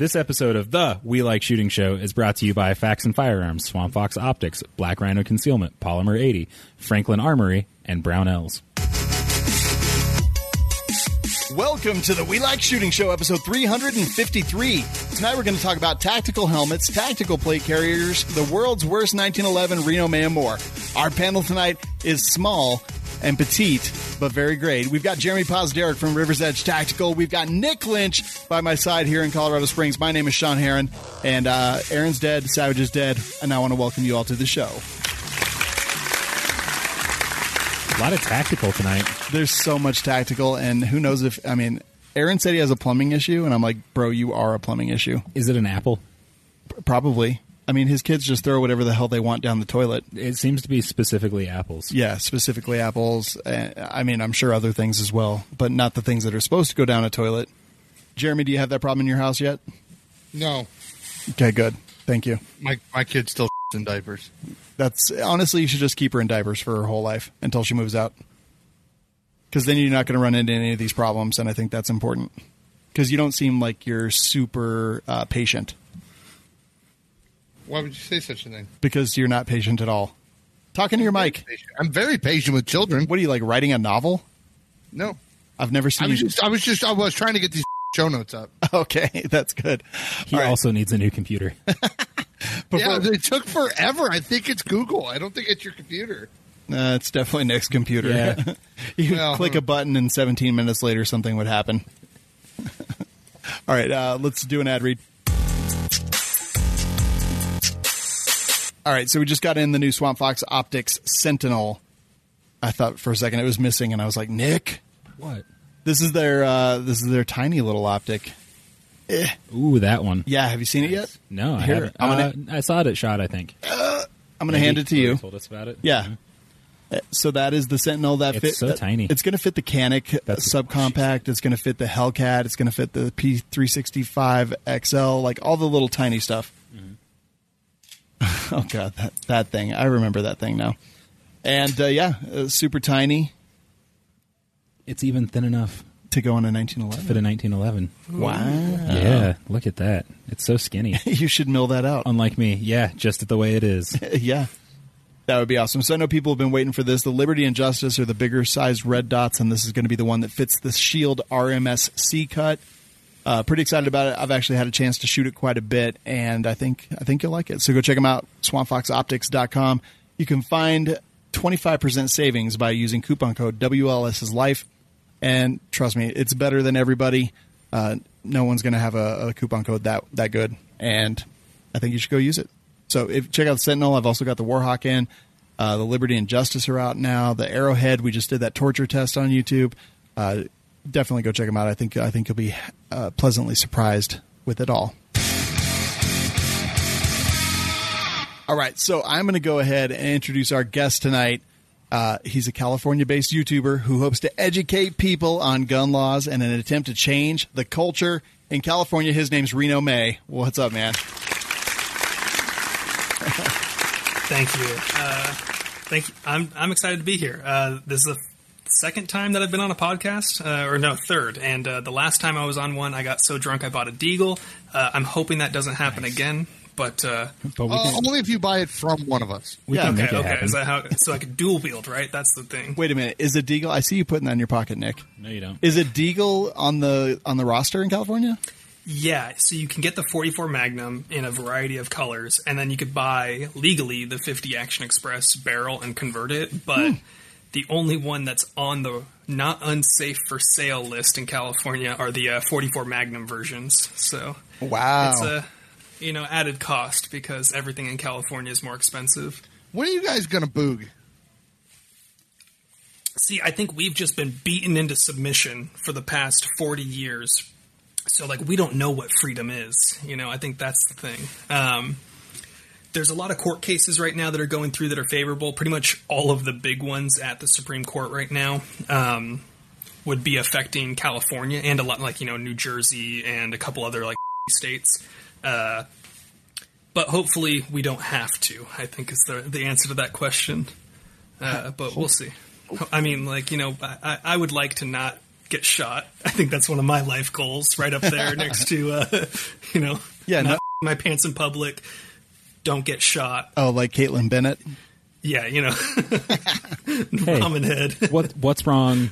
This episode of the We Like Shooting Show is brought to you by Fax and Firearms, Swamp Fox Optics, Black Rhino Concealment, Polymer 80, Franklin Armory, and Brownells. Welcome to the We Like Shooting Show, episode 353. Tonight we're going to talk about tactical helmets, tactical plate carriers, the world's worst 1911 Reaume and more. Our panel tonight is small and petite, but very great. We've got Jeremy Paws from River's Edge Tactical. We've got Nick Lynch by my side here in Colorado Springs. My name is Sean Herron, and Aaron's dead, Savage is dead, and I want to welcome you all to the show. A lot of tactical tonight. There's so much tactical, and who knows if, Aaron said he has a plumbing issue, and I'm like, bro, you are a plumbing issue. Is it an apple? Probably. His kids just throw whatever the hell they want down the toilet. It seems to be specifically apples. Yeah, specifically apples. I'm sure other things as well, but not the things that are supposed to go down a toilet. Jeremy, do you have that problem in your house yet? No. Okay, good. Thank you. My kid's still in diapers. That's honestly, you should just keep her in diapers for her whole life until she moves out. Because then you're not going to run into any of these problems, and I think that's important. Because you don't seem like you're super patient. Why would you say such a thing? Because you're not patient at all. Talking to your mic. I'm very patient with children. What are you, like, writing a novel? No. I've never seen you. I was trying to get these show notes up. Okay, that's good. He also needs a new computer. Yeah, it took forever. I think it's Google. I don't think it's your computer. It's definitely Nick's computer. Yeah. You click a button and 17 minutes later something would happen. All right, let's do an ad read. All right, so we just got in the new Swamp Fox Optics Sentinel. I thought for a second it was missing, and I was like, Nick, what? This is their tiny little optic. Ooh, that one. Yeah, have you seen it yet? No, I Here, haven't. I saw it at SHOT, I think. I'm going to hand it to you. Told us about it. Yeah. So that is the Sentinel that It's fits. so tiny. It's going to fit the Canic subcompact. It's going to fit the Hellcat. It's going to fit the P365 XL, like all the little tiny stuff. Mm-hmm. Oh god, that thing! I remember that thing now. And super tiny. It's even thin enough to go on a 1911. Fit a 1911. Wow! Yeah, look at that. It's so skinny. You should mill that out. Unlike me, yeah, just the way it is. Yeah. That would be awesome. So I know people have been waiting for this. The Liberty and Justice are the bigger sized red dots, and this is going to be the one that fits the Shield RMS C cut. Pretty excited about it. I've actually had a chance to shoot it quite a bit, and I think you'll like it. So go check them out, swampfoxoptics.com. You can find 25% savings by using coupon code WLS Life, and trust me, it's better than everybody. No one's going to have a coupon code that good, and I think you should go use it. So check out the Sentinel. I've also got the Warhawk in. The Liberty and Justice are out now. The Arrowhead, we just did that torture test on YouTube. Definitely go check them out. I think you'll be pleasantly surprised with it all. All right, so I'm going to go ahead and introduce our guest tonight. He's a California-based YouTuber who hopes to educate people on gun laws in an attempt to change the culture in California. His name's Reno May. What's up, man? Thank you. Thank you. I'm excited to be here. This is the second time that I've been on a podcast, third. And the last time I was on one, I got so drunk I bought a Deagle. I'm hoping that doesn't happen again. But we can, only if you buy it from one of us. Okay. Is that how? So like a dual wield, right? That's the thing. Wait a minute. Is a Deagle? I see you putting that in your pocket, Nick. No, you don't. Is a Deagle on the roster in California? Yeah, so you can get the 44 Magnum in a variety of colors, and then you could buy legally the 50 Action Express barrel and convert it, but the only one that's on the not unsafe for sale list in California are the 44 Magnum versions. So wow, it's a added cost because everything in California is more expensive. When are you guys going to boog? See, I think we've just been beaten into submission for the past 40 years. So, we don't know what freedom is. I think that's the thing. There's a lot of court cases right now that are going through that are favorable. Pretty much all of the big ones at the Supreme Court right now would be affecting California and a lot New Jersey and a couple other states. But hopefully we don't have to, I think is the answer to that question. But we'll see. I mean, I would like to not get shot. I think that's one of my life goals, right up there next to, not my pants in public, don't get shot. Oh, like Caitlin Bennett? Yeah, Hey, ramen head. What's wrong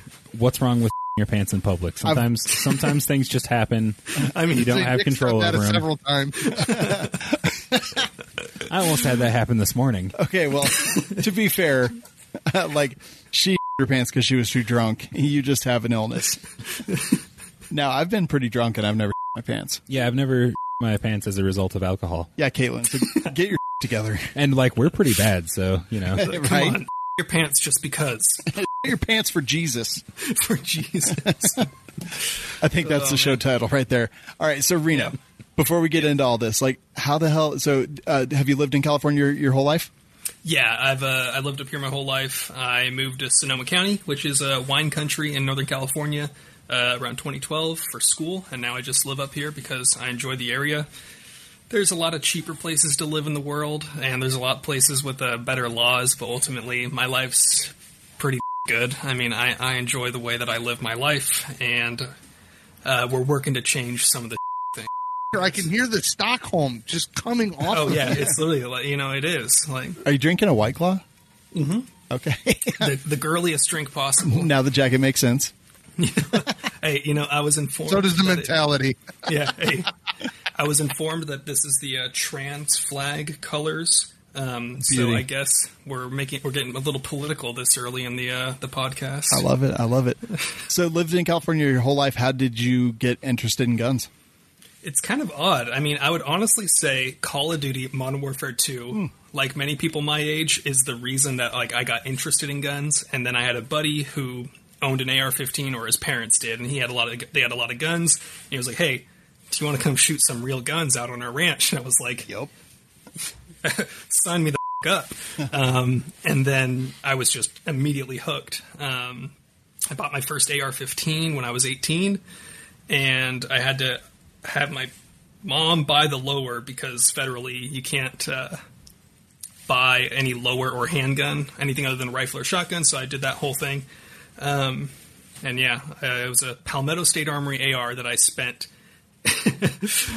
with your pants in public? Sometimes things just happen. I mean, you don't have control over them. Several times. I almost had that happen this morning. Okay, well, to be fair, she her pants because she was too drunk. You just have an illness. Now, I've been pretty drunk and I've never my pants. Yeah, I've never my pants as a result of alcohol. Yeah, Caitlin, so get your together. And we're pretty bad, so Right? Come on, your pants just because. Your pants for Jesus. For Jesus. I think that's the show title right there. All right, so Reno, before we get into all this, how the hell? So, have you lived in California your whole life? Yeah, I've lived up here my whole life. I moved to Sonoma County, which is a wine country in Northern California, around 2012 for school, and now I just live up here because I enjoy the area. There's a lot of cheaper places to live in the world, and there's a lot of places with better laws, but ultimately my life's pretty good. I mean, I enjoy the way that I live my life, and we're working to change some of the things. I can hear the Stockholm just coming off. Oh, yeah, it's literally, it is. Are you drinking a White Claw? Mm-hmm. Okay. the girliest drink possible. Now the jacket makes sense. Hey, I was informed. So does the mentality. Hey, I was informed that this is the trans flag colors. So I guess we're getting a little political this early in the podcast. I love it. So lived in California your whole life. How did you get interested in guns? It's kind of odd. I mean, I would honestly say Call of Duty Modern Warfare 2, like many people my age, is the reason that I got interested in guns. And then I had a buddy who owned an AR-15, or his parents did, and they had a lot of guns. And he was like, "Hey, do you want to come shoot some real guns out on our ranch?" And I was like, "Yep." Sign me the up. And then I was just immediately hooked. I bought my first AR-15 when I was 18, and I had to have my mom buy the lower because federally you can't buy any lower or handgun, anything other than a rifle or shotgun, so I did that whole thing. It was a Palmetto State Armory AR that I spent.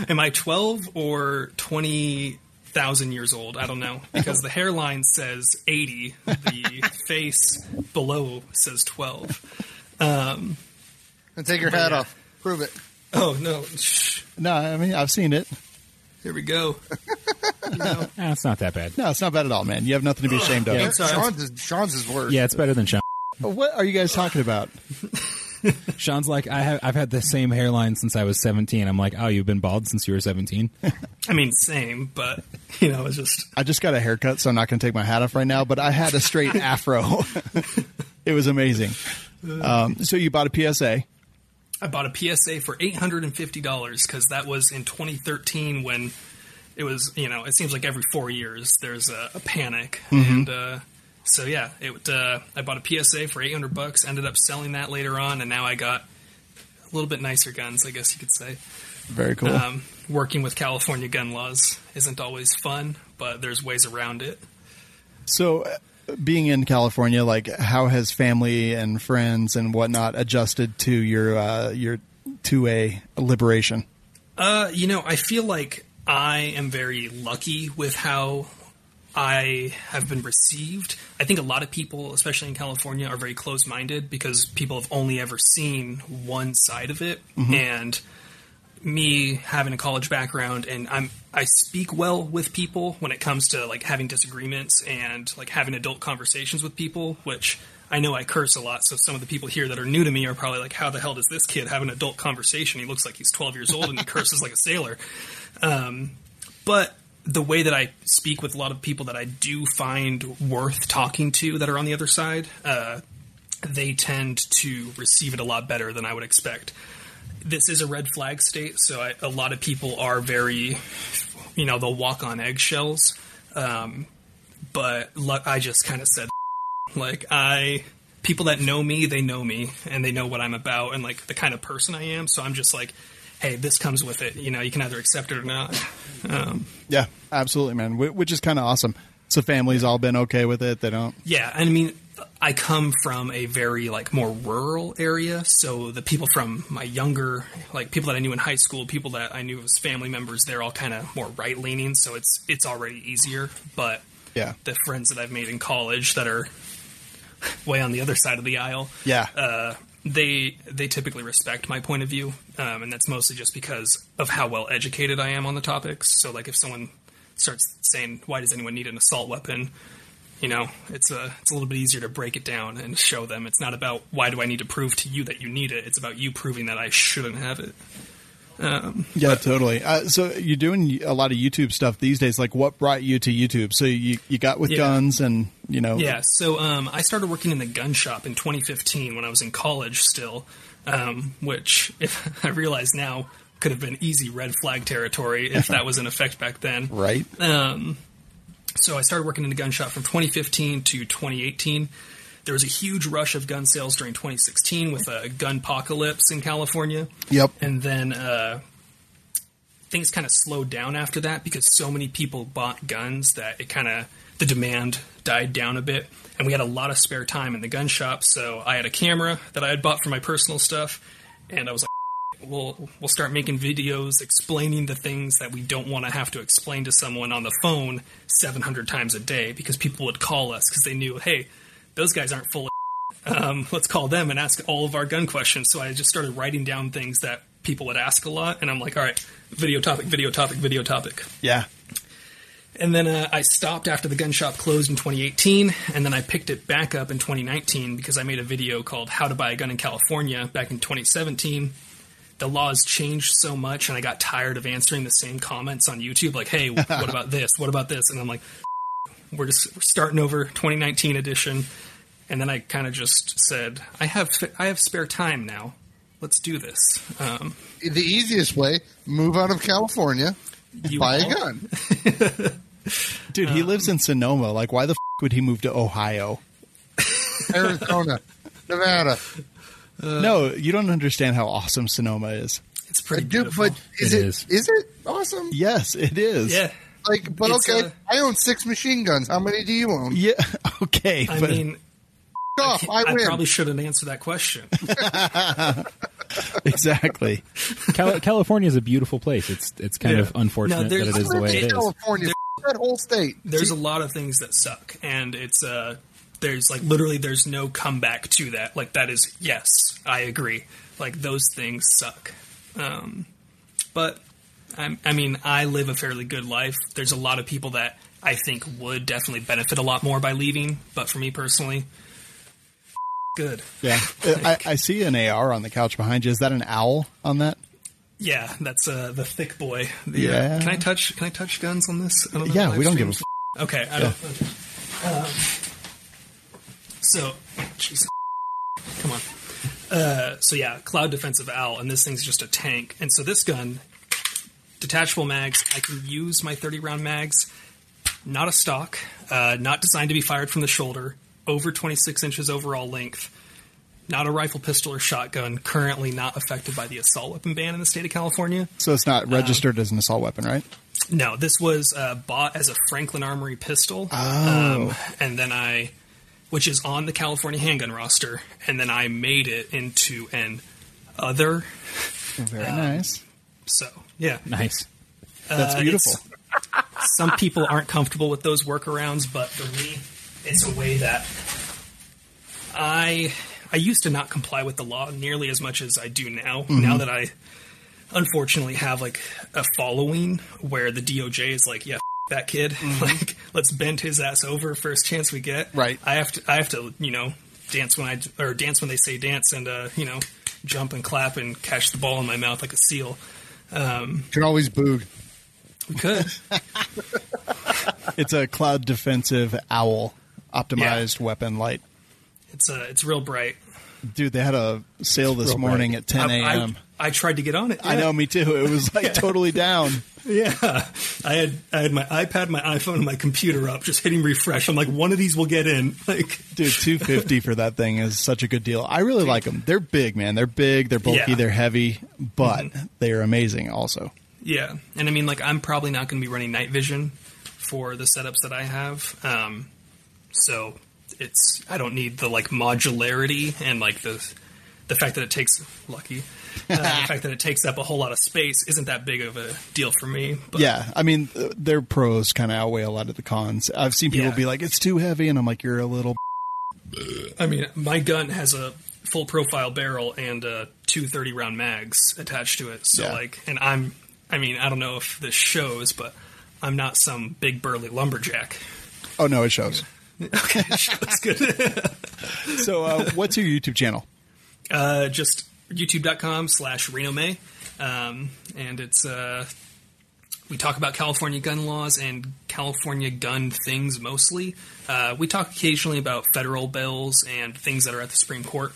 Am I 12 or 20,000 years old? I don't know, because the hairline says 80, the face below says 12. And take your hat off. Prove it. Oh, no. No, I mean, I've seen it. Here we go. It's not that bad. No, it's not bad at all, man. You have nothing to be ashamed of. Yeah. Sean's is worse. Yeah, it's better than Sean. What are you guys talking about? Sean's like, I've had the same hairline since I was 17. I'm like, oh, you've been bald since you were 17? I mean, same, but, it's just... I just got a haircut, so I'm not going to take my hat off right now, but I had a straight afro. It was amazing. So you bought a PSA. I bought a PSA for $850 because that was in 2013 when it was, it seems like every 4 years there's a panic. Mm-hmm. And so, yeah, I bought a PSA for $800, ended up selling that later on, and now I got a little bit nicer guns, I guess you could say. Very cool. Working with California gun laws isn't always fun, but there's ways around it. So being in California, how has family and friends and whatnot adjusted to your 2A liberation? I feel like I am very lucky with how I have been received. I think a lot of people, especially in California, are very closed-minded because people have only ever seen one side of it. Mm-hmm. And me having a college background, and I speak well with people when it comes to having disagreements and having adult conversations with people, which I know I curse a lot. So some of the people here that are new to me are probably like, how the hell does this kid have an adult conversation? He looks like he's 12 years old and he curses like a sailor. But the way that I speak with a lot of people that I do find worth talking to that are on the other side, they tend to receive it a lot better than I would expect. This is a red flag state, so a lot of people are very, they'll walk on eggshells. But I just kind of said, people that know me, they know me, and they know what I'm about and the kind of person I am. So I'm just like, hey, this comes with it. You can either accept it or not. Yeah, absolutely, man. Which is kind of awesome. So family's all been okay with it. They don't. Yeah, I mean, I come from a very like more rural area, so the people from my younger, like people that I knew in high school, people that I knew as family members, they're all kind of more right leaning, so it's already easier. But Yeah. the friends that I've made in college that are way on the other side of the aisle, they typically respect my point of view, and that's mostly just because of how well educated I am on the topics. So like if someone starts saying, why does anyone need an assault weapon? You know, it's a little bit easier to break it down and show them. It's not about why do I need to prove to you that you need it. It's about you proving that I shouldn't have it. Totally. So you're doing a lot of YouTube stuff these days. Like, what brought you to YouTube? So you got with guns and, you know. Yeah, so I started working in the gun shop in 2015 when I was in college still, which, if I realize now, could have been easy red flag territory if that was in effect back then. Right. So I started working in the gun shop from 2015 to 2018. There was a huge rush of gun sales during 2016 with a gun apocalypse in California. Yep. And then things kind of slowed down after that because so many people bought guns that the demand died down a bit. And we had a lot of spare time in the gun shop. So I had a camera that I had bought for my personal stuff. And I was like, we'll start making videos explaining the things that we don't want to have to explain to someone on the phone 700 times a day because people would call us because they knew, hey, those guys aren't full of let's call them and ask all of our gun questions. So I just started writing down things that people would ask a lot. And I'm like, all right, video topic, video topic, video topic. Yeah. And then I stopped after the gun shop closed in 2018. And then I picked it back up in 2019 because I made a video called How to Buy a Gun in California back in 2017. The laws changed so much and I got tired of answering the same comments on YouTube. Like, hey, what about this? What about this? And I'm like, we're starting over 2019 edition. And then I kind of just said, I have spare time now. Let's do this. The easiest way, move out of California, buy a gun. Dude, he lives in Sonoma. Like, why the would he move to Ohio? Arizona, Nevada. No, you don't understand how awesome Sonoma is. It's pretty beautiful. But is it awesome? Yes, it is. Yeah. Like, but it's, okay, I own 6 machine guns. How many do you own? Yeah, okay. I mean, off, I win. probably shouldn't answer that question. Exactly. California is a beautiful place. It's kind of unfortunate that it is the way it is. California, that whole state. There's a lot of things that suck, and it's there's like literally there's no comeback to that. Like that is yes, I agree. Like those things suck, but I mean I live a fairly good life. There's a lot of people that I think would definitely benefit a lot more by leaving, but for me personally, good. Yeah, I see an AR on the couch behind you. Is that an owl on that? Yeah, that's the thick boy. Yeah. Can I touch guns on this? I don't know Yeah, we don't give a Okay, I don't. So, jeez, come on. So yeah, Cloud Defensive Owl, and this thing's just a tank. And so this gun, detachable mags, I can use my 30-round mags. Not a stock, not designed to be fired from the shoulder. Over 26 inches overall length. Not a rifle, pistol, or shotgun. Currently not affected by the assault weapon ban in the state of California. So it's not registered as an assault weapon, right? No, this was bought as a Franklin Armory pistol. Oh. And then which is on the California handgun roster, and then I made it into an other. Very nice. So, yeah. Nice. That's beautiful. Some people aren't comfortable with those workarounds, but for me, it's a way that I used to not comply with the law nearly as much as I do now. Mm-hmm. Now that I unfortunately have like a following where the DOJ is like, yeah, that kid, mm-hmm. Like let's bend his ass over first chance we get. Right. I have to, dance when they say dance and jump and clap and catch the ball in my mouth like a seal. You can always boog. We could. It's a Cloud Defensive Owl optimized weapon light. It's real bright. Dude, they had a sale this morning at 10 a.m. I tried to get on it. Yeah. I know, me too. It was like totally down. Yeah. I had my iPad, my iPhone, and my computer up, just hitting refresh. I'm like, one of these will get in. Like, dude, $250 for that thing is such a good deal. I really like them. They're big, man. They're big, they're bulky, they're heavy, but they are amazing also. Yeah. And I mean, like, I'm probably not going to be running night vision for the setups that I have. So I don't need the like modularity and like the fact that it takes the fact that it takes up a whole lot of space isn't that big of a deal for me. But. Yeah, I mean, their pros kind of outweigh a lot of the cons. I've seen people be like, it's too heavy, and I'm like, you're a little... I mean, my gun has a full profile barrel and 2 30-round mags attached to it. So, and I don't know if this shows, but I'm not some big burly lumberjack. Oh, no, it shows. Okay, it shows. Good. So, what's your YouTube channel? Just youtube.com/Reaume. And it's, we talk about California gun laws and California gun things mostly. We talk occasionally about federal bills and things that are at the Supreme Court.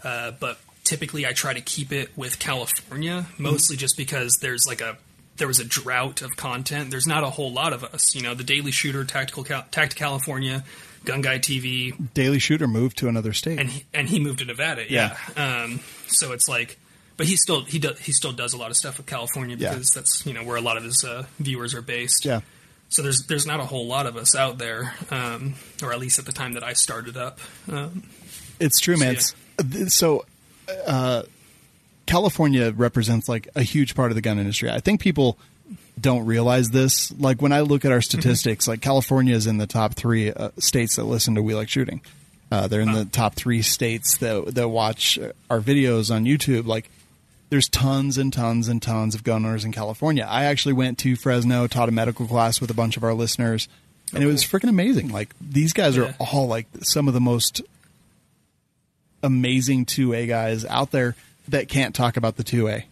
But typically I try to keep it with California, mostly just because there was a drought of content. There's not a whole lot of us, the Daily Shooter, Tactical California, Gun Guy TV. Daily Shooter moved to another state, and he moved to Nevada. Yeah. So it's like, but he still does a lot of stuff with California because that's where a lot of his viewers are based. Yeah. So there's not a whole lot of us out there, or at least at the time that I started up. It's true, man. So, California represents like a huge part of the gun industry. I think people don't realize this. Like when I look at our statistics, like California is in the top 3 states that listen to We Like Shooting. They're in the top 3 states that watch our videos on YouTube. Like there's tons and tons and tons of gun owners in California. I actually went to Fresno, taught a medical class with a bunch of our listeners, and it was freaking amazing. Like these guys are all like some of the most amazing 2A guys out there that can't talk about the 2A.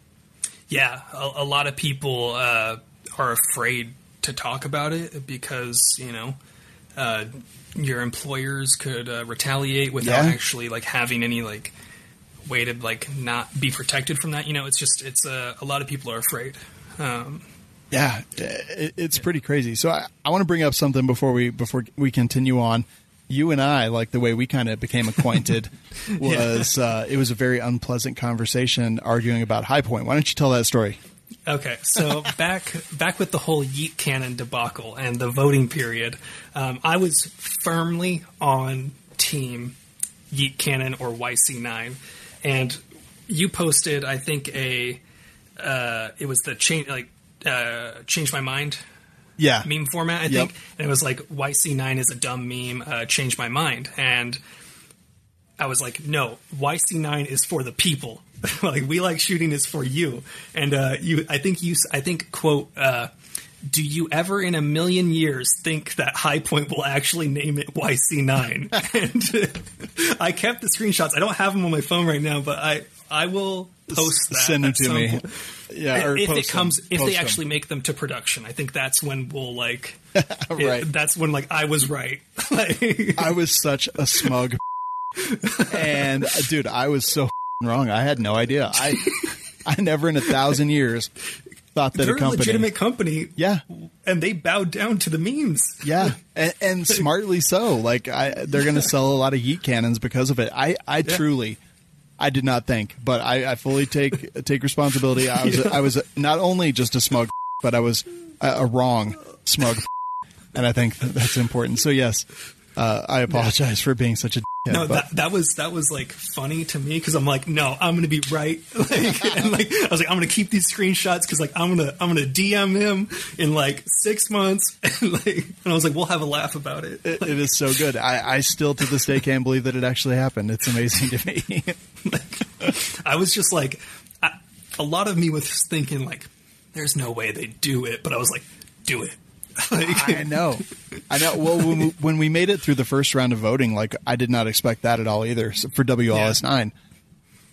Yeah, a lot of people are afraid to talk about it because, your employers could retaliate without actually like having any like way to like not be protected from that. It's a lot of people are afraid. It's pretty crazy. So I want to bring up something before we continue on. You and I, like the way we kind of became acquainted was it was a very unpleasant conversation arguing about High Point. Why don't you tell that story? Okay, so back with the whole yeet cannon debacle and the voting period, I was firmly on team yeet cannon or YC9, and you posted, I think it was the change my mind. Yeah. Meme format, I think. And it was like, YC9 is a dumb meme, change my mind. And I was like, no, YC9 is for the people. Like, We Like Shooting is for you. And I think, quote, do you ever in a million years think that High Point will actually name it YC9? And I kept the screenshots. I don't have them on my phone right now, but I will post that. Send them to me. Yeah, or if they actually make them to production, I think that's when we'll like. Right. That's when like I was right. I was such a smug, and dude, I was so wrong. I had no idea. I never in 1,000 years thought that they're a legitimate company. Yeah, and they bowed down to the memes. Yeah, and smartly so. Like they're going to sell a lot of yeet cannons because of it. I truly. I did not think, but I fully take responsibility. I was not only just a smug, but I was a wrong smug, and I think that's important. So yes, I apologize for being such a. No, that was like funny to me because I'm like, no, I'm going to be right. And like I was like, I'm going to keep these screenshots because like I'm gonna DM him in like 6 months, and I was like, we'll have a laugh about it. It is so good. I still to this day can't believe that it actually happened. It's amazing to me. I was just like, a lot of me was thinking like, there's no way they do it, but I was like, do it. I know. Well, when we made it through the first round of voting, like I did not expect that at all either for WLS 9.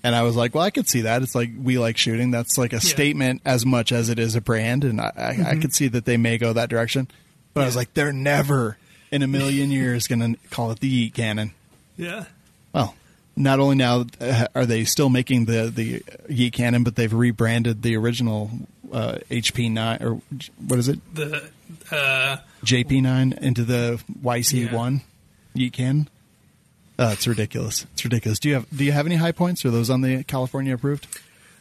And I was like, well, I could see that. It's like We Like Shooting. That's like a statement as much as it is a brand. And I could see that they may go that direction. But I was like, they're never in a million years going to call it the yeet cannon. Yeah. Well, not only now are they still making the yeet cannon, but they've rebranded the original HP9 or what is it? The JP9 into the YC1 yeet cannon. It's ridiculous. It's ridiculous. Do you have any high points? Are those on the California approved?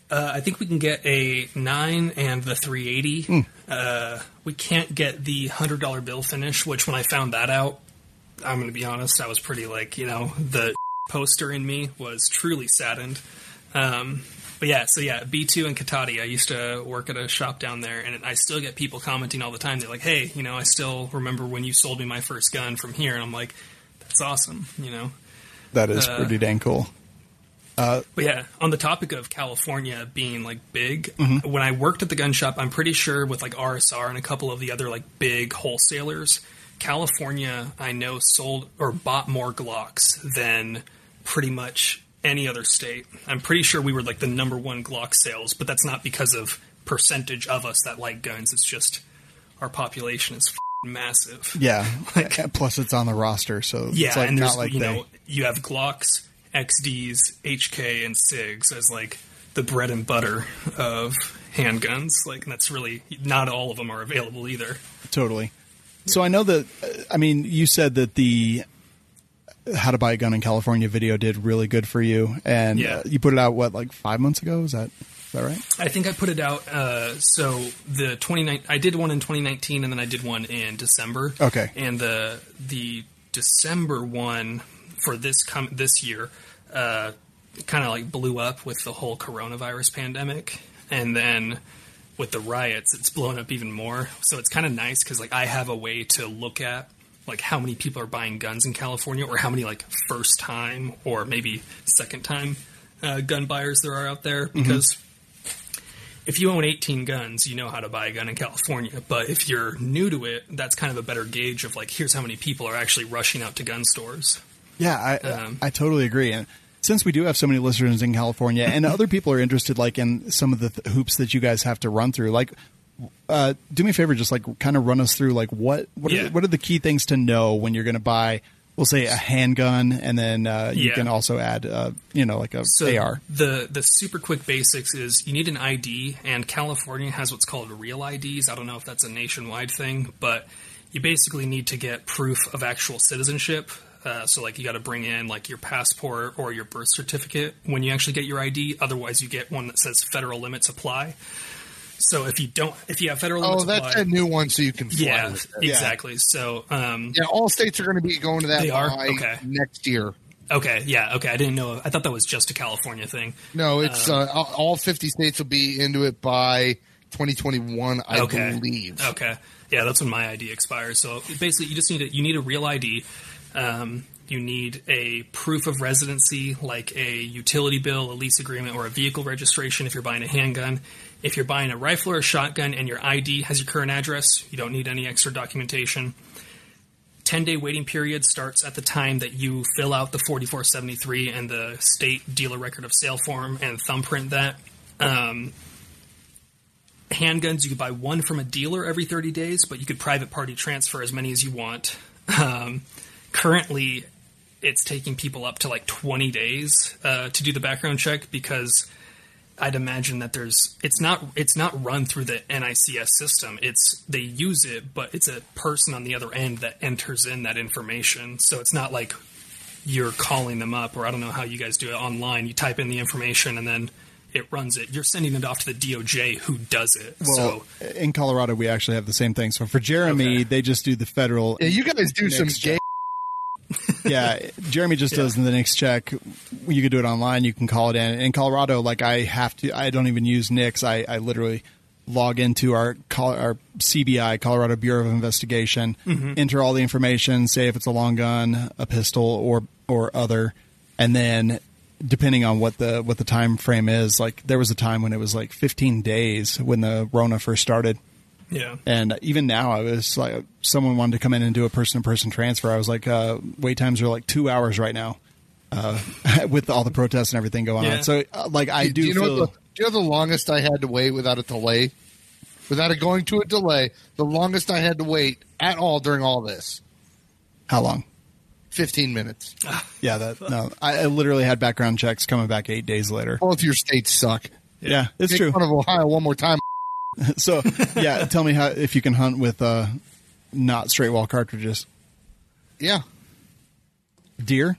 I think we can get a 9 and the 380. We can't get the $100 bill finish, which when I found that out, I'm going to be honest, I was pretty like, the poster in me was truly saddened. But yeah, so yeah, B2 and Petite, I used to work at a shop down there, and I still get people commenting all the time. They're like, hey, I still remember when you sold me my first gun from here. And I'm like, that's awesome, That is pretty dang cool. But yeah, on the topic of California being like big, when I worked at the gun shop, I'm pretty sure with like RSR and a couple of the other like big wholesalers, California, I know, sold or bought more Glocks than pretty much any other state. I'm pretty sure we were like the number one Glock sales, but that's not because of percentage of us that like guns. It's just our population is massive. Yeah. Plus it's on the roster. So yeah, it's like and not like you have Glocks, XDs, HK, and SIGs as like the bread and butter of handguns. Like, and that's really not all of them are available either. Totally. So I know that, you said that the How to Buy a Gun in California video did really good for you. And you put it out, like 5 months ago? Is that right? I think I put it out. So I did one in 2019 and then I did one in December. Okay. And the December one for this year kind of like blew up with the whole coronavirus pandemic. And then with the riots, it's blown up even more. So it's kind of nice because like I have a way to look at like how many people are buying guns in California, or how many like first time or maybe second time gun buyers there are out there. Because if you own 18 guns, you know how to buy a gun in California. But if you're new to it, that's kind of a better gauge of like, here's how many people are actually rushing out to gun stores. Yeah, I totally agree. And since we do have so many listeners in California and other people are interested like in some of the hoops that you guys have to run through, like do me a favor, just like kind of run us through like what are the key things to know when you're going to buy, we'll say, a handgun, and then you can also add like a AR. The super quick basics is you need an ID, and California has what's called real IDs. I don't know if that's a nationwide thing, but you basically need to get proof of actual citizenship. So like you got to bring in like your passport or your birth certificate when you actually get your ID. Otherwise, you get one that says federal limits apply. So if you have federal limits apply, that's a new one, so you can fly with it. Exactly. So all states are going to be going to that by next year. Okay, yeah, okay. I didn't know. I thought that was just a California thing. No, it's all 50 states will be into it by 2021, I believe. Okay, yeah, that's when my ID expires. So basically, you need a real ID. You need a proof of residency, like a utility bill, a lease agreement, or a vehicle registration if you're buying a handgun. If you're buying a rifle or a shotgun and your ID has your current address, you don't need any extra documentation. 10-day waiting period starts at the time that you fill out the 4473 and the state dealer record of sale form and thumbprint that. Handguns, you could buy one from a dealer every 30 days, but you could private party transfer as many as you want. Currently, it's taking people up to like 20 days to do the background check, because I'd imagine that it's not run through the NICS system. They use it, but it's a person on the other end that enters in that information. So it's not like you're calling them up, or I don't know how you guys do it online. You type in the information and then it runs it. You're sending it off to the DOJ, who does it. Well, in Colorado, we actually have the same thing. So for Jeremy, they just do the federal. Yeah, you guys do some gay. Yeah, Jeremy just does the next check. You could do it online. You can call it in. In Colorado, like I don't even use NICS. I literally log into our CBI, Colorado Bureau of Investigation, enter all the information, say if it's a long gun, a pistol, or other, and then depending on what the time frame is, like there was a time when it was like 15 days when the Rona first started. Yeah. And even now, I was like, someone wanted to come in and do a person-to-person transfer. I was like, wait times are like 2 hours right now with all the protests and everything going on. So, do you know the longest I had to wait without a delay? Without it going to a delay, the longest I had to wait at all during all this. How long? 15 minutes. Yeah, I literally had background checks coming back 8 days later. Both your states suck. Yeah, it's Make true. fun of Ohio one more time. So, yeah, tell me if you can hunt with not straight wall cartridges. Yeah. Deer?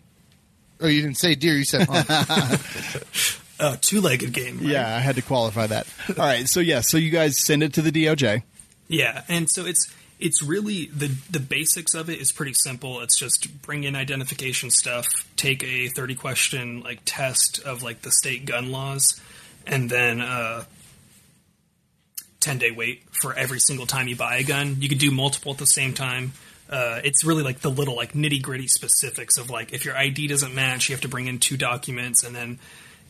Oh, you didn't say deer, you said hunt. Two-legged game, right? Yeah, I had to qualify that. All right, so you guys send it to the DOJ. Yeah, and so It's really the basics of it is pretty simple. It's just bring in identification stuff, take a 30-question like test of like the state gun laws, and then 10-day wait for every single time you buy a gun. You could do multiple at the same time. It's really like the little like nitty-gritty specifics of like if your ID doesn't match, you have to bring in 2 documents, and then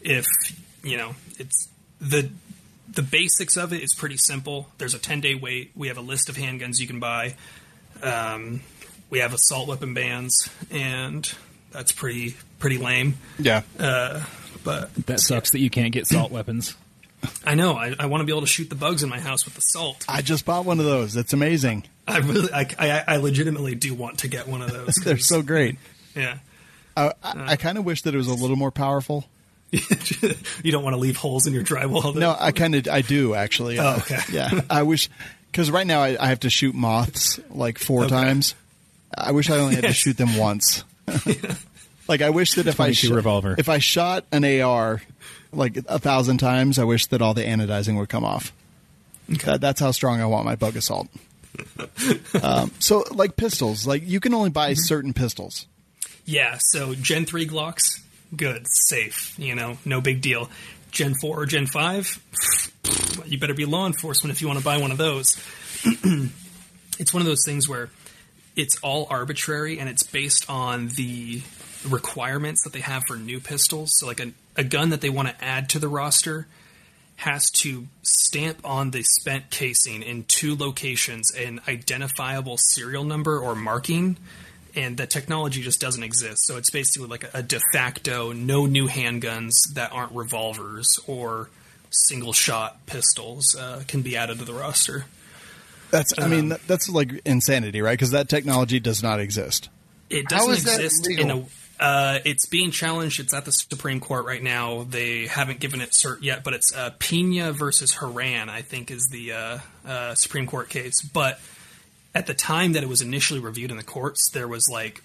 if it's the basics of it is pretty simple. There's a 10-day wait. We have a list of handguns you can buy. We have assault weapon bans, and that's pretty lame. Yeah. But that sucks that you can't get assault weapons. I know. I want to be able to shoot the bugs in my house with assault. I just bought one of those. It's amazing. I legitimately do want to get one of those. They're so great. Yeah. I kind of wish that it was a little more powerful. You don't want to leave holes in your drywall. No, I do actually. Oh, okay. Yeah, I wish, because right now I have to shoot moths like 4 times. I wish I only had to shoot them once. Like I wish that if I shot an AR like 1,000 times, I wish that all the anodizing would come off. Okay. That's how strong I want my bug assault. So like pistols, like you can only buy certain pistols. Yeah. So Gen 3 Glocks. Good, safe, no big deal. Gen 4 or Gen 5, you better be law enforcement if you want to buy one of those. It's one of those things where it's all arbitrary and it's based on the requirements that they have for new pistols. So like a gun that they want to add to the roster has to stamp on the spent casing in 2 locations an identifiable serial number or marking. And the technology just doesn't exist. So it's basically like a de facto, no new handguns that aren't revolvers or single-shot pistols can be added to the roster. That's like insanity, right? Because that technology does not exist. It doesn't exist it's being challenged. It's at the Supreme Court right now. They haven't given it cert yet, but it's Pena versus Herron, I think, is the Supreme Court case. But at the time that it was initially reviewed in the courts, there was like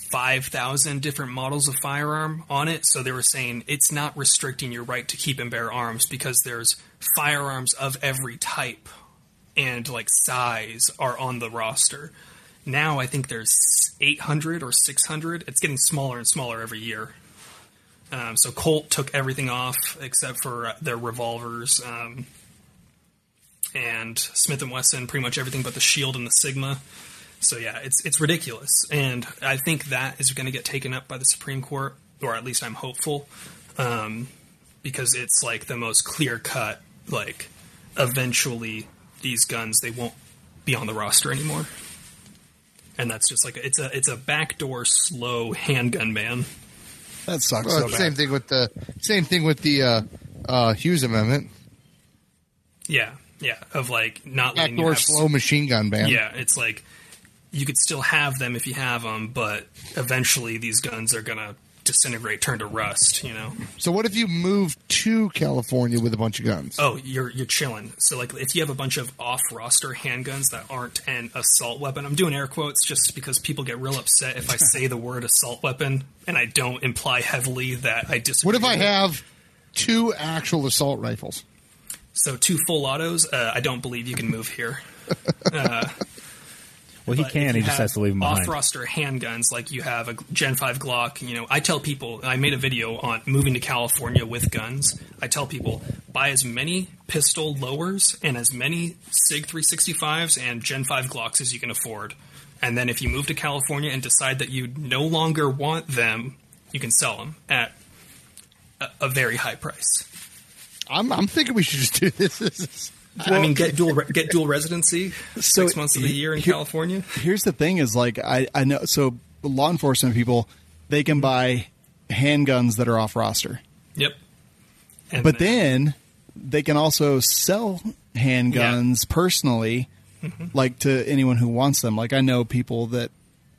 5,000 different models of firearm on it. So they were saying it's not restricting your right to keep and bear arms because there's firearms of every type and like size are on the roster. Now I think there's 800 or 600. It's getting smaller and smaller every year. So Colt took everything off except for their revolvers. And Smith & Wesson, pretty much everything but the Shield and the Sigma. So yeah, it's ridiculous. And I think that is going to get taken up by the Supreme Court, or at least I'm hopeful, because it's like the most clear-cut, like, eventually these guns, they won't be on the roster anymore. And that's just like, it's a backdoor slow handgun ban. That sucks well, so bad. Same thing with the Hughes Amendment. Yeah. Yeah, of like not letting you backdoor have slow machine gun ban. Yeah, it's like you could still have them if you have them, but eventually these guns are gonna disintegrate, turn to rust. So what if you move to California with a bunch of guns? Oh, you're chilling. So like if you have a bunch of off-roster handguns that aren't an assault weapon, I'm doing air quotes just because people get real upset if I say the word assault weapon and I don't imply heavily that I disagree. What if I have 2 actual assault rifles? So 2 full autos, I don't believe you can move here. Well, he can. He just has to leave them behind. Off-roster handguns, like you have a Gen 5 Glock. I tell people, I made a video on moving to California with guns. I tell people, buy as many pistol lowers and as many SIG 365s and Gen 5 Glocks as you can afford. And then if you move to California and decide that you no longer want them, you can sell them at a very high price. I'm thinking we should just do this. I mean, get dual residency 6 months of the year in California. Here's the thing: is like I know. So law enforcement people, they can buy handguns that are off roster. Yep. But then they can also sell handguns personally, like to anyone who wants them. Like I know people that.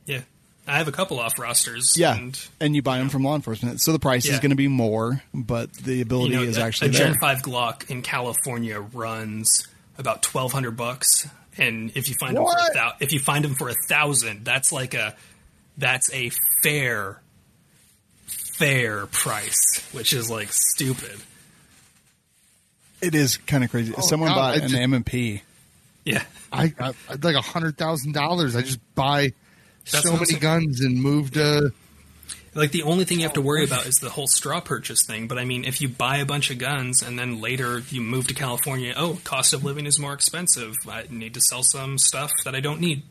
Yeah. I have a couple off rosters. Yeah, and you buy them from law enforcement. So the price is going to be more, but the ability is actually there. A Gen 5 Glock in California runs about $1,200, and if you find them for $1,000, that's a fair price, which is like stupid. It is kind of crazy. Someone bought an M&P Yeah. I got like $100,000. I just buy That's so what I'm many saying. guns and move to. Like, the only thing you have to worry about is the whole straw purchase thing. But, I mean, if you buy a bunch of guns and then later you move to California, cost of living is more expensive. I need to sell some stuff that I don't need.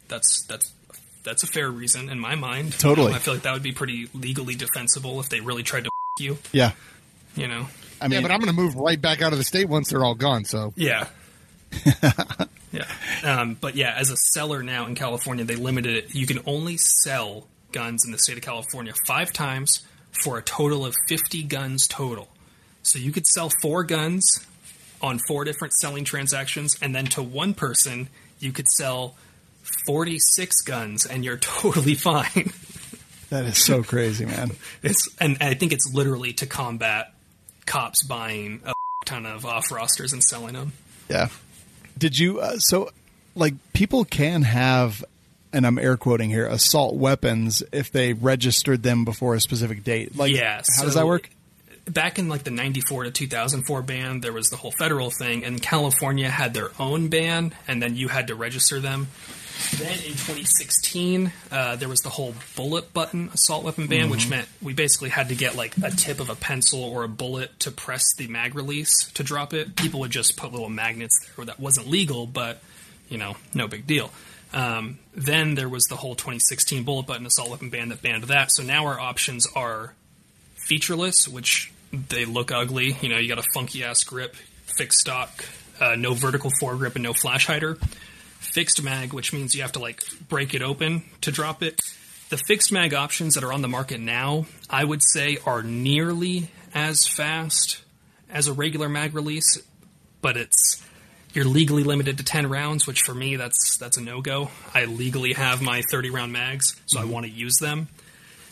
That's a fair reason in my mind. Totally. I feel like that would be pretty legally defensible if they really tried to you, Yeah. you know? I mean, Yeah, but I'm going to move right back out of the state once they're all gone. So Yeah. Yeah. But yeah, as a seller now in California, they limited it. You can only sell guns in the state of California 5 times for a total of 50 guns total. So you could sell 4 guns on 4 different selling transactions, and then to one person, you could sell 46 guns, and you're totally fine. that is so crazy, man. And I think it's literally to combat cops buying a ton of off rosters and selling them. Yeah. Did you, people can have, and I'm air quoting here, assault weapons if they registered them before a specific date. Like, Yeah, how does that work? Back in like the 94 to 2004 ban, there was the whole federal thing, and California had their own ban, and then you had to register them. Then in 2016, there was the whole bullet button assault weapon ban, which meant we basically had to get like a tip of a pencil or a bullet to press the mag release to drop it. People would just put little magnets there. That wasn't legal, but, no big deal. Then there was the whole 2016 bullet button assault weapon ban that banned that. So now our options are featureless, which they look ugly. You got a funky ass grip, fixed stock, no vertical foregrip, and no flash hider. Fixed mag, which means you have to like break it open to drop it. The fixed mag options that are on the market now, I would say, are nearly as fast as a regular mag release, but you're legally limited to 10 rounds, which for me that's a no-go. I legally have my 30-round mags, so I want to use them.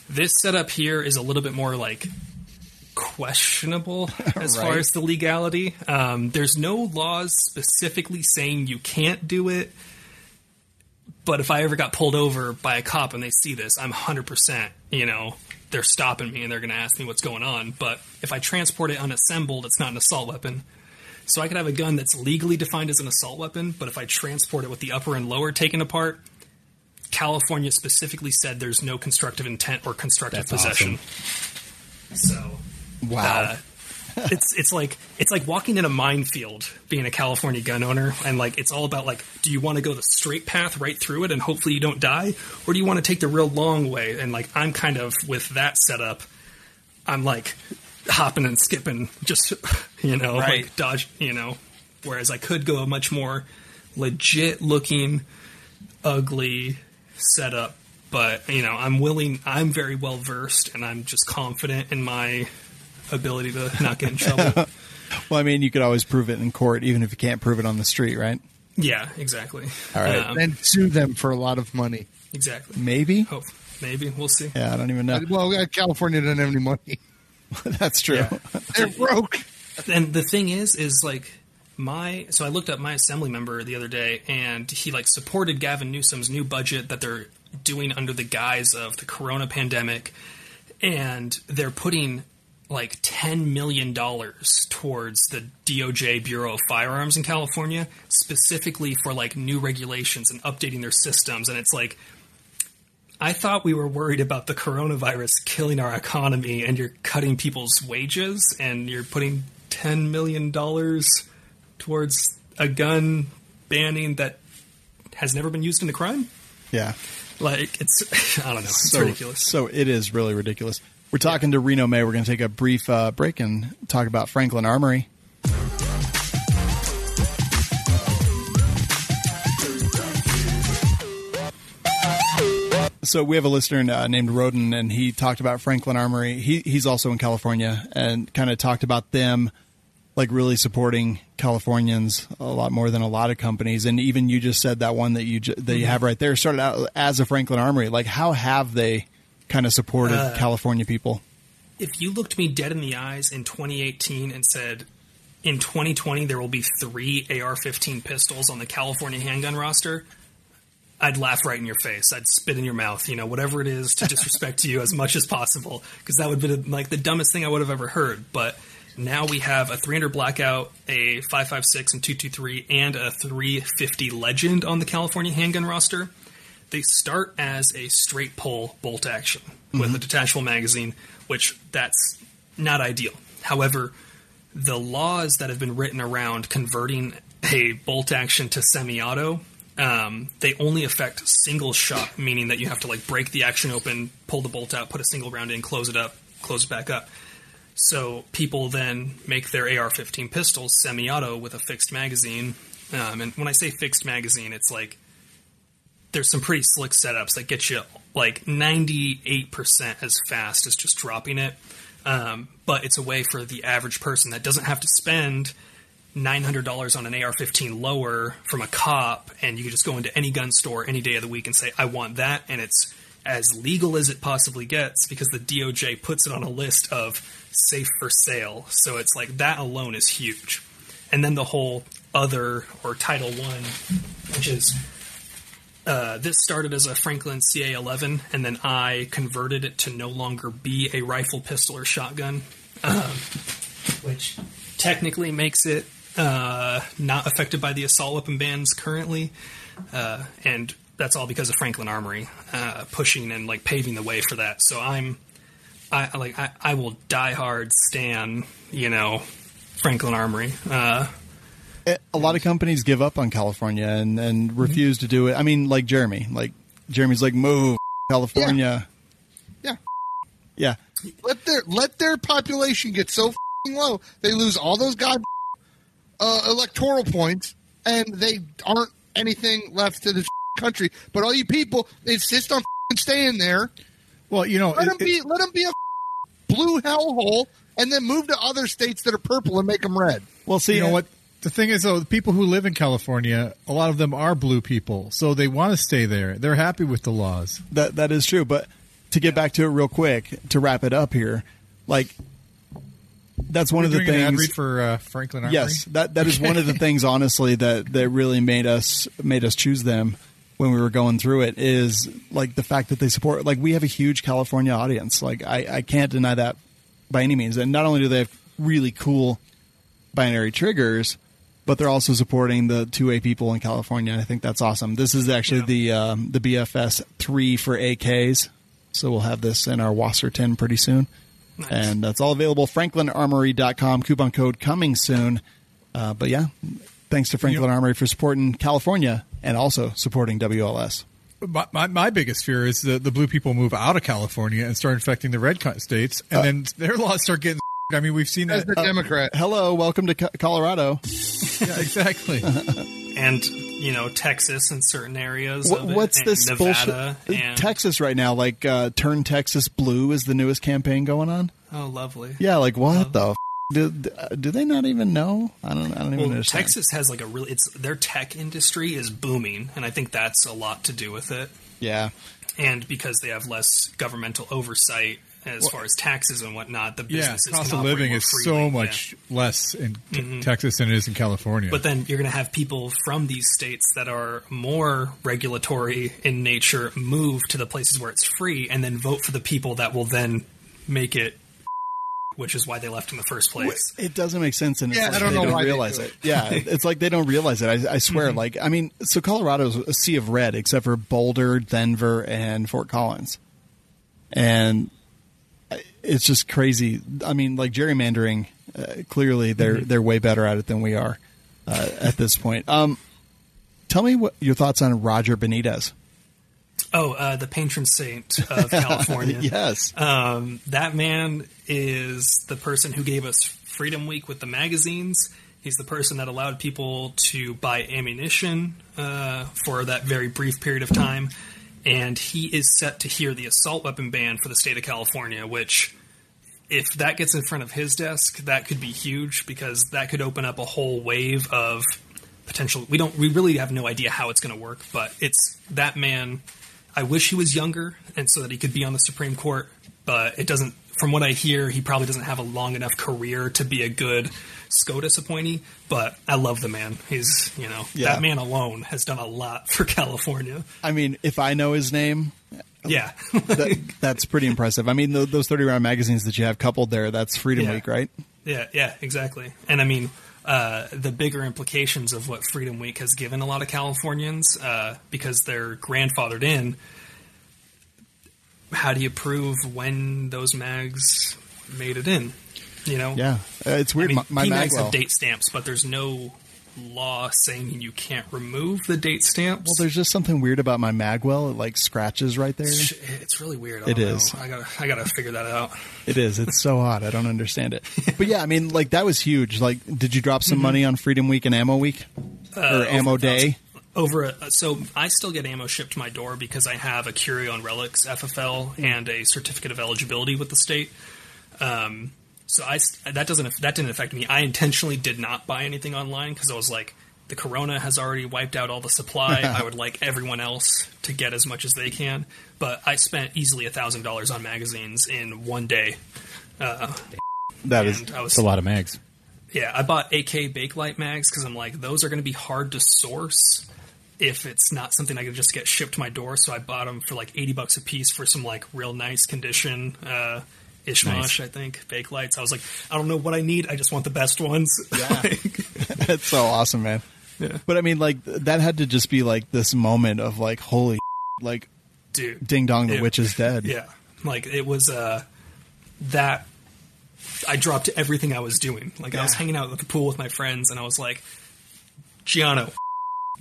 This setup here is a little bit more like questionable as far as the legality. There's no laws specifically saying you can't do it, but if I ever got pulled over by a cop and they see this, I'm 100%, they're stopping me and they're going to ask me what's going on. But if I transport it unassembled, it's not an assault weapon. So I could have a gun that's legally defined as an assault weapon, but if I transport it with the upper and lower taken apart, California specifically said there's no constructive intent or constructive possession. Awesome. So, wow, it's like walking in a minefield being a California gun owner, and like it's all about like, do you want to go the straight path right through it and hopefully you don't die, or do you want to take the real long way? And like I'm kind of with that setup, I'm like hopping and skipping, just like dodge, whereas I could go a much more legit looking, ugly setup, but I'm very well versed and I'm just confident in my ability to not get in trouble. Well, I mean, you could always prove it in court, even if you can't prove it on the street, right? Yeah, exactly. All right. And sue them for a lot of money. Exactly. Maybe? Maybe. We'll see. Yeah, I don't even know. Well, California doesn't have any money. That's true. Yeah. They're broke. And the thing is like so I looked up my assembly member the other day, and he like supported Gavin Newsom's new budget that they're doing under the guise of the corona pandemic, and they're putting like $10 million towards the DOJ Bureau of Firearms in California, specifically for like new regulations and updating their systems. And it's like, I thought we were worried about the coronavirus killing our economy, and you're cutting people's wages, and you're putting $10 million towards a gun banning that has never been used in a crime? Yeah. Like, I don't know. It's ridiculous. So it is really ridiculous. We're talking to Reno May. We're going to take a brief break and talk about Franklin Armory. So we have a listener named Roden, and he talked about Franklin Armory. He's also in California, and kind of talked about them like really supporting Californians a lot more than a lot of companies. And even you just said that one that you have right there started out as a Franklin Armory. Like, how have they kind of supported California people? If you looked me dead in the eyes in 2018 and said, in 2020 there will be 3 AR-15 pistols on the California handgun roster, I'd laugh right in your face. I'd spit in your mouth, whatever it is to disrespect you as much as possible, because that would be like the dumbest thing I would have ever heard. But Now we have a 300 Blackout, a 5.56 and 2.23, and a 350 Legend on the California handgun roster. They start as a straight pull bolt action with a detachable magazine, which that's not ideal. However, the laws that have been written around converting a bolt action to semi-auto, they only affect single shot, meaning that you have to like break the action open, pull the bolt out, put a single round in, close it up, close it back up. So people then make their AR-15 pistols semi-auto with a fixed magazine. And when I say fixed magazine, it's like there's some pretty slick setups that get you like 98% as fast as just dropping it. But it's a way for the average person that doesn't have to spend $900 on an AR-15 lower from a cop, and you can just go into any gun store any day of the week and say, I want that, and it's as legal as it possibly gets because the DOJ puts it on a list of safe for sale. So it's like that alone is huge. And then the whole other, or Title I, which is this started as a Franklin CA-11, and then I converted it to no longer be a rifle, pistol, or shotgun, which technically makes it not affected by the assault weapon bans currently, and that's all because of Franklin Armory pushing and like paving the way for that. So I will die hard stan, Franklin Armory. A lot of companies give up on California and refuse to do it. I mean, like Jeremy. Like Jeremy's like, move California. Yeah. Let their population get so low they lose all those electoral points, and they aren't anything left to the country. But all you people insist on staying there. Well, let them be a blue hellhole, and then move to other states that are purple and make them red. Well, see, you know what? The thing is, though, the people who live in California, a lot of them are blue people, so they want to stay there. They're happy with the laws. That is true. But to get back to it real quick, to wrap it up here, like that's one of the things. An ad read for Franklin Armory? Yes, that is one of the things, honestly, that really made us choose them when we were going through it. Is like the fact that they support. Like we have a huge California audience. Like I can't deny that by any means. And not only do they have really cool binary triggers, but they're also supporting the 2A people in California. And I think that's awesome. This is actually the BFS 3 for AKs. So we'll have this in our Wasser 10 pretty soon. Nice. And that's all available. FranklinArmory.com. Coupon code coming soon. But yeah, thanks to Franklin Armory for supporting California and also supporting WLS. My biggest fear is the blue people move out of California and start infecting the red states, and then their laws start getting. I mean, we've seen that. As the Democrat. Hello, welcome to Colorado. Yeah, exactly. And, Texas in certain areas. What's this Nevada bullshit? And Texas right now, like Turn Texas Blue is the newest campaign going on. Oh, lovely. Yeah, like what the f***? Do they not even know? I don't even understand. Texas has like their tech industry is booming, and I think that's a lot to do with it. Yeah. And because they have less governmental oversight as far as taxes and whatnot, the businesses cost can of living is freely. so much less in Texas than it is in California. But then you're going to have people from these states that are more regulatory in nature move to the places where it's free and then vote for the people that will then make it, which is why they left in the first place. It doesn't make sense, and I don't know they don't why realize they it. Yeah, it's like they don't realize it. I swear. Like, I mean, so Colorado's a sea of red, except for Boulder, Denver, and Fort Collins, and it's just crazy. I mean, like gerrymandering. Clearly, they're way better at it than we are at this point. Tell me what your thoughts on Roger Benitez. Oh, the patron saint of California. Yes. That man is the person who gave us Freedom Week with the magazines. He's the person that allowed people to buy ammunition for that very brief period of time. And he is set to hear the assault weapon ban for the state of California, which, if that gets in front of his desk, that could be huge because that could open up a whole wave of potential. We really have no idea how it's going to work, but it's that man. I wish he was younger and so that he could be on the Supreme Court, but it doesn't from what I hear, he probably doesn't have a long enough career to be a good SCOTUS appointee, but I love the man. He's, that man alone has done a lot for California. I mean, if I know his name, yeah, that's pretty impressive. I mean, those 30-round magazines that you have coupled there, that's Freedom Week, right? Yeah, exactly. And I mean, the bigger implications of what Freedom Week has given a lot of Californians, because they're grandfathered in. How do you prove when those mags made it in? Yeah, it's weird. I mean, my mags Magwell have date stamps, but there's no law saying you can't remove the date stamps. Well, there's just something weird about my Magwell. It like scratches right there. It's really weird. I It don't is. know. I gotta figure that out. It is. It's so odd. I don't understand it. But yeah, I mean, like that was huge. Like, did you drop some money on Freedom Week and Ammo Week or Ammo Day? So I still get ammo shipped to my door because I have a Curio and Relics FFL and a certificate of eligibility with the state. So that didn't affect me. I intentionally did not buy anything online because I was like, the Corona has already wiped out all the supply. I would like everyone else to get as much as they can. But I spent easily $1,000 on magazines in one day. That's a lot of mags. Yeah, I bought AK Bakelite mags because I'm like, those are going to be hard to source if it's not something I could just get shipped to my door. So I bought them for like $80 a piece for some like real nice condition. Ishmash, nice. I think, Bakelites. I was like, I don't know what I need. I just want the best ones. Yeah. That's so awesome, man. Yeah. But I mean, like, that had to just be like this moment of like, holy, like, dude, ding dong, the witch is dead. Yeah. Like, it was that I dropped everything I was doing. Like, I was hanging out at the pool with my friends, and I was like, Giano,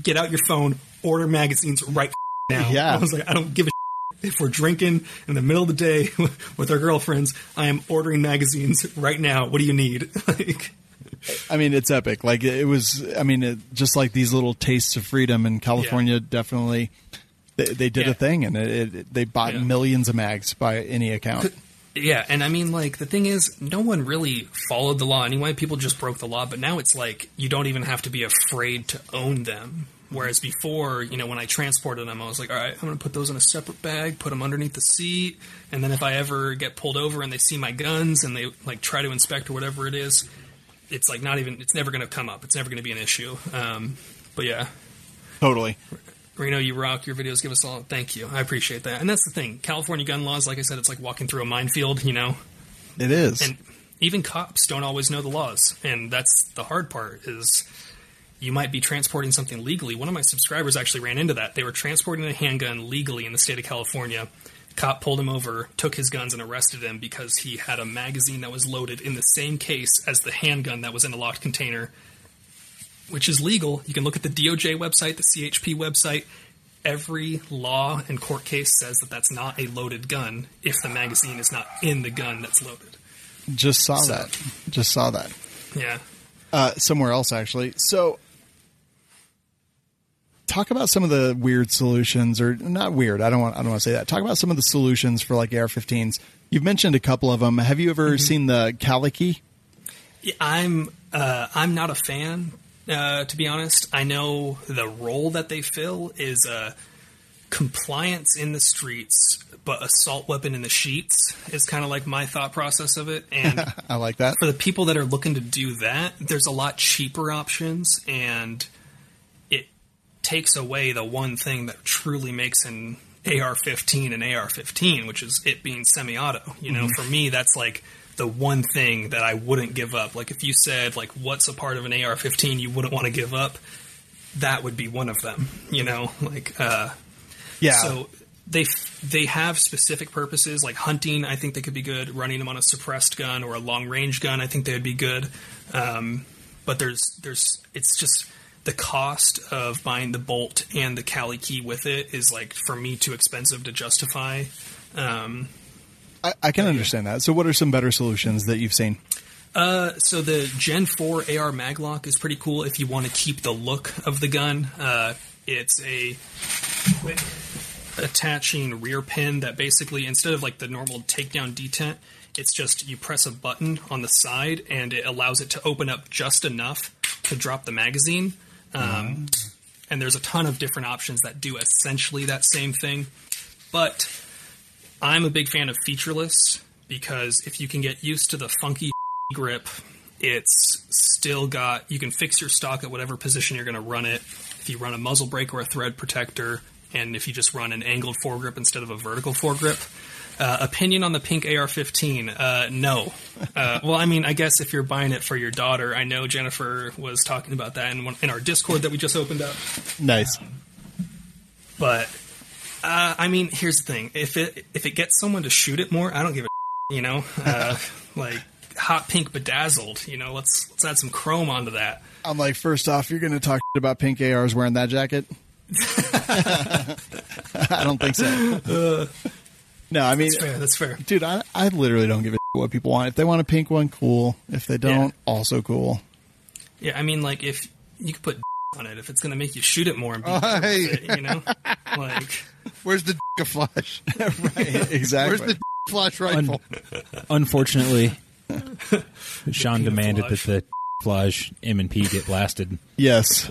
get out your phone, order magazines right now. Yeah. I was like, I don't give a if we're drinking in the middle of the day with our girlfriends, I am ordering magazines right now. What do you need? I mean, it's epic. Like, it was, I mean, just like these little tastes of freedom in California, definitely, they did a thing, and they bought millions of mags by any account. Yeah, and I mean, like, the thing is, no one really followed the law anyway. People just broke the law, but now it's like, you don't even have to be afraid to own them. Whereas before, when I transported them, I was like, all right, I'm going to put those in a separate bag, put them underneath the seat, and then if I ever get pulled over and they see my guns and they, like, try to inspect or whatever it is, it's, like, it's never going to come up. It's never going to be an issue. But, yeah. Totally. Reno, you rock. Your videos give us all. Thank you. I appreciate that. And that's the thing. California gun laws, like I said, it's like walking through a minefield, It is. And even cops don't always know the laws. And that's the hard part is you might be transporting something legally. One of my subscribers actually ran into that. They were transporting a handgun legally in the state of California. Cop pulled him over, took his guns, and arrested him because he had a magazine that was loaded in the same case as the handgun that was in a locked container, which is legal. You can look at the DOJ website, the CHP website. Every law and court case says that that's not a loaded gun if the magazine is not in the gun that's loaded. Just saw that. Yeah. Somewhere else, actually. So, talk about some of the weird solutions, or not weird. I don't want to say that. Talk about some of the solutions for like AR-15s. You've mentioned a couple of them. Have you ever seen the Calicky? Yeah, I'm not a fan, to be honest. I know the role that they fill is compliance in the streets, but assault weapon in the sheets is kind of like my thought process of it. And I like that. For the people that are looking to do that, there's a lot cheaper options, and it takes away the one thing that truly makes an AR-15 an AR-15, which is it being semi-auto. For me, that's like the one thing that I wouldn't give up. Like, if you said, like, what's a part of an AR-15 you wouldn't want to give up, that would be one of them, Yeah. So they have specific purposes, like hunting. I think they could be good. Running them on a suppressed gun or a long range gun, I think they would be good. But it's just the cost of buying the bolt and the Cali key with it is, like, for me, too expensive to justify. I can understand that. So what are some better solutions that you've seen? So the Gen 4 AR Maglock is pretty cool if you want to keep the look of the gun. It's a quick attaching rear pin that basically, instead of like the normal takedown detent, it's just you press a button on the side and it allows it to open up just enough to drop the magazine. And there's a ton of different options that do essentially that same thing. But I'm a big fan of featureless because if you can get used to the funky grip, it's still got, you can fix your stock at whatever position you're going to run it. If you run a muzzle brake or a thread protector, and if you just run an angled foregrip instead of a vertical foregrip. Opinion on the pink AR-15? No. Well, I mean, I guess if you're buying it for your daughter, I know Jennifer was talking about that in our Discord that we just opened up. Nice. But I mean, here's the thing: if it gets someone to shoot it more, I don't give a you know, like hot pink bedazzled. You know, let's add some chrome onto that. I'm like, first off, you're going to talk about pink ARs wearing that jacket? I don't think so. No, I mean, that's fair. Dude, I literally don't give a what people want. If they want a pink one, cool. If they don't, also cool. Yeah, I mean, like, if you could put on it, if it's going to make you shoot it more and be it, you know? Like, where's the flash? Right, exactly. Where's the flash rifle? Unfortunately, Sean demanded that the flash M&P get blasted. Yes.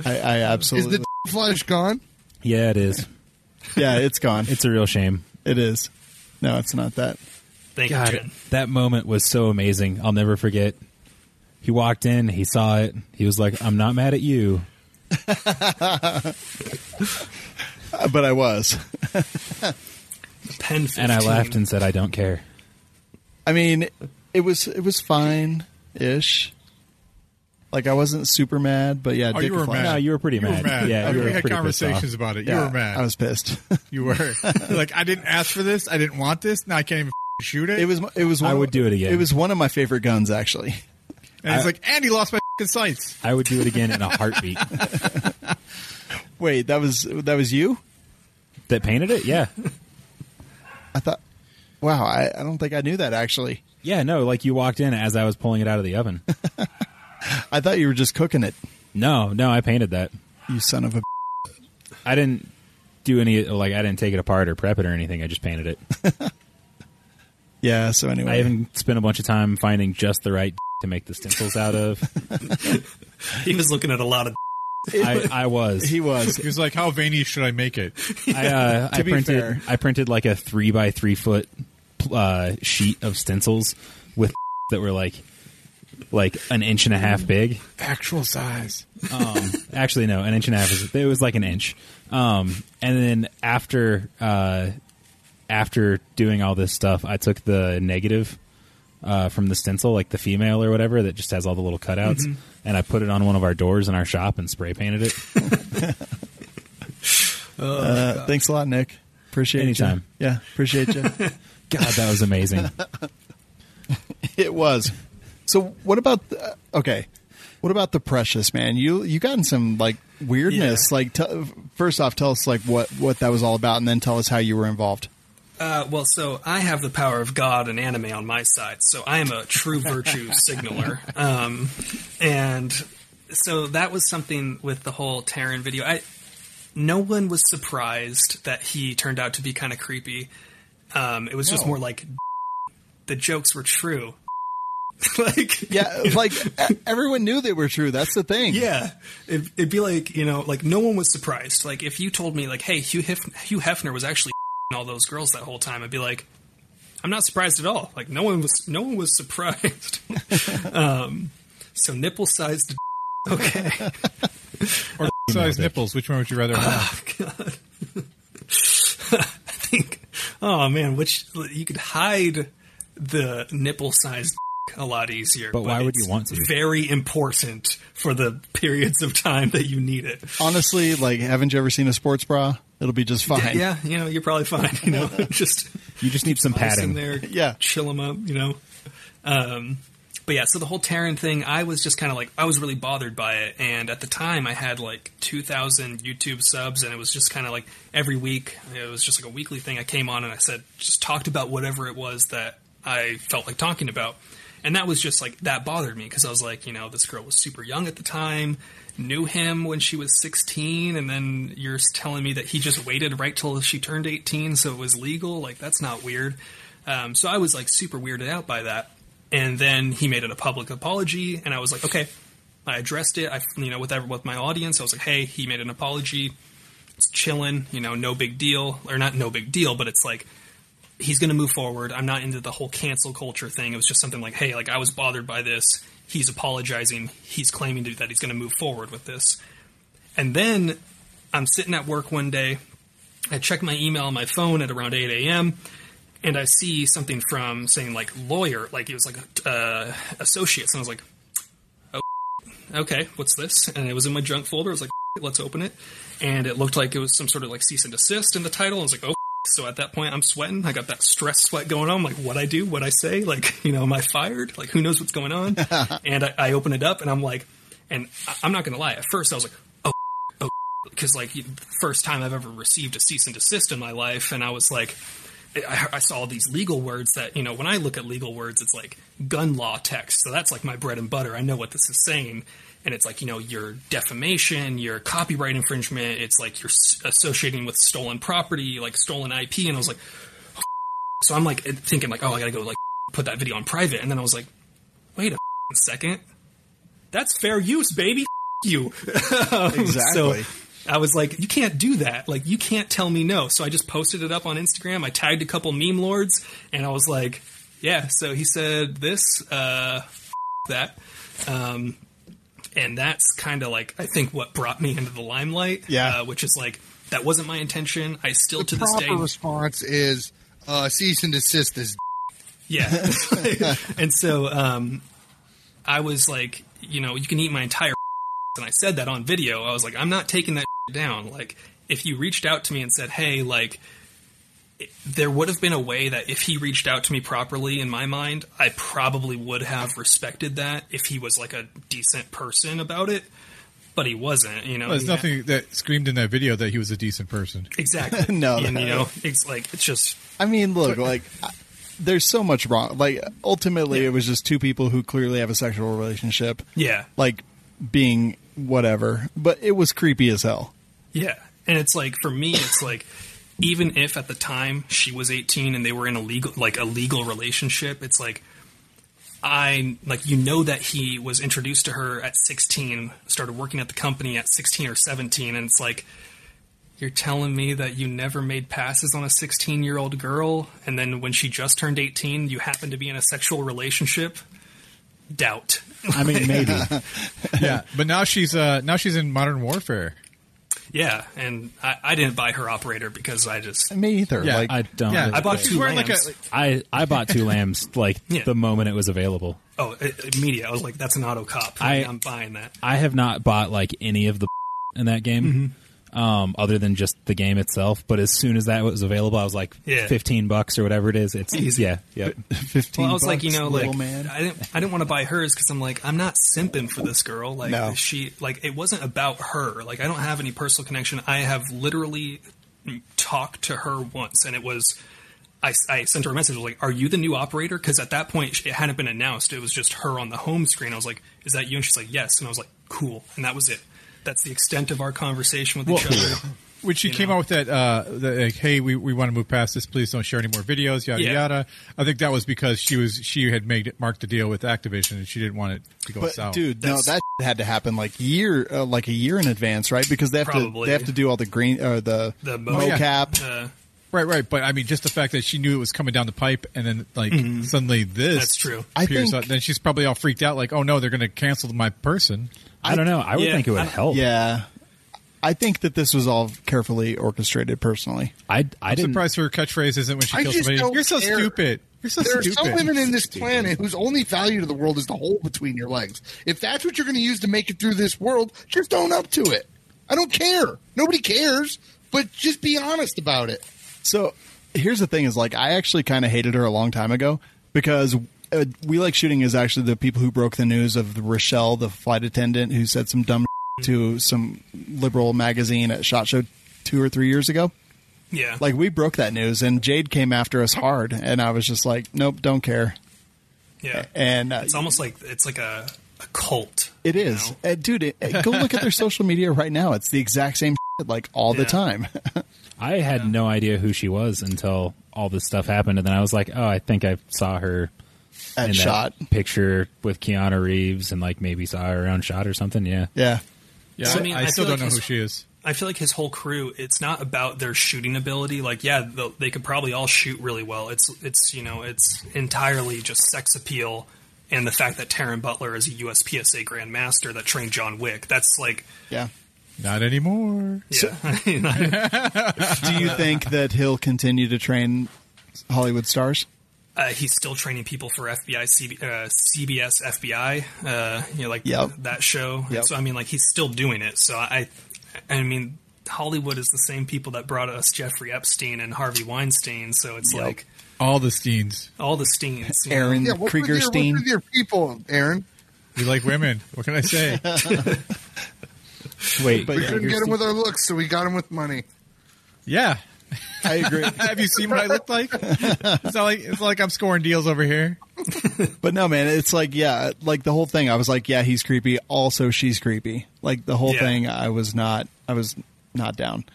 I absolutely... Is the flash gone? Yeah, it is. Yeah, it's gone. It's a real shame. It is. No, it's not that. Thank God, you, Jen. that moment was so amazing. I'll never forget. He walked in, he saw it, he was like, I'm not mad at you. But I was. Pen 15. And I laughed and said, I don't care. I mean, it was fine-ish. Like, I wasn't super mad, but yeah. Oh, you were mad. No, you were pretty mad. Yeah, you we were had pretty conversations about it. You were mad. I was pissed. You were. Like, I didn't ask for this. I didn't want this. Now I can't even shoot it. It was. I would do it again. It was one of my favorite guns, actually. And he's like, Andy lost my sights. I would do it again in a heartbeat. Wait, that was you? That painted it? Yeah. I thought. Wow, I don't think I knew that, actually. Yeah, no, like you walked in as I was pulling it out of the oven. I thought you were just cooking it. No, I painted that. You son of a... I didn't do any, like, I didn't take it apart or prep it or anything. I just painted it. Yeah, so anyway. I even spent a bunch of time finding just the right to make the stencils out of. He was looking at a lot of... I was. He was. He was like, how veiny should I make it? I printed like a 3x3 foot sheet of stencils with that were like an inch and a half big. Actual size. Actually, no, an inch and a half. It was like an inch. And then after doing all this stuff, I took the negative from the stencil, like the female or whatever, that just has all the little cutouts, and I put it on one of our doors in our shop and spray painted it. Thanks a lot, Nick. Appreciate it. Anytime. Yeah, appreciate you. God, that was amazing. It was. So what about what about the Precious, man? You got in some like weirdness. Yeah. Like, first off, tell us like what that was all about, and then tell us how you were involved. Well, so I have the power of God and anime on my side, so I am a true virtue signaler. And so that was something with the whole Terran video. No one was surprised that he turned out to be kind of creepy. It was just more like the jokes were true. Like, yeah, like everyone knew they were true. That's the thing. Yeah, it'd be like, you know, like no one was surprised. Like if you told me like, hey, Hugh Hefner was actually all those girls that whole time, I'd be like, I'm not surprised at all. Like no one was surprised. So nipple sized, okay, or size nipples. Which one would you rather have? God. I think. Oh man, which you could hide the nipple sized a lot easier. But why would you want to? Very important for the periods of time that you need it. Honestly, like, haven't you ever seen a sports bra? It'll be just fine. Yeah, you know, you're probably fine. You know, you just need some padding in there. Yeah, chill them up. You know. But yeah, so the whole Terran thing, I was just kind of like, I was really bothered by it. And at the time, I had like 2,000 YouTube subs, and it was just kind of like every week, it was just like a weekly thing. I came on and I said, just talked about whatever it was that I felt like talking about. And that was just like, that bothered me because I was like, you know, this girl was super young at the time, knew him when she was 16, and then you're telling me that he just waited right till she turned 18 so it was legal? Like, that's not weird. So I was like super weirded out by that. And then he made it a public apology, and I was like, okay. I addressed it, with my audience. I was like, hey, he made an apology. It's chilling, you know, no big deal. Or not no big deal, but it's like, he's going to move forward. I'm not into the whole cancel culture thing. It was just something like, hey, like I was bothered by this. He's apologizing. He's claiming that he's going to move forward with this. And then I'm sitting at work one day. I check my email on my phone at around 8 a.m. and I see something from saying like lawyer, like it was like associates. And I was like, oh, okay, what's this? And it was in my junk folder. I was like, let's open it. And it looked like it was some sort of like cease and desist in the title. I was like, oh. So at that point, I'm sweating. I got that stress sweat going on. I'm like, what'd I do? What'd I say? Like, am I fired? Like, who knows what's going on? And I open it up, and I'm like, and I'm not going to lie. At first, I was like, oh, because like first time I've ever received a cease and desist in my life, and I was like, I saw these legal words that, when I look at legal words, it's like gun law text. So that's like my bread and butter. I know what this is saying. And it's like, your defamation, your copyright infringement, it's like you're associating with stolen property, like stolen IP. And I was like, oh. So I'm like thinking like, oh, I got to go like put that video on private. And then I was like, wait a second. That's fair use, baby. You. Exactly. So I was like, you can't do that. Like, you can't tell me no. So I just posted it up on Instagram. I tagged a couple meme lords and I was like, yeah, so he said this, that. And that's kind of like, I think, what brought me into the limelight. Yeah. Which is like, that wasn't my intention. I still, to this day. The proper response is cease and desist this. Yeah. And so I was like, you can eat my entire. And I said that on video. I was like, I'm not taking that down. Like, if you reached out to me and said, hey, like, there would have been a way that if he reached out to me properly, in my mind, I probably would have respected that if he was like a decent person about it. But he wasn't, Well, there's nothing that screamed in that video that he was a decent person. Exactly. No. And, it's like, it's just. I mean, look, like, there's so much wrong. Like, ultimately, it was just two people who clearly have a sexual relationship. Yeah. Like, being whatever. But it was creepy as hell. Yeah. And it's like, for me, it's like, even if at the time she was 18 and they were in a legal relationship, it's like, that he was introduced to her at 16, started working at the company at 16 or 17. And it's like, you're telling me that you never made passes on a 16-year-old girl. And then when she just turned 18, you happen to be in a sexual relationship. Doubt. I mean, maybe. Yeah. But now she's in Modern Warfare. Yeah, and I didn't buy her operator because I just... Me either. Yeah, like, I don't. Yeah, I bought two lambs. I bought two lambs the moment it was available. Oh, immediate. I was like, that's an auto cop. I'm buying that. I have not bought like any of the in that game, other than just the game itself. But as soon as that was available, I was like, $15 or whatever it is. It's easy. Yeah, yep. 15. Well, I was like, little like man. I didn't want to buy hers because I'm like, I'm not simping for this girl. Like No. she, like it wasn't about her. Like I don't have any personal connection. I have literally talked to her once, and it was. I sent her a message. I was like, are you the new operator? Because at that point, it hadn't been announced. It was just her on the home screen. I was like, is that you? And she's like, yes. And I was like, cool. And that was it. That's the extent of our conversation with each other. When she came out with that, like, hey, we want to move past this. Please don't share any more videos, yada, yada. I think that was because she had marked the deal with Activision, and she didn't want it to go south. Dude, no, that had to happen like a year in advance, right? Because they have to do all the green the mocap. Right. But I mean, just the fact that she knew it was coming down the pipe, and then suddenly this That's true. appears out, then she's probably all freaked out, like, oh no, they're going to cancel my person. I don't know. I would think it would help. Yeah. I think that this was all carefully orchestrated, personally. I'm surprised her catchphrase isn't when she kills somebody. You're so stupid. You're so There's stupid. some women in this planet whose only value to the world is the hole between your legs. If that's what you're going to use to make it through this world, just own up to it. I don't care. Nobody cares, but just be honest about it. So here's the thing is, like, I actually kind of hated her a long time ago because We Like Shooting is actually the people who broke the news of Rochelle, the flight attendant who said some dumb to some liberal magazine at SHOT Show 2 or 3 years ago. Yeah. Like, we broke that news, and Jade came after us hard, and I was just like, nope, don't care. Yeah. And it's almost like it's like a cult. It is. Dude, go look at their social media right now. It's the exact same shit, like, all the time. I had no idea who she was until all this stuff happened, and then I was like, oh, I think I saw her at in SHOT. that picture with Keanu Reeves, and like maybe saw her around SHOT or something. Yeah. Yeah. Yeah, So, I mean, I still feel don't like know who she is. I feel like his whole crew, it's not about their shooting ability. Like, yeah, they could probably all shoot really well. It's entirely just sex appeal and the fact that Taron Butler is a USPSA Grandmaster that trained John Wick. That's like... Yeah. Not anymore. Yeah. Do you think that he'll continue to train Hollywood stars? He's still training people for FBI, CBS, FBI, that show. Yep. So, I mean, like, he's still doing it. So, I mean, Hollywood is the same people that brought us Jeffrey Epstein and Harvey Weinstein. So, it's like... All the Steens. All the Steens. Aaron Kriegerstein. What's with your people, Aaron? We like women. What can I say? Wait, We couldn't get him with our looks, so we got him with money. Yeah. I agree. Have you seen what I look like? It's not like I'm scoring deals over here. But no, man, it's like, yeah, like the whole thing. I was like, yeah, he's creepy. Also, she's creepy. Like the whole thing, I was not down.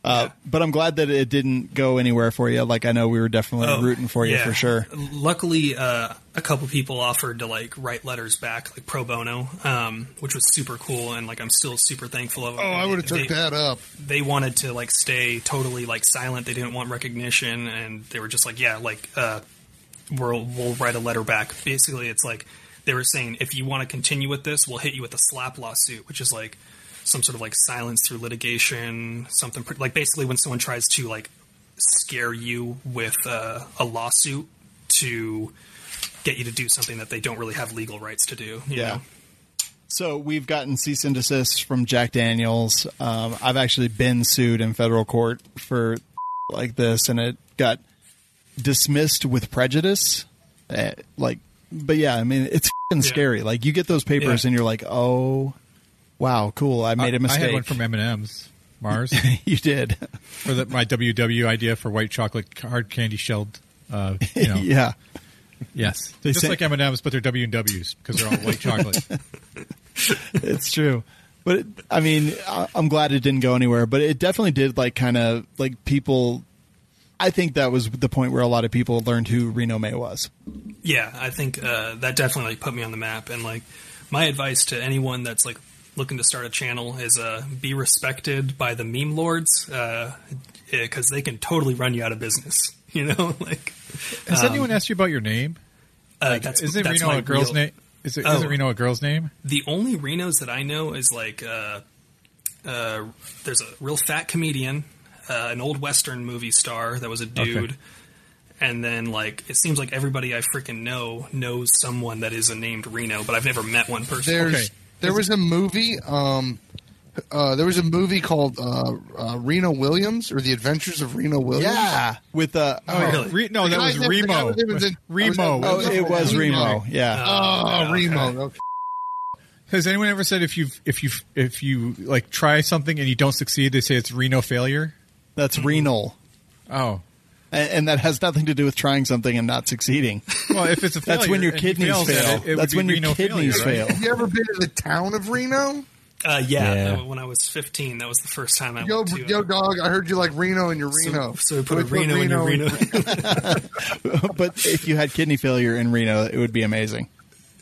But I'm glad that it didn't go anywhere for you. Like, I know we were definitely rooting for you for sure. Luckily, a couple people offered to like write letters back, like pro bono, which was super cool, and like I'm still super thankful of them. Oh, I would have took that up. They wanted to like stay totally like silent. They didn't want recognition, and they were just like, yeah, like we'll write a letter back. Basically, it's like they were saying, if you want to continue with this, we'll hit you with a slap lawsuit, which is like some sort of like silence through litigation, something like basically when someone tries to like scare you with a lawsuit to get you to do something that they don't really have legal rights to do. You know? So we've gotten cease and desist from Jack Daniels. I've actually been sued in federal court for like this, and it got dismissed with prejudice. But yeah, I mean, it's scary. Like you get those papers and you're like, oh, wow, cool. I made a mistake. I had one from M&M's. Mars. You did. For my WW idea for white chocolate hard candy shelled, Yeah. Yes. Just like M&M's, but they're W&Ws because they're all white chocolate. It's true. But, I mean, I'm glad it didn't go anywhere. But it definitely did, like, kind of, like, people... I think that was the point where a lot of people learned who Reaume was. Yeah, I think that definitely like, put me on the map. And, like, my advice to anyone that's, like, looking to start a channel is be respected by the meme lords because they can totally run you out of business. You know, like has anyone asked you about your name? Isn't Reno a girl's name? Isn't Reno a girl's name? The only Renos that I know is like there's a real fat comedian, an old Western movie star that was a dude. Okay. And then, like, it seems like everybody I freaking know knows someone that is a named Reno, but I've never met one person. There was a movie. There was a movie called Remo Williams, or The Adventures of Remo Williams. Yeah, with really? No, that was Remo. Remo. Oh, it was Remo. Yeah. Remo. Okay. Has anyone ever said if you like try something and you don't succeed, they say it's Reno failure? That's renal. Oh. And that has nothing to do with trying something and not succeeding. Well, if it's a failure, that's when your kidneys fail. That's when your kidneys fail. Have you ever been to the town of Reno? Yeah. When I was 15, that was the first time I went to. Yo, dog, I heard you like Reno and your Reno. So we put a Reno in your Reno. But if you had kidney failure in Reno, it would be amazing.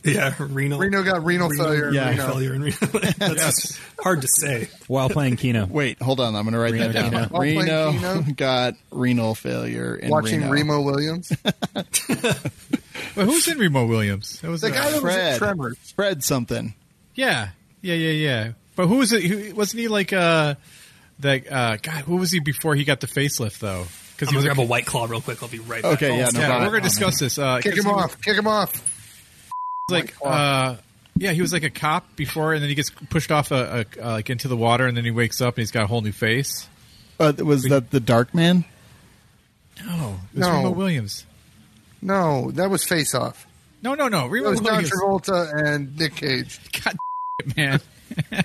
Yeah, Reno got renal failure. Yeah, failure in Reno. That's hard to say. While playing Keno. Wait, hold on. I'm going to write that down. Reno got renal failure in Watching Reno. Remo Williams. Well, who's in Remo Williams? That was the guy that was in Tremors. Fred something. Yeah. But who was it? Wasn't he like God? Who was he before he got the facelift though? Because he was grab a White Claw real quick. I'll be right back. Okay, yeah, no problem. We're going to discuss this. Kick him off. Like, he was like a cop before, and then he gets pushed off like into the water, and then he wakes up and he's got a whole new face. Was that the Dark Man? No, it was Remo Williams. No, that was Face Off. No. Remo Williams. John Williams. Travolta and Nick Cage. God damn it, man.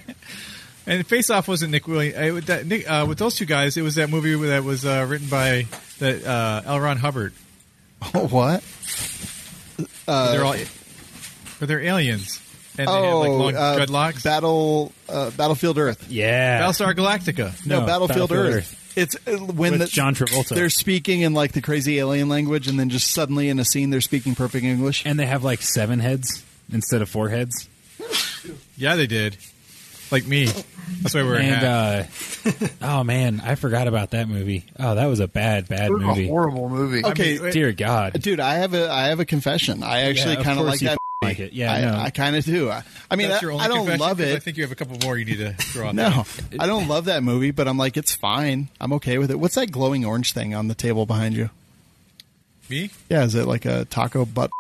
And Face Off wasn't Nick Williams. With those two guys, it was that movie that was written by L. Ron Hubbard. Oh, what? They're aliens. And they have like long dreadlocks. Battlefield Earth. Yeah. Battlestar Galactica. No, Battlefield Earth. It's when John Travolta. They're speaking in like the crazy alien language, and then just suddenly in a scene they're speaking perfect English. And they have like 7 heads instead of 4 heads. Yeah, they did. like me. That's why we're in hat. Oh man, I forgot about that movie. Oh, that was a bad movie. A horrible movie. Okay, Dear God, dude, I have a confession. I actually kind of like that. Like it. Yeah, I kind of do. I mean, I don't love it. I think you have a couple more you need to throw out. No, I don't love that movie, but I'm like, it's fine. I'm okay with it. What's that glowing orange thing on the table behind you? Me? Yeah, is it like a taco butt?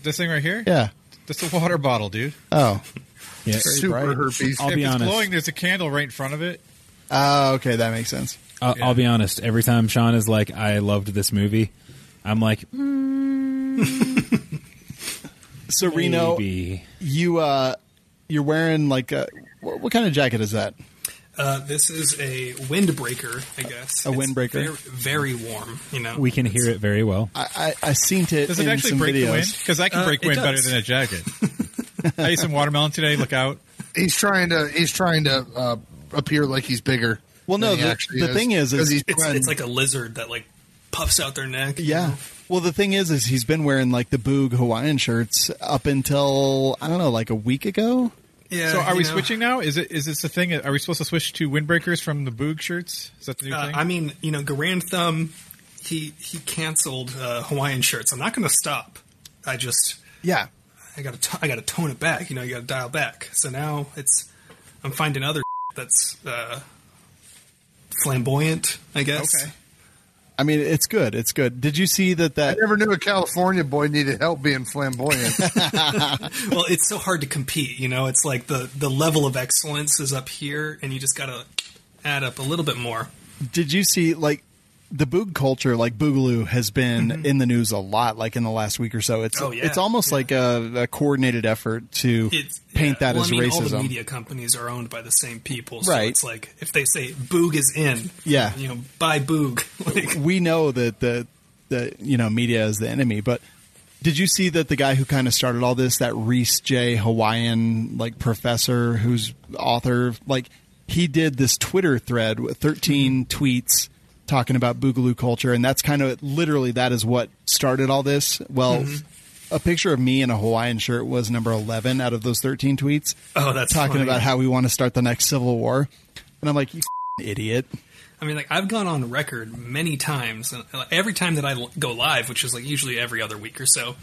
This thing right here? Yeah. That's a water bottle, dude. Oh. Yeah. Super herpes. I'll if be it's honest. glowing, there's a candle right in front of it. Oh, okay, that makes sense. I'll be honest. Every time Sean is like, "I loved this movie," I'm like, So Reno, maybe. you're wearing like what kind of jacket is that? This is a windbreaker, I guess. A windbreaker? Very, very warm, you know. We can hear it very well. I seen it. Does it in actually some break the videos. wind? Because I can break it wind better does. than a jacket. I ate some watermelon today. Look out. He's trying to appear like he's bigger. Well, no. than he actually The thing is 'Cause he's It's like a lizard that like puffs out their neck. you yeah. know? Well, the thing is he's been wearing like the Boog Hawaiian shirts up until I don't know, like a week ago. Yeah. So are you we know. switching now? Is this a thing? Are we supposed to switch to windbreakers from the Boog shirts? Is that the new thing? I mean, you know, Garand Thumb, he canceled Hawaiian shirts. I'm not going to stop. I got to tone it back. You know, you got to dial back. So now I'm finding other that's flamboyant, I guess. Okay. I mean, it's good. It's good. Did you see that? I never knew a California boy needed help being flamboyant. Well, it's so hard to compete. You know, it's like the level of excellence is up here, and you just got to add up a little bit more. Did you see like the Boog culture? Like Boogaloo has been in the news a lot, like in the last week or so. It's almost like a coordinated effort to paint that as racism. All the media companies are owned by the same people, so Right. it's like if they say Boog is in, Yeah. you know, buy Boog. Like, We know that the media is the enemy, but did you see that the guy who kind of started all this, that Reese J. Hawaiian like professor who's author, like he did this Twitter thread with 13 tweets talking about Boogaloo culture, and that's kind of literally that is what started all this. Well, a picture of me in a Hawaiian shirt was number 11 out of those 13 tweets. Oh, that's talking funny. about how we want to start the next civil war, and I'm like, you idiot. I mean, like I've gone on record many times, and every time that I go live, which is like usually every other week or so,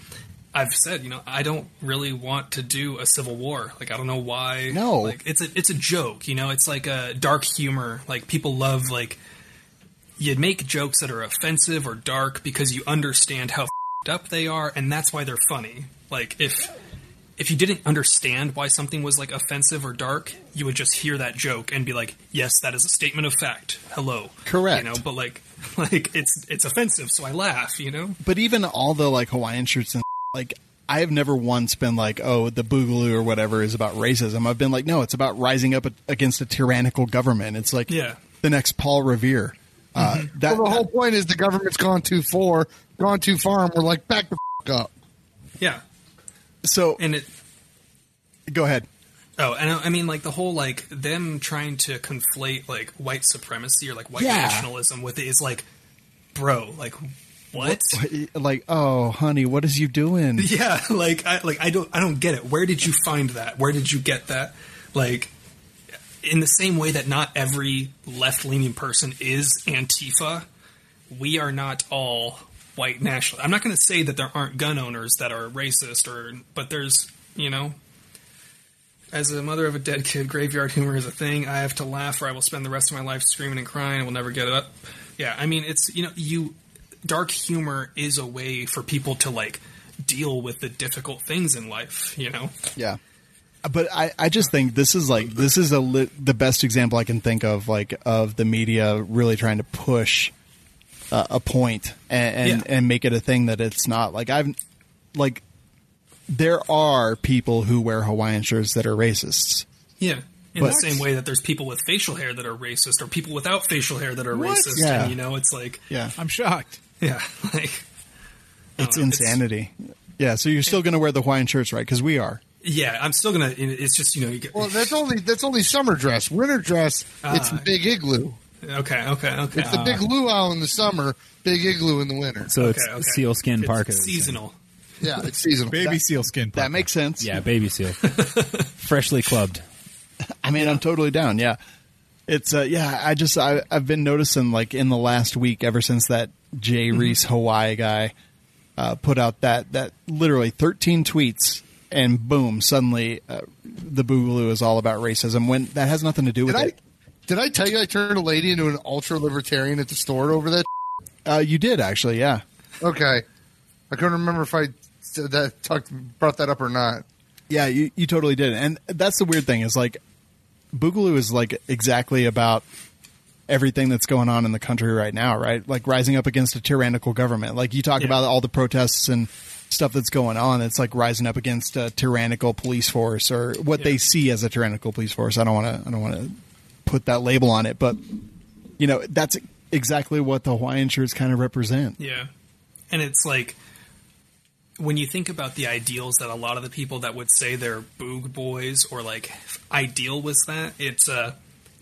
I've said, you know, I don't really want to do a civil war. Like I don't know why. No, like it's a joke. You know, it's like a dark humor. Like people love like. You make jokes that are offensive or dark because you understand how f***ed up they are, and that's why they're funny. Like, if you didn't understand why something was, like, offensive or dark, you would just hear that joke and be like, yes, that is a statement of fact. Hello. Correct. You know, but, like it's offensive, so I laugh, you know? But even all the, like, Hawaiian shirts and, like, I have never once been like, oh, the Boogaloo or whatever is about racism. I've been like, no, it's about rising up against a tyrannical government. It's like the next Paul Revere. Well, the whole point is the government's gone too far, and we're like, back the f*** up. Yeah. So, and go ahead. Oh, and I mean, like the whole like them trying to conflate like white supremacy or like white nationalism with it is like, bro, like what? Like, oh, honey, what is you doing? Yeah, I don't get it. Where did you find that? Where did you get that? Like. In the same way that not every left-leaning person is Antifa, we are not all white nationalists. I'm not going to say that there aren't gun owners that are racist, but there's, you know, as a mother of a dead kid, graveyard humor is a thing. I have to laugh or I will spend the rest of my life screaming and crying and will never get it up. Yeah, I mean, it's, you know, dark humor is a way for people to, like, deal with the difficult things in life, you know? Yeah. But I just think this is the best example I can think of, like, of the media really trying to push a point and make it a thing that it's not. Like, there are people who wear Hawaiian shirts that are racists. Yeah. In the same way that there's people with facial hair that are racist or people without facial hair that are racist. Yeah. And, you know, it's like... Yeah. I'm shocked. Yeah. Like... It's insanity. Yeah, so you're still going to wear the Hawaiian shirts, right? Because we are. Yeah, I'm still gonna. It's just, you know. Well, that's only summer dress. Winter dress, it's big igloo. Okay. It's the big luau in the summer, big igloo in the winter. So it's sealskin parkas. It's seasonal. Yeah, it's seasonal. Baby sealskin parka. That makes sense. Yeah, baby seal, freshly clubbed. I mean, I'm totally down. Yeah. It's I've been noticing like in the last week, ever since that Jay Reese Hawaii guy put out that literally 13 tweets, and boom, suddenly the Boogaloo is all about racism when that has nothing to do with it. Did I tell you I turned a lady into an ultra libertarian at the store over that? You did actually, yeah. Okay, I couldn't remember if I brought that up or not. Yeah, you totally did, and that's the weird thing is like. Boogaloo is like exactly about everything that's going on in the country right now, right? Like rising up against a tyrannical government. Like you talk about all the protests and stuff that's going on. It's like rising up against a tyrannical police force or what they see as a tyrannical police force. I don't want to put that label on it, but you know, that's exactly what the Hawaiian shirts kind of represent. Yeah. And it's like, when you think about the ideals that a lot of the people that would say they're boog boys or like ideal was that, it's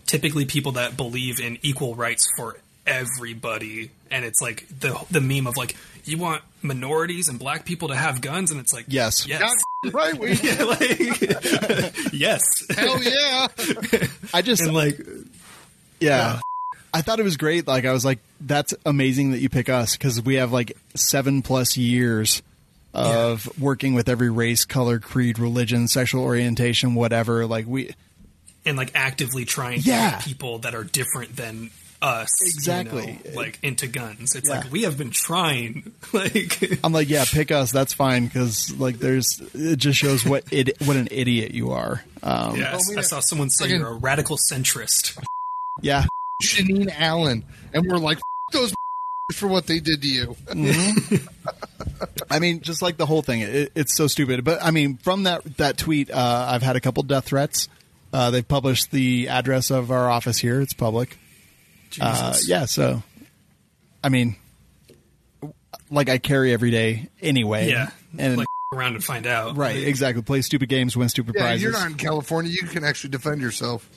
typically people that believe in equal rights for everybody. And it's like the meme of like, you want minorities and black people to have guns? And it's like, yes. Right. Yes. Hell yeah. I just and like, yeah. I thought it was great. Like, I was like, that's amazing that you pick us because we have like 7+ years of working with every race, color, creed, religion, sexual orientation, whatever. Like and like actively trying to get people that are different than us, exactly, like into guns. It's like we have been trying. Like I'm like, yeah, pick us. That's fine because like it just shows what an idiot you are. I saw someone say you're a radical centrist. Yeah, Janine Allen, and we're like those for what they did to you. Mm-hmm. I mean, just like the whole thing, it's so stupid. But I mean, from that tweet, I've had a couple death threats. They've published the address of our office here. It's public. Jesus. So I mean, like I carry every day anyway. Yeah, and like around and find out. Right, exactly. Play stupid games, win stupid prizes. You're not in California. You can actually defend yourself.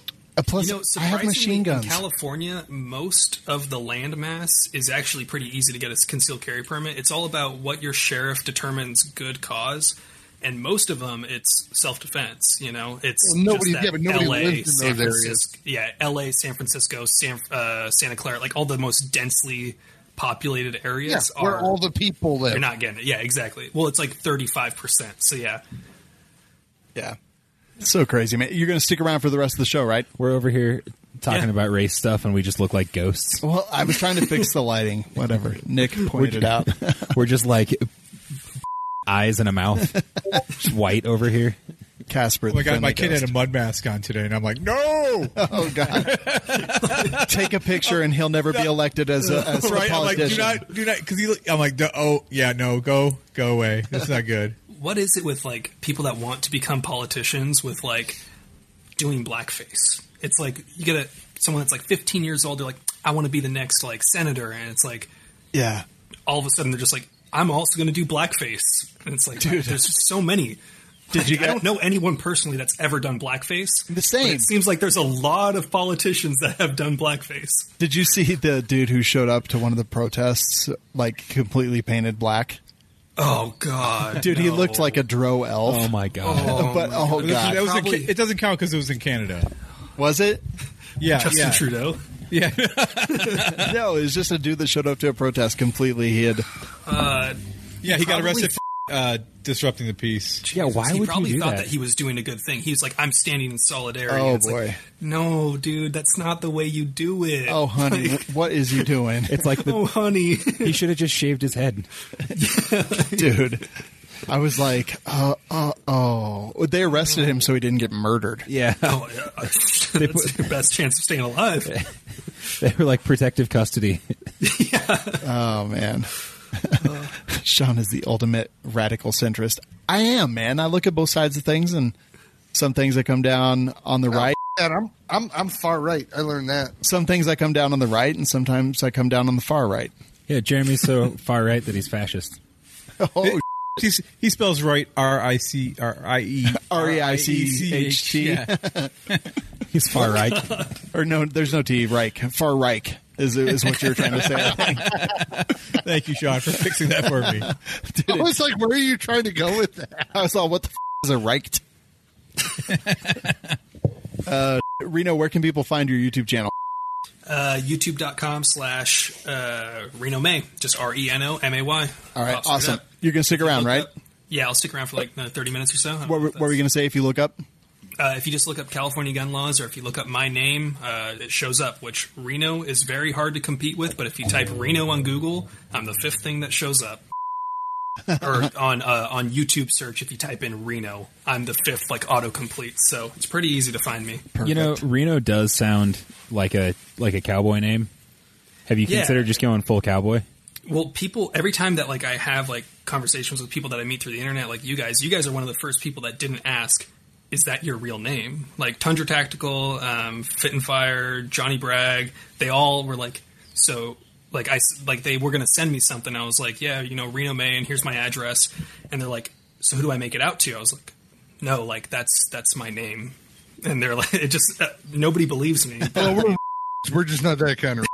Plus, I have machine guns. In California, most of the land mass is actually pretty easy to get a concealed carry permit. It's all about what your sheriff determines good cause, and most of them it's self-defense. You know, it's nobody lives in those areas. Yeah, L.A., San Francisco, Santa Clara, like all the most densely populated areas where all the people live. You're not getting it. Yeah, exactly. Well, it's like 35%. So yeah. So crazy, man. You're going to stick around for the rest of the show, right? We're over here talking about race stuff, and we just look like ghosts. Well, I was trying to fix the lighting. Whatever. Nick pointed it out. We're just like eyes and a mouth. Just white over here. Casper. My kid had a mud mask on today, and I'm like, no! Oh, God. Take a picture, and he'll never be elected as a right? politician. I'm like, do not, because I'm like, go away. That's not good. What is it with like people that want to become politicians with like doing blackface? It's like you get someone that's like 15 years old. They're like, I want to be the next like senator, and it's like, all of a sudden they're just like, I'm also going to do blackface, and it's like, dude, there's so many. I don't know anyone personally that's ever done blackface. The same. It seems like there's a lot of politicians that have done blackface. Did you see the dude who showed up to one of the protests like completely painted black? Oh God, dude, he looked like a Dro elf. Oh my God! God, it doesn't count because it was in Canada. Was it? Yeah, Justin Trudeau. Yeah, no, it was just a dude that showed up to a protest completely. He had, he got arrested for disrupting the peace. Yeah, why would you do that? He probably thought that he was doing a good thing. He was like, I'm standing in solidarity. Oh, it's boy. Like, no, dude, that's not the way you do it. Oh, honey, like, what is he doing? It's like, oh, honey. He should have just shaved his head. Dude, I was like, they arrested him so he didn't get murdered. Yeah. Oh, yeah. That's your best chance of staying alive. They were like protective custody. Yeah. Oh, man. Sean is the ultimate radical centrist. I am, man. I look at both sides of things, and some things that come down on the right. And I'm far right. I learned that. Some things I come down on the right, and sometimes I come down on the far right. Yeah, Jeremy's so far right that he's fascist. Oh, he spells right RICRIE REICHT. Yeah. He's far right. Or no, there's no T. Reich. Far Reich is what you're trying to say. I think. Thank you, Sean, for fixing that for me. Dude, I was like, where are you trying to go with that? I was like, what the is a Reich? Reno, where can people find your YouTube channel? YouTube.com/Reno May. Just RENOMAY. All right, awesome. You're going to stick around, right? Yeah, I'll stick around for like 30 minutes or so. What were we going to say if you look up? If you just look up California gun laws, or if you look up my name, it shows up, which Reno is very hard to compete with, but if you type Reno on Google, I'm the 5th thing that shows up. Or on YouTube search, if you type in Reno, I'm the 5th, like, autocomplete, so it's pretty easy to find me. Perfect. You know, Reno does sound like a cowboy name. Have you considered just going full cowboy? Well, people, every time that, like, I have, like, conversations with people that I meet through the internet, like you guys are one of the first people that didn't ask, is that your real name? Like Tundra Tactical, Fit and Fire, Johnny Bragg, they all were like, so like they were going to send me something. I was like, yeah, Reno May, and here's my address. And they're like, so who do I make it out to? I was like, no, like that's my name. And they're like, it just, nobody believes me. Well, we're just not that kind of.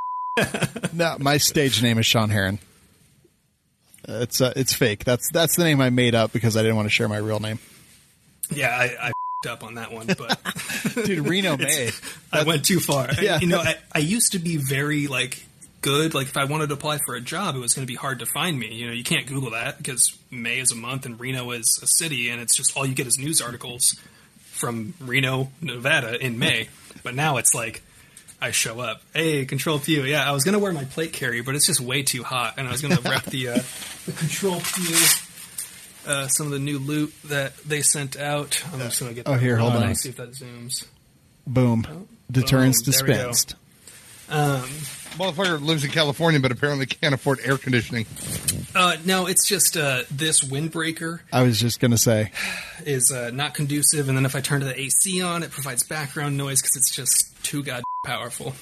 No, my stage name is Sean Herron. It's fake. That's the name I made up because I didn't want to share my real name. Yeah, I up on that one, but dude, Reno May. I went too far. Yeah. I used to be very like good. Like if I wanted to apply for a job, it was going to be hard to find me. You can't Google that because May is a month and Reno is a city, and it's just all you get is news articles from Reno, Nevada in May. But now it's like I show up. Hey, Control Pew. Yeah, I was going to wear my plate carrier, but it's just way too hot, and I was going to rep the Control Pew. Some of the new loot that they sent out. I'm just going to get that. Oh, here, hold on. See if that zooms. Boom. Deterrence boom. dispensed. Motherfucker lives in California, but apparently can't afford air conditioning. No, it's just this windbreaker. I was just going to say. Is not conducive, and then if I turn to the AC on, it provides background noise because it's just too god powerful.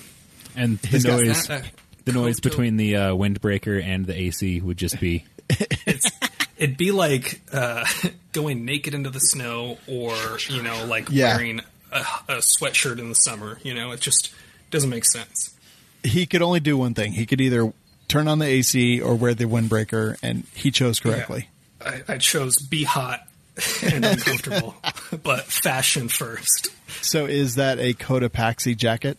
And the noise between the windbreaker and the AC would just be... It'd be like going naked into the snow, or wearing a sweatshirt in the summer. It just doesn't make sense. He could only do one thing. He could either turn on the AC or wear the windbreaker, and he chose correctly. Yeah. I chose be hot and uncomfortable, but fashion first. So is that a Cotopaxi jacket?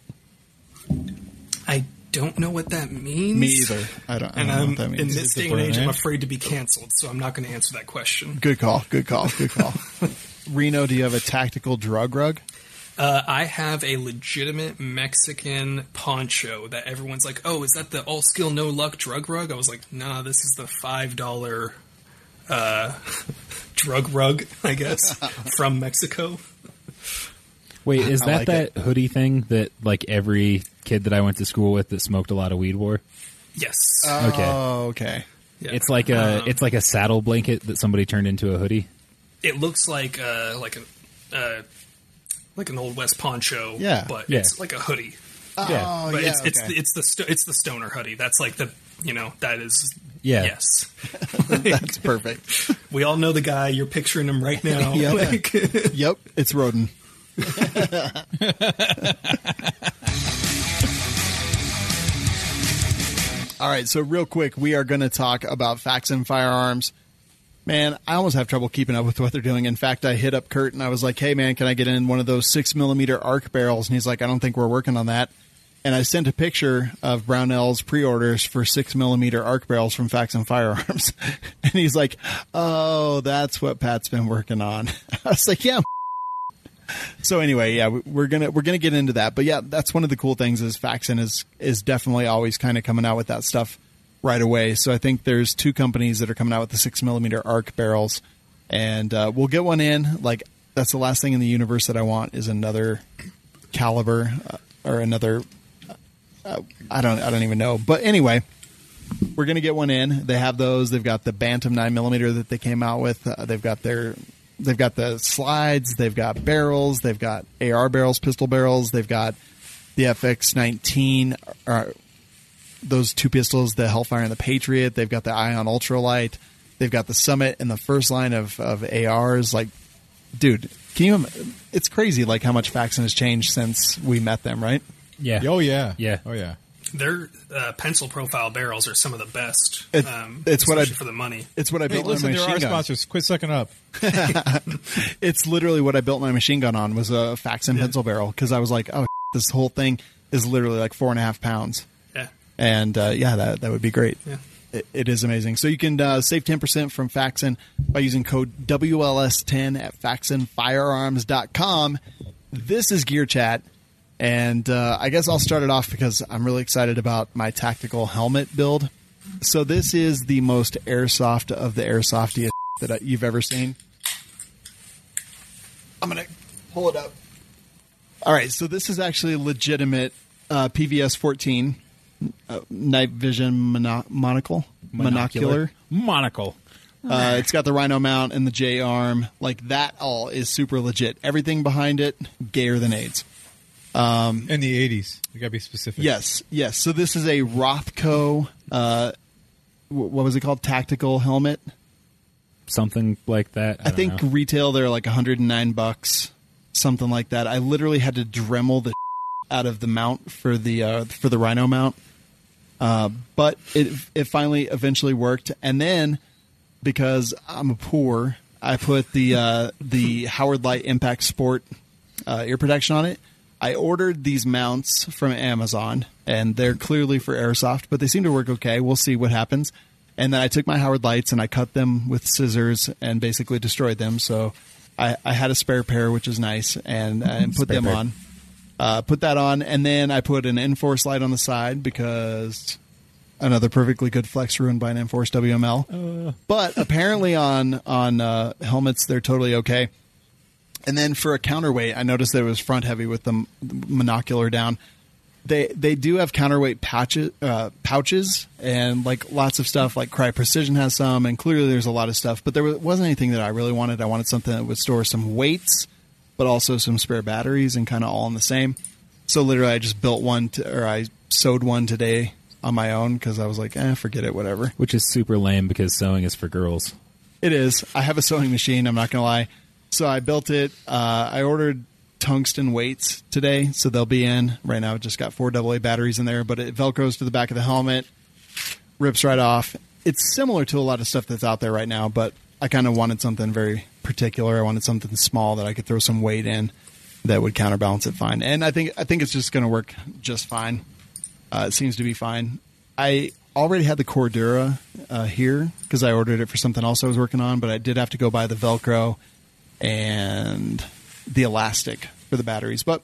I don't know what that means. Me either. I don't know what that means. In this day and age, I'm afraid to be canceled, so I'm not going to answer that question. Good call. Reno, do you have a tactical drug rug? I have a legitimate Mexican poncho that everyone's like, oh, is that the all skill, no luck drug rug? I was like, nah, this is the $5 drug rug, I guess, from Mexico. Wait, is that hoodie thing that like every kid that I went to school with that smoked a lot of weed wore? Yes. Okay. Yeah. It's like a saddle blanket that somebody turned into a hoodie. It looks like an Old West poncho, but it's like a hoodie. Oh, but yeah, it's the stoner hoodie. That's like the that is yes. That's perfect. We all know the guy. You're picturing him right now. Yep, it's Roden. All right, so real quick, we are going to talk about Faxon Firearms. Man, I almost have trouble keeping up with what they're doing. In fact, I hit up Kurt and I was like, hey, man, can I get in one of those 6mm arc barrels? And he's like, I don't think we're working on that. And I sent a picture of Brownells pre-orders for 6mm arc barrels from Faxon Firearms. And he's like, oh, that's what Pat's been working on. I was like, yeah. So anyway, yeah, we're gonna get into that. But yeah, that's one of the cool things is Faxon is definitely always kind of coming out with that stuff right away. So I think there's two companies that are coming out with the 6mm arc barrels, and we'll get one in. Like that's the last thing in the universe that I want is another caliber or another. I don't even know. But anyway, we're gonna get one in. They have those. They've got the Bantam 9mm that they came out with. They've got the slides. They've got barrels. They've got AR barrels, pistol barrels. They've got the FX19. Those two pistols, the Hellfire and the Patriot. They've got the Ion Ultralight. They've got the Summit and the first line of ARs. Like, dude, it's crazy like how much Faxon has changed since we met them, right? Yeah. Oh, yeah. Yeah. Oh, yeah. Their pencil profile barrels are some of the best. It's what for the money. It's what I built my machine gun. There are sponsors. Quit sucking up. It's literally what I built my machine gun on was a Faxon pencil barrel because I was like, oh, this whole thing is literally like 4.5 pounds. Yeah. And that would be great. Yeah. It is amazing. So you can save 10% from Faxon by using code WLS10 at FaxonFirearms.com. This is Gear Chat. And I guess I'll start it off because I'm really excited about my tactical helmet build. So this is the most airsoft of the airsoftiest that you've ever seen. I'm going to pull it up. All right, so this is actually legitimate PVS 14 night vision monocular. Monocle. It's got the Rhino mount and the J arm. Like that all is super legit. Everything behind it, gayer than AIDS. In the 80s. You got to be specific. Yes. So this is a Rothco, what was it called? Tactical helmet? Something like that. I think know. Retail, they're like $109, something like that. I literally had to Dremel the out of the mount for the Rhino mount. But it finally eventually worked. And then, because I'm poor, I put the Howard Light Impact Sport ear protection on it. I ordered these mounts from Amazon, and they're clearly for airsoft, but they seem to work okay. We'll see what happens. And then I took my Howard Lights, and I cut them with scissors and basically destroyed them. So I had a spare pair, which is nice, and put them on. Put that on, and then I put an Enforce light on the side because another perfectly good flex ruined by an Enforce WML. But apparently on helmets, they're totally okay. And then for a counterweight, I noticed that it was front heavy with the monocular down. They do have counterweight pouches and like lots of stuff. Like Cry Precision has some, and clearly there's a lot of stuff. But there wasn't anything that I really wanted. I wanted something that would store some weights, but also some spare batteries, and kind of all in the same. So literally, I just built one, I sewed one today on my own because I was like, forget it, whatever. Which is super lame because sewing is for girls. It is. I have a sewing machine. I'm not gonna lie. So I built it. I ordered tungsten weights today, so they'll be in. Right now, I've just got 4 AA batteries in there, but it Velcros to the back of the helmet, rips right off. It's similar to a lot of stuff that's out there right now, but I kind of wanted something very particular. I wanted something small that I could throw some weight in that would counterbalance it fine. And I think it's just going to work just fine. It seems to be fine. I already had the Cordura here because I ordered it for something else I was working on, but I did have to go buy the Velcro and the elastic for the batteries. But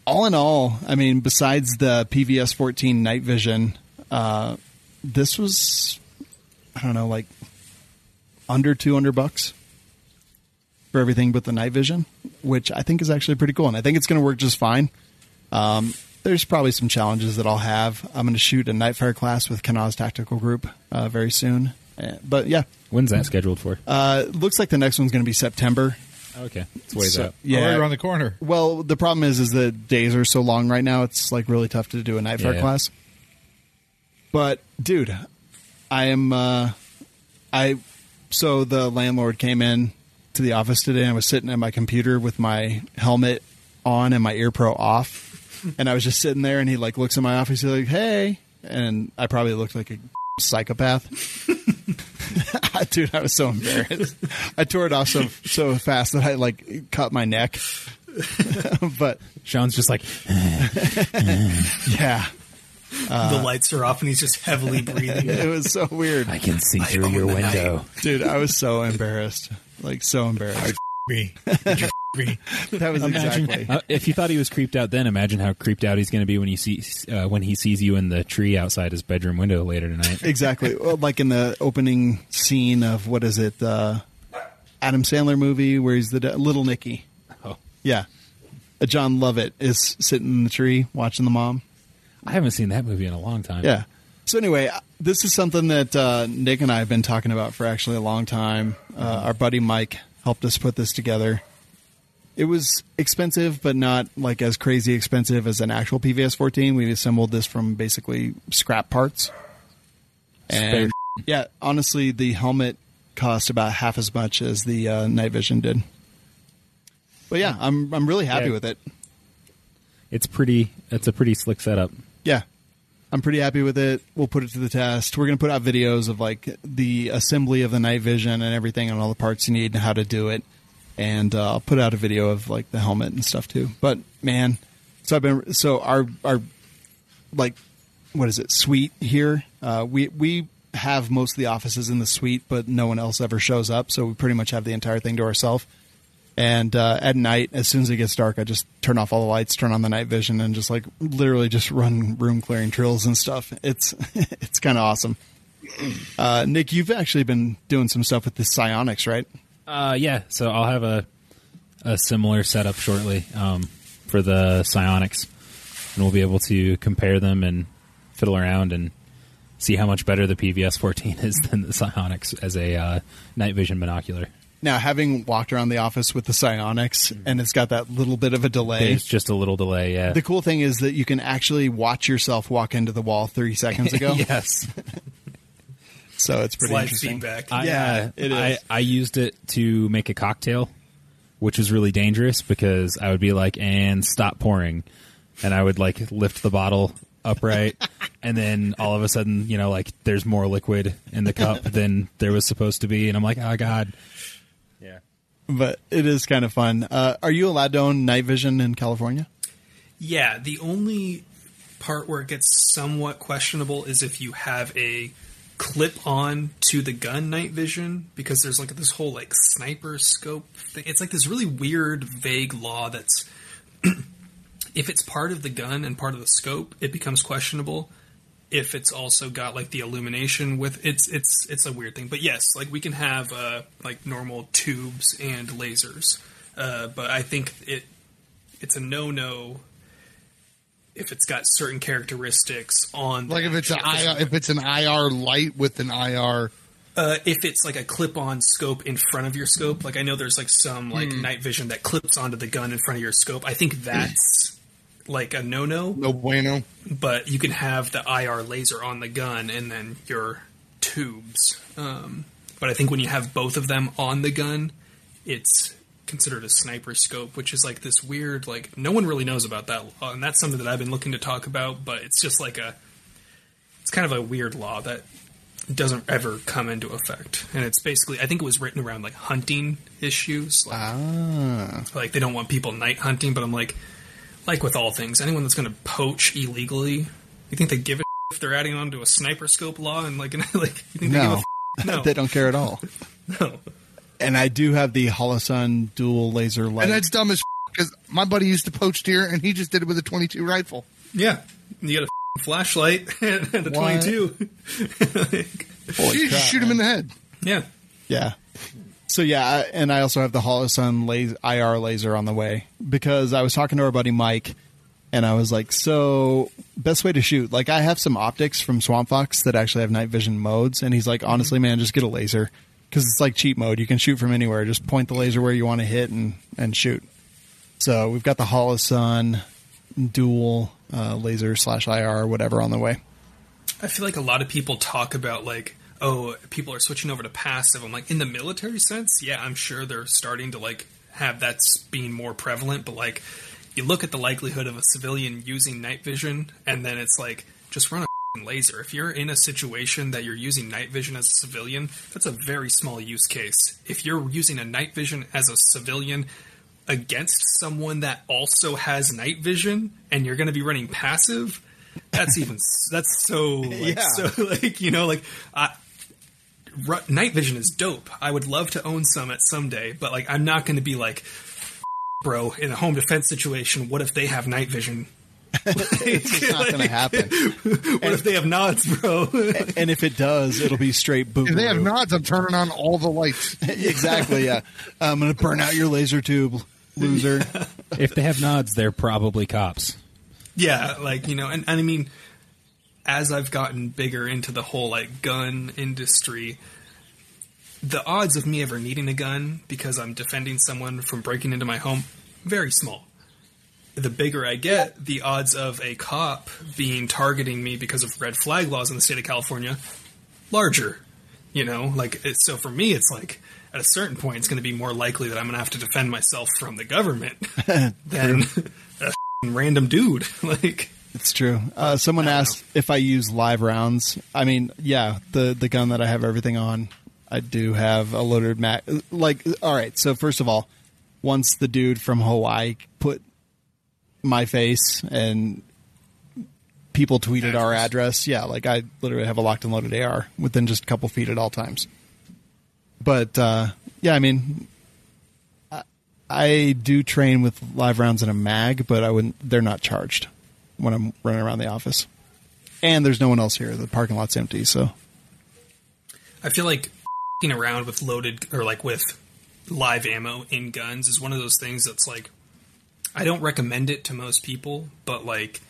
all in all, I mean, besides the PVS 14 night vision, this was, I don't know, like under $200 for everything but the night vision, which I think is actually pretty cool. And I think it's going to work just fine. There's probably some challenges that I'll have. I'm going to shoot a Nightfire class with Kanaw's Tactical Group very soon. But yeah. When's that scheduled for? Looks like the next one's going to be September. Okay. It's ways out. Yeah. Right around the corner. Well, the problem is the days are so long right now. It's like really tough to do a Nightfire class. But dude, so the landlord came in to the office today, and I was sitting at my computer with my helmet on and my ear pro off, and I was just sitting there, and he like looks in my office, he's like, "Hey," and I probably looked like a psychopath. Dude, I was so embarrassed. I tore it off so fast that I like cut my neck. But Sean's just like, yeah. The lights are off and he's just heavily breathing. It was so weird. I can see through your window. Dude, I was so embarrassed. Like, so embarrassed. Me. That was exactly. If you thought he was creeped out then, imagine how creeped out he's going to be when he sees you in the tree outside his bedroom window later tonight. Exactly. Well, like in the opening scene of, what is it, Adam Sandler movie where he's the Little Nicky. Oh. Yeah. John Lovett is sitting in the tree watching the mom. I haven't seen that movie in a long time. Yeah. So anyway, this is something that Nick and I have been talking about for actually a long time. Our buddy Mike helped us put this together. It was expensive, but not like as crazy expensive as an actual PVS 14. We assembled this from basically scrap parts. And yeah, honestly, the helmet cost about half as much as the night vision did. But yeah, I'm really happy with it. It's a pretty slick setup. Yeah. I'm pretty happy with it. We'll put it to the test. We're going to put out videos of like the assembly of the night vision and everything and all the parts you need and how to do it. And I'll put out a video of like the helmet and stuff too. But man, so our like, what is it? Suite here. We have most of the offices in the suite, but no one else ever shows up. So we pretty much have the entire thing to ourselves. And at night, as soon as it gets dark, I just turn off all the lights, turn on the night vision, and just like literally just run room clearing drills and stuff. It's kind of awesome. Nick, you've actually been doing some stuff with the psionics, right? Yeah. So I'll have a similar setup shortly for the psionics, and we'll be able to compare them and fiddle around and see how much better the PVS 14 is than the psionics as a night vision binocular. Now, having walked around the office with the psionics, and it's got that little bit of a delay. There's just a little delay, yeah. The cool thing is that you can actually watch yourself walk into the wall 30 seconds ago. Yes. So it's pretty live interesting. feedback. It is. I used it to make a cocktail, which was really dangerous because I would be like, and stop pouring. And I would like lift the bottle upright, and then all of a sudden, you know, like there's more liquid in the cup than there was supposed to be. And I'm like, oh, God. Yeah. But it is kind of fun. Are you allowed to own night vision in California? Yeah, the only part where it gets somewhat questionable is if you have a clip-on to the gun night vision, because there's like this whole like sniper scope thing. It's like this really weird, vague law that's if it's part of the gun and part of the scope, it becomes questionable. If it's also got like the illumination with it's a weird thing. But yes, like we can have like normal tubes and lasers, but I think it's a no if it's got certain characteristics on. Like if it's an IR light with an IR. If it's like a clip-on scope in front of your scope, like I know there's like some like night vision that clips onto the gun in front of your scope. I think that's like a no bueno. But you can have the IR laser on the gun and then your tubes. But I think when you have both of them on the gun, it's considered a sniper scope, which is like this weird, like no one really knows about that law, and that's something that I've been looking to talk about. But it's just like it's kind of a weird law that doesn't ever come into effect, and it's basically, I think it was written around like hunting issues, like they don't want people night hunting. But I'm like with all things, anyone that's going to poach illegally, you think they give a if they're adding on to a sniper scope law? And like you think they give a no, they don't care at all. No. And I do have the Holosun dual laser light. And that's dumb as because my buddy used to poach deer, and he just did it with a .22 rifle. Yeah, you got a flashlight and a .22. You just shoot him in the head. Yeah. Yeah. So yeah, and I also have the Holosun IR laser on the way, because I was talking to our buddy Mike, and I was like, so best way to shoot, like I have some optics from Swamp Fox that actually have night vision modes, and he's like, honestly, man, just get a laser, because it's like cheat mode. You can shoot from anywhere. Just point the laser where you want to hit and shoot. So we've got the Holosun dual laser / IR whatever on the way. I feel like a lot of people talk about like, oh, people are switching over to passive. I'm like, in the military sense, yeah, I'm sure they're starting to like have that's being more prevalent. But like, you look at the likelihood of a civilian using night vision, and then it's like, just run a laser. If you're in a situation that you're using night vision as a civilian, that's a very small use case. If you're using a night vision as a civilian against someone that also has night vision, and you're going to be running passive, that's so like, yeah. so like, you know, like night vision is dope. I would love to own some at someday, but like I'm not going to be like, bro, in a home defense situation, what if they have night vision? It's not going to happen. What if they have nods, bro? And if it does, it'll be straight boom. If they have nods, I'm turning on all the lights. Exactly, yeah. I'm going to burn out your laser tube, loser. If they have nods, they're probably cops. Yeah, like, you know, and I mean, as I've gotten bigger into the whole, like, gun industry, the odds of me ever needing a gun because I'm defending someone from breaking into my home, very small. The bigger I get, the odds of a cop targeting me because of red flag laws in the state of California, larger. You know, like, so for me, it's like, at a certain point, it's going to be more likely that I'm going to have to defend myself from the government than a random dude. Like, It's true. Someone asked if I use live rounds. I mean, yeah, the gun that I have everything on, I do have a loaded mag. Like, all right, so first of all, once the dude from Hawaii put my face and people tweeted our address, yeah, like I literally have a locked and loaded AR within just a couple feet at all times. But, yeah, I mean, I do train with live rounds in a mag, but they're not charged when I'm running around the office. And there's no one else here. The parking lot's empty, so. I feel like f***ing around with loaded, or like with live ammo in guns is one of those things that's like, I don't recommend it to most people, but like,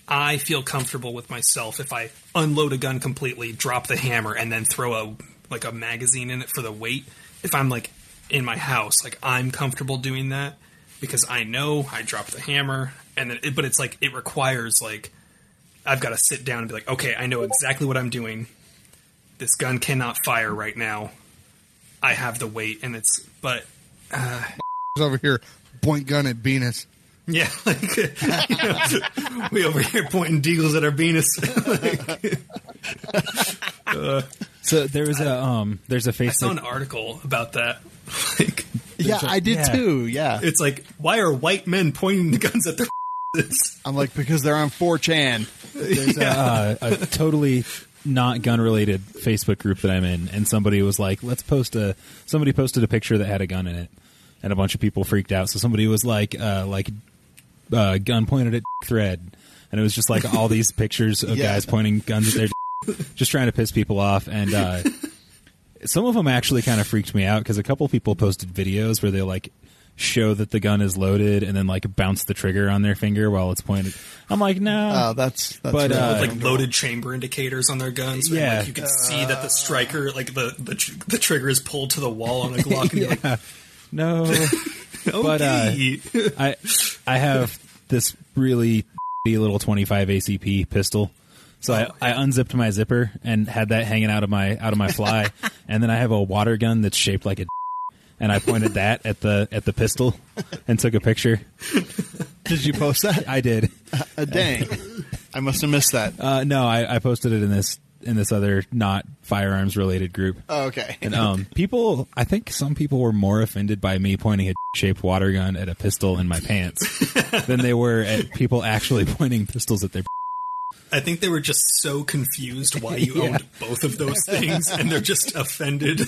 I feel comfortable with myself if I unload a gun completely, drop the hammer, and then throw a magazine in it for the weight. If I'm like in my house, like I'm comfortable doing that because I know I dropped the hammer, and then but it's like it requires like I've got to sit down and be like, okay, I know exactly what I'm doing. This gun cannot fire right now. I have the weight, and over here, point gun at Venus. Yeah, like we over here pointing deagles at our Venus. So there's a Facebook. I saw an article about that. Like, yeah, I did too. Yeah, it's like, why are white men pointing the guns at their? I'm like, because they're on 4chan. There's a totally not gun related Facebook group that I'm in, and somebody was like, somebody posted a picture that had a gun in it, and a bunch of people freaked out. So somebody was like gun pointed at thread, and it was just like all these pictures of guys pointing guns at their just trying to piss people off. And some of them actually kind of freaked me out because a couple people posted videos where they like show that the gun is loaded and then like bounce the trigger on their finger while it's pointed. I'm like, no. Oh, that's but really like loaded chamber indicators on their guns. Where, like, you can see that the striker, like the trigger is pulled to the wall on a Glock. And you're like, no. But I have this really little 25 ACP pistol. So I unzipped my zipper and had that hanging out of my fly, and then I have a water gun that's shaped like a and I pointed that at the pistol and took a picture. Did you post that? I did. Dang. I must have missed that. No, I posted it in this other not firearms related group. Oh, okay. And I think some people were more offended by me pointing a shaped water gun at a pistol in my pants than they were at people actually pointing pistols at their. I think they were just so confused why you owned both of those things, and they're just offended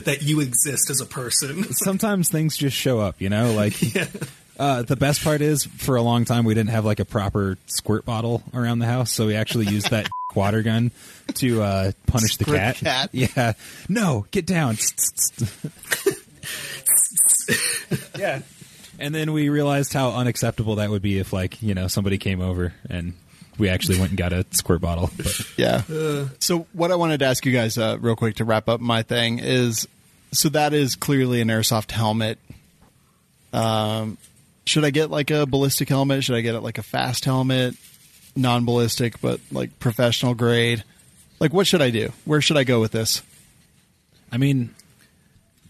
that you exist as a person. Sometimes things just show up, you know? Like, the best part is, for a long time, we didn't have like a proper squirt bottle around the house, so we actually used that water gun to punish the cat. Yeah. No, get down. Yeah. And then we realized how unacceptable that would be if, like, you know, somebody came over and we actually went and got a squirt bottle. But. Yeah. So what I wanted to ask you guys real quick to wrap up my thing is, so that is clearly an airsoft helmet. Should I get like a ballistic helmet? Should I get it like a fast helmet? Non-ballistic, but like professional grade? Like, what should I do? Where should I go with this? I mean,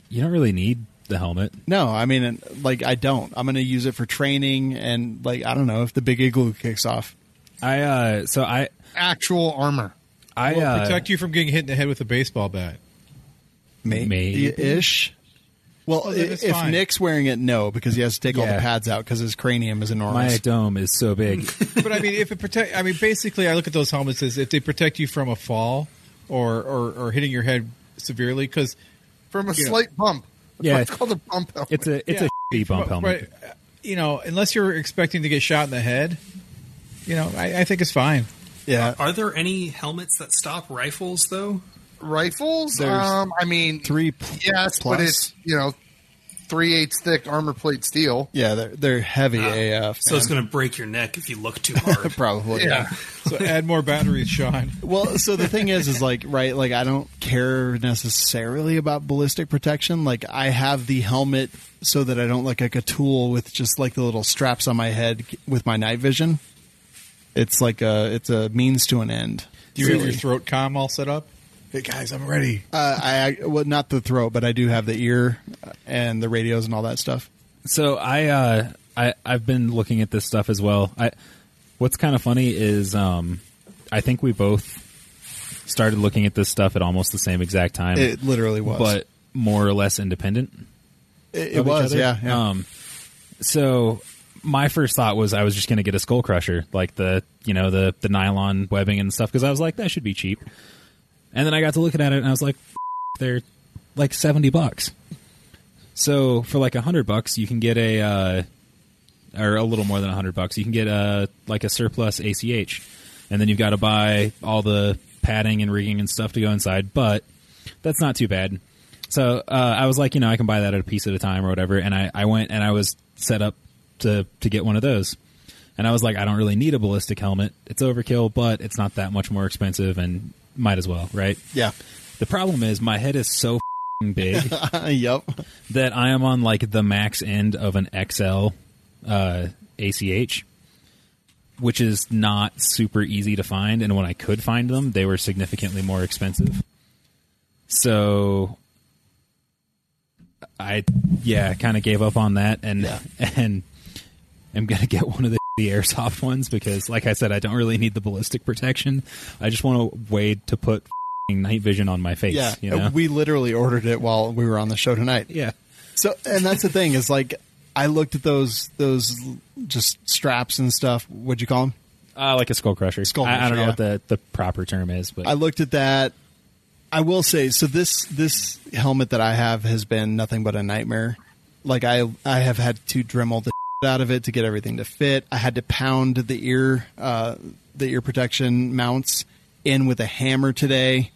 you don't really need the helmet. No, I mean, like, I don't. I'm going to use it for training and, like, I don't know if the big igloo kicks off. Actual armor. Will protect you from getting hit in the head with a baseball bat. Maybe-ish. Well, if fine. Nick's wearing it, no, because he has to take all the pads out because his cranium is enormous. My dome is so big. But I mean, if it protect, I mean, basically, I look at those helmets as if they protect you from a fall or hitting your head severely, because from a slight bump. Yeah, it's called a bump helmet. It's a shitty bump helmet. But, you know, unless you're expecting to get shot in the head, you know, I think it's fine. Yeah. Are there any helmets that stop rifles though? Rifles? There's I mean, 3 yes, plus. but it's 3/8 thick armor plate steel. Yeah, they're heavy AF. So it's going to break your neck if you look too hard. Probably. Yeah. So add more batteries, Sean. Well, so the thing is like, right, like, I don't care necessarily about ballistic protection. Like, I have the helmet so that I don't look like a tool with just like the little straps on my head with my night vision. It's like it's a means to an end. Do you have your throat comm all set up? Hey guys, I'm ready. Well, not the throat, but I do have the ear and the radios and all that stuff. So I I've been looking at this stuff as well. What's kind of funny is I think we both started looking at this stuff at almost the same exact time. It literally was. But more or less independent. It was, yeah. So my first thought was I was just going to get a skull crusher, like the nylon webbing and stuff, because I was like, that should be cheap. And then I got to looking at it and I was like, they're like $70. So for like $100, you can get or a little more than $100, you can get like a surplus ACH, and then you've got to buy all the padding and rigging and stuff to go inside. But that's not too bad. So I was like, I can buy that at a piece at a time or whatever. And I went and I was set up to get one of those. And I was like, I don't really need a ballistic helmet. It's overkill, but it's not that much more expensive, and might as well, right? Yeah. The problem is my head is so big yep. that I am on like the max end of an XL ACH, which is not super easy to find. And when I could find them, they were significantly more expensive. So I kind of gave up on that, and I'm going to get one of the airsoft ones because, like I said, I don't really need the ballistic protection. I just want a way to put night vision on my face. Yeah, we literally ordered it while we were on the show tonight. Yeah. So, and that's the thing is, like, I looked at those just straps and stuff. What'd you call them? Like a skull crusher. I don't know what the proper term is, but I looked at that. I will say, so this helmet that I have has been nothing but a nightmare. Like, I have had to Dremel the out of it to get everything to fit. I had to pound the ear protection mounts in with a hammer today.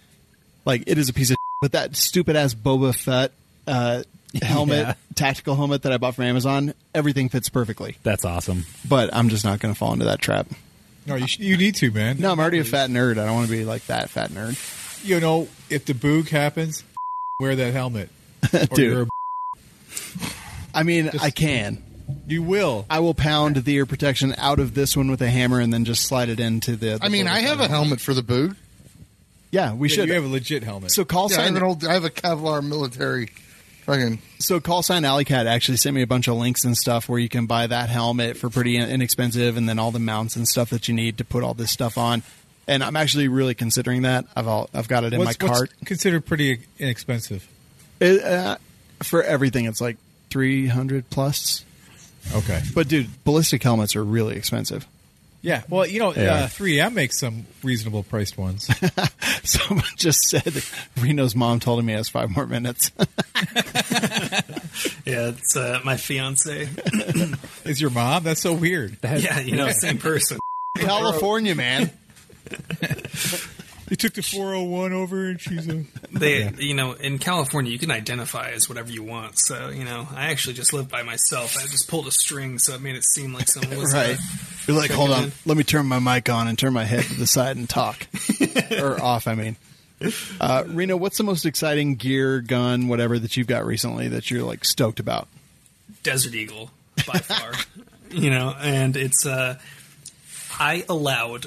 Like, it is a piece of but that stupid ass Boba Fett helmet, tactical helmet that I bought from Amazon, everything fits perfectly. That's awesome. But I'm just not going to fall into that trap. No, you need to, man. No, I'm already a fat nerd. I don't want to be like that fat nerd. If the boog happens, wear that helmet. Dude. I mean, I can. You will. I will pound the ear protection out of this one with a hammer and then just slide it into the I mean, I have a helmet for the boog. Yeah, we should. You have a legit helmet. So call sign. I have a Kevlar military fucking. So call sign Alleycat actually sent me a bunch of links and stuff where you can buy that helmet for pretty inexpensive, and then all the mounts and stuff that you need to put all this stuff on. And I'm actually really considering that. I've got it in my cart. What's considered pretty inexpensive? For everything, it's like $300 plus. Okay. But dude, ballistic helmets are really expensive. Yeah. Well, 3M makes some reasonable priced ones. Someone just said Reno's mom told him he has 5 more minutes. Yeah, it's my fiance. Is your mom? That's so weird. Yeah, same person. California, man. They took the 401 over, and she's a... in California, you can identify as whatever you want. So, I actually just live by myself. I just pulled a string, so it made it seem like someone was... Right. You're like, hold on, let me turn my mic on and turn my head to the side and talk. Or off, I mean. Reno, what's the most exciting gear, gun, whatever that you've got recently that you're, like, stoked about? Desert Eagle, by far. And it's... I allowed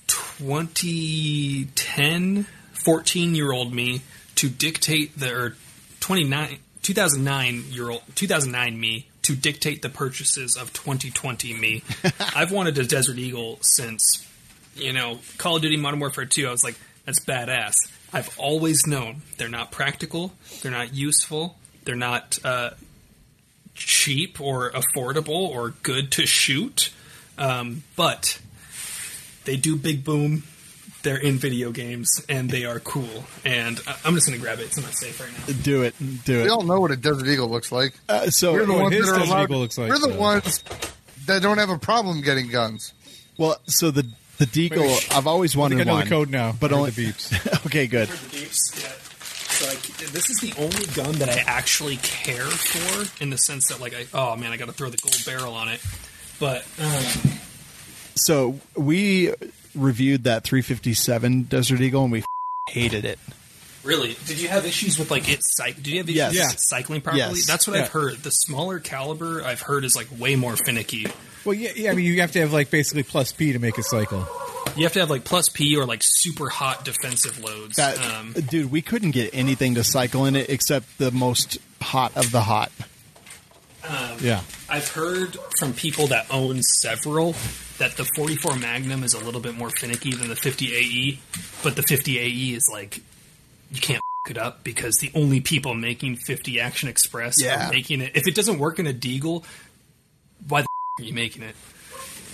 2010, 14-year-old me to dictate 2009 me to dictate the purchases of 2020 me. I've wanted a Desert Eagle since, Call of Duty Modern Warfare 2. I was like, that's badass. I've always known they're not practical, they're not useful, they're not cheap or affordable or good to shoot, but they do big boom. They're in video games, and they are cool. And I'm just going to grab it. It's in my safe right now. Do it. We all know what a Desert Eagle looks like. We're the ones that are allowed. Looks like, we're the ones that don't have a problem getting guns. Well, so the Deagle, I've always wanted one. I know the code now. But only the beeps. Okay, good. For the beeps, yeah. So this is the only gun that I actually care for, in the sense that, I got to throw the gold barrel on it. But so we reviewed that 357 Desert Eagle and we hated it. Really? Did you have issues with did you have issues with it cycling properly? Yes. That's what I've heard. The smaller caliber I've heard is way more finicky. Well, yeah. I mean, you have to have basically plus P to make it cycle. You have to have plus P or super hot defensive loads. Dude, we couldn't get anything to cycle in it except the most hot of the hot. Yeah. I've heard from people that own several that the 44 Magnum is a little bit more finicky than the 50 AE, but the 50 AE is like, you can't f*** it up because the only people making 50 Action Express are making it. If it doesn't work in a Deagle, why the f*** are you making it?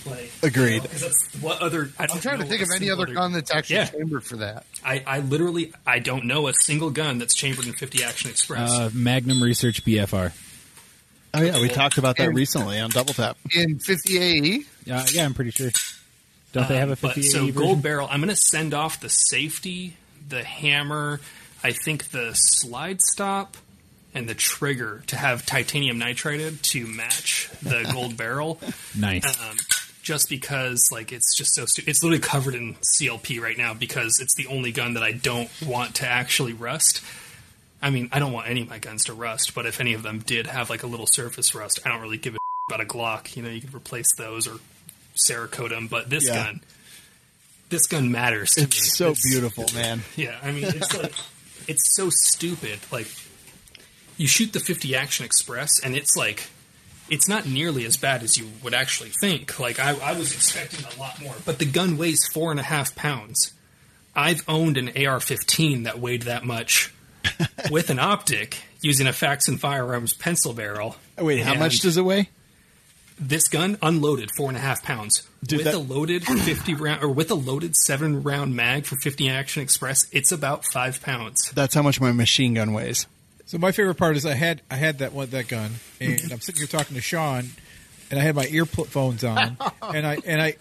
Like, agreed. You know, that's what other? I'm trying to think of any other gun that's actually chambered for that. I literally don't know a single gun that's chambered in 50 Action Express. Magnum Research BFR. Oh yeah, we talked about that recently on Double Tap. In 50 AE? Yeah, I'm pretty sure. Don't they have a 50 AE So version? Gold Barrel, I'm going to send off the safety, the hammer, I think the slide stop, and the trigger to have titanium nitrated to match the Gold Barrel. Nice. Just because, like, it's just so it's literally covered in CLP right now because it's the only gun that I don't want to actually rust. I mean, I don't want any of my guns to rust, but if any of them did have like a little surface rust, I don't really give a about a Glock. You know, you could replace those or Cerakote them, but this gun matters to me. It's so beautiful, man. Yeah, I mean, it's like it's so stupid. Like, you shoot the 50 Action Express, and it's like it's not nearly as bad as you would actually think. Like, I was expecting a lot more, but the gun weighs 4.5 pounds. I've owned an AR-15 that weighed that much. With an optic, using a Faxon Firearms pencil barrel. Wait, how much does it weigh? This gun, unloaded, 4.5 pounds. With a loaded 50 round, or with a loaded 7-round mag for 50 Action Express, it's about 5 pounds. That's how much my machine gun weighs. So my favorite part is I had that gun, and I'm sitting here talking to Sean, and I had my earphones on, and I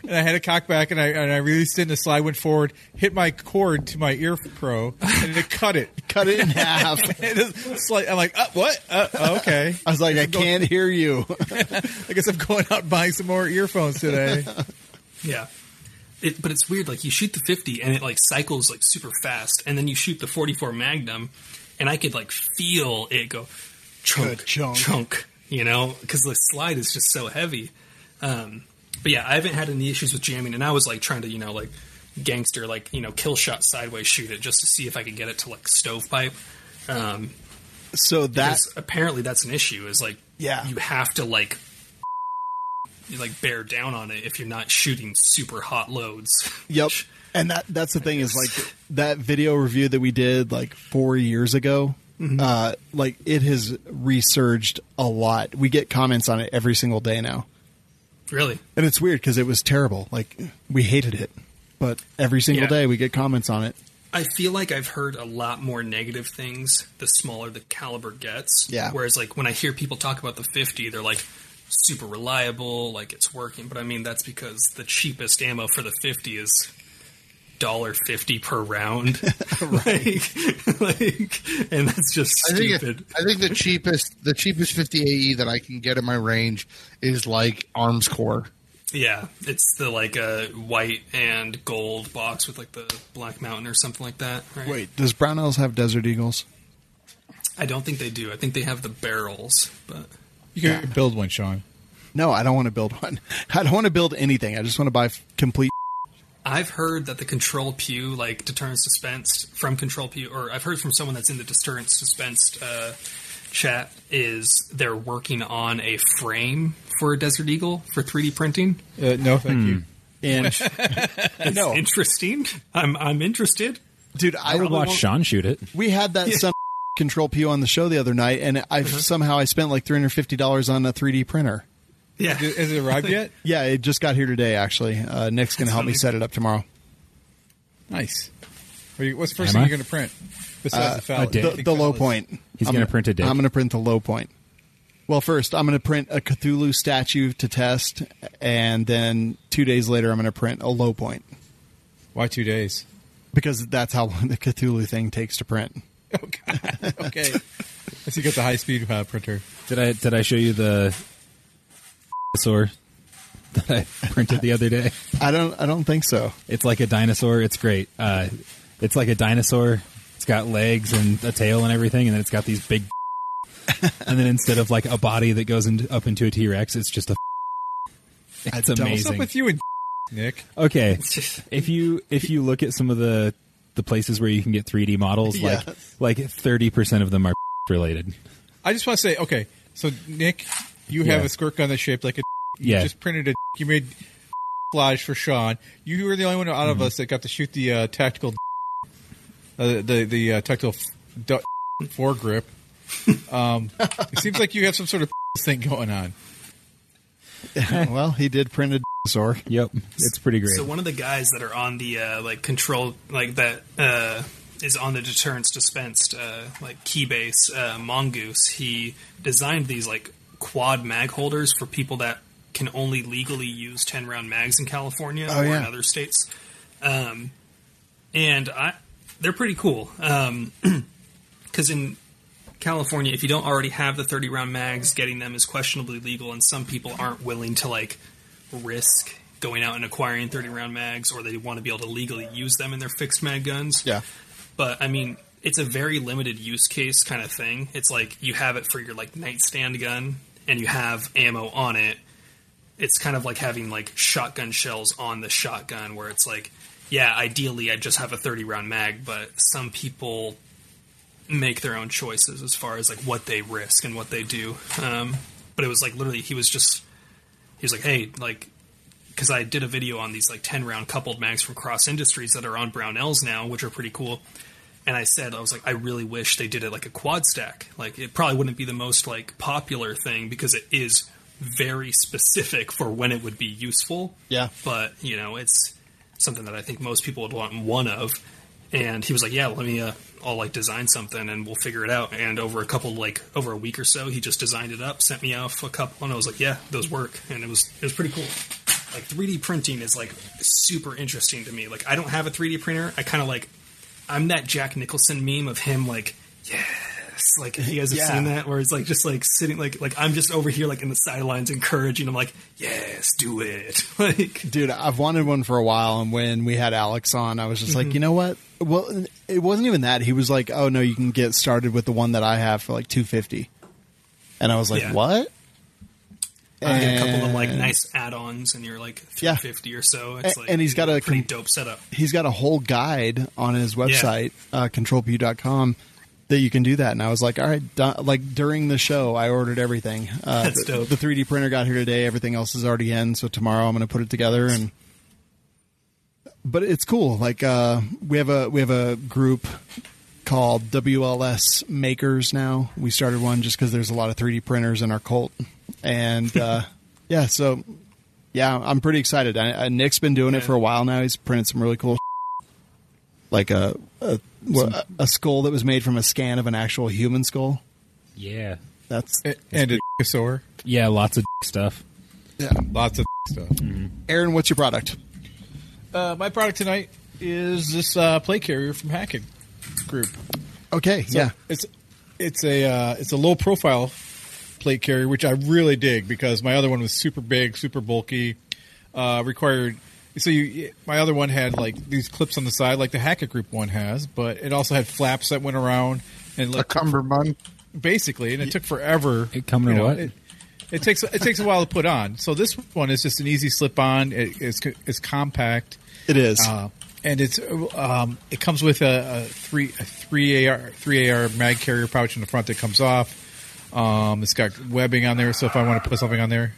had a cock back, and I released it, and the slide went forward, hit my cord to my ear pro, and it cut it in half. I'm like, what? Okay. I was like, I can't hear you. I guess I'm going out and buying some more earphones today. Yeah. But it's weird. Like, you shoot the 50, and it like cycles like super fast, and then you shoot the 44 Magnum, and I could like feel it go chunk. You know, because the slide is just so heavy. But yeah, I haven't had any issues with jamming, and I was like trying to, you know, like gangster, like, you know, kill shot sideways shoot it just to see if I could get it to like stovepipe. So apparently that's an issue. Is like, you have to like bear down on it if you're not shooting super hot loads. Yep. And that's the thing is like that video review that we did like 4 years ago. Like it has resurged a lot. We get comments on it every single day now. Really? And it's weird because it was terrible. Like we hated it, but every single day we get comments on it. I feel like I've heard a lot more negative things the smaller the caliber gets. Yeah. Whereas like when I hear people talk about the 50, they're like super reliable, like it's working. But I mean, that's because the cheapest ammo for the 50 is $1.50 per round. like, and that's just stupid. I think the cheapest 50 AE that I can get in my range is like Arms Core. Yeah, it's the like a white and gold box with like the Black Mountain or something like that. Right? Wait, does Brownells have Desert Eagles? I don't think they do. I think they have the barrels, but you can build one, Sean. No, I don't want to build one. I don't want to build anything. I just want to buy complete. I've heard that the Control Pew, like deterrence dispensed from Control Pew, or I've heard from someone that's in the deterrence dispensed chat, is they're working on a frame for a Desert Eagle for 3D printing. No, thank you. And it's interesting. I'm interested, dude. I would watch Sean shoot it. We had that some Control Pew on the show the other night, and I somehow spent like $350 on a 3D printer. Yeah. Has it arrived yet? Yeah, it just got here today, actually. Nick's going to help me set it up tomorrow. Nice. What's the first thing you're going to print? Besides the low point. He's going to print a dick. I'm going to print the low point. Well, first, I'm going to print a Cthulhu statue to test, and then 2 days later, I'm going to print a low point. Why 2 days? Because that's how long the Cthulhu thing takes to print. Okay. Let's you get the high-speed printer. Did I show you the dinosaur that I printed the other day? I don't think so. It's like a dinosaur. It's great. It's like a dinosaur. It's got legs and a tail and everything, and then it's got these big. And then instead of like a body that goes up into a T-Rex, it's just a. It's amazing. What's up with you and Nick? Okay, if you look at some of the places where you can get 3D models, like 30% of them are related. I just want to say, okay, so Nick, You have a squirt gun that's shaped like a. You just printed a. You made collage for Sean. You were the only one out of us that got to shoot the tactical. The tactical foregrip. It seems like you have some sort of thing going on. Well, he did print a dinosaur. Yep, it's pretty great. So one of the guys that are on the control that is on the deterrence dispensed Keybase Mongoose. He designed these quad mag holders for people that can only legally use 10-round mags in California or in other states. And they're pretty cool because in California, if you don't already have the 30-round mags, getting them is questionably legal, and some people aren't willing to risk going out and acquiring 30-round mags, or they want to be able to legally use them in their fixed mag guns. Yeah. But, I mean, it's a very limited use case kind of thing. It's like you have it for your nightstand gun, and you have ammo on it. It's kind of like having shotgun shells on the shotgun, where it's ideally I just have a 30-round mag, but some people make their own choices as far as what they risk and what they do. But it was literally he was like, hey, because I did a video on these 10-round coupled mags from Cross Industries that are on Brownells now, which are pretty cool. And I was like, I really wish they did it like a quad stack. It probably wouldn't be the most popular thing because it is very specific for when it would be useful. Yeah. But, it's something that I think most people would want one of. And he was like, yeah, let me, I'll design something and we'll figure it out. And over over a week or so, he just designed it up, sent me off a couple, and I was like, yeah, those work. And it was pretty cool. 3D printing is super interesting to me. I don't have a 3D printer. I kind of I'm that Jack Nicholson meme of him yes. If you guys have seen that, where it's just sitting I'm just over here in the sidelines encouraging him yes, do it. Dude, I've wanted one for a while, and when we had Alex on, I was just you know what? Well, it wasn't even that. He was like, "Oh no, you can get started with the one that I have for $250," and I was like, "What?" I get a couple of nice add-ons, and you're $350 or so. It's and he's got a pretty dope setup. He's got a whole guide on his website, controlpu.com, that you can do that. And I was like, all right, during the show, I ordered everything. That's dope. The 3D printer got here today. Everything else is already in. So tomorrow I'm going to put it together. But it's cool. We have a group called WLS Makers now. We started one just because there's a lot of 3D printers in our cult. And I'm pretty excited. Nick's been doing it for a while now. He's printed some really cool a skull that was made from a scan of an actual human skull. Yeah. And a dinosaur. Yeah, lots of stuff. Yeah. Lots of stuff. Mm-hmm. Aaron, what's your product? My product tonight is this plate carrier from Hackett Group. Okay, so it's a low profile plate carrier, which I really dig because my other one was super big, super bulky, required. So my other one had these clips on the side, like the Hackett Group one has, but it also had flaps that went around and a cummerbund, basically, and it took forever. It come in what? It takes a while to put on. So this one is just an easy slip on. It's compact. It is. And it comes with a 3AR mag carrier pouch in the front that comes off. It's got webbing on there, so if I want to put something on there.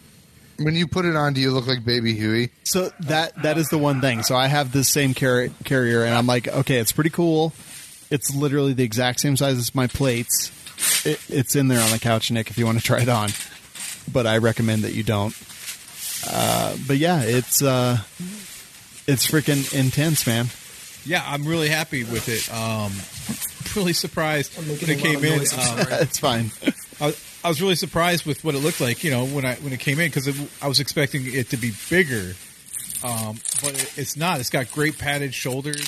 When you put it on, do you look like Baby Huey? So that is the one thing. So I have this same carrier, and I'm like, okay, it's pretty cool. It's literally the exact same size as my plates. It's in there on the couch, Nick, if you want to try it on. But I recommend that you don't. But yeah, it's freaking intense, man. Yeah, I'm really happy with it. Really surprised when it came in. It's fine. I was really surprised with what it looked like, when it came in, because I was expecting it to be bigger, but it's not. It's got great padded shoulders.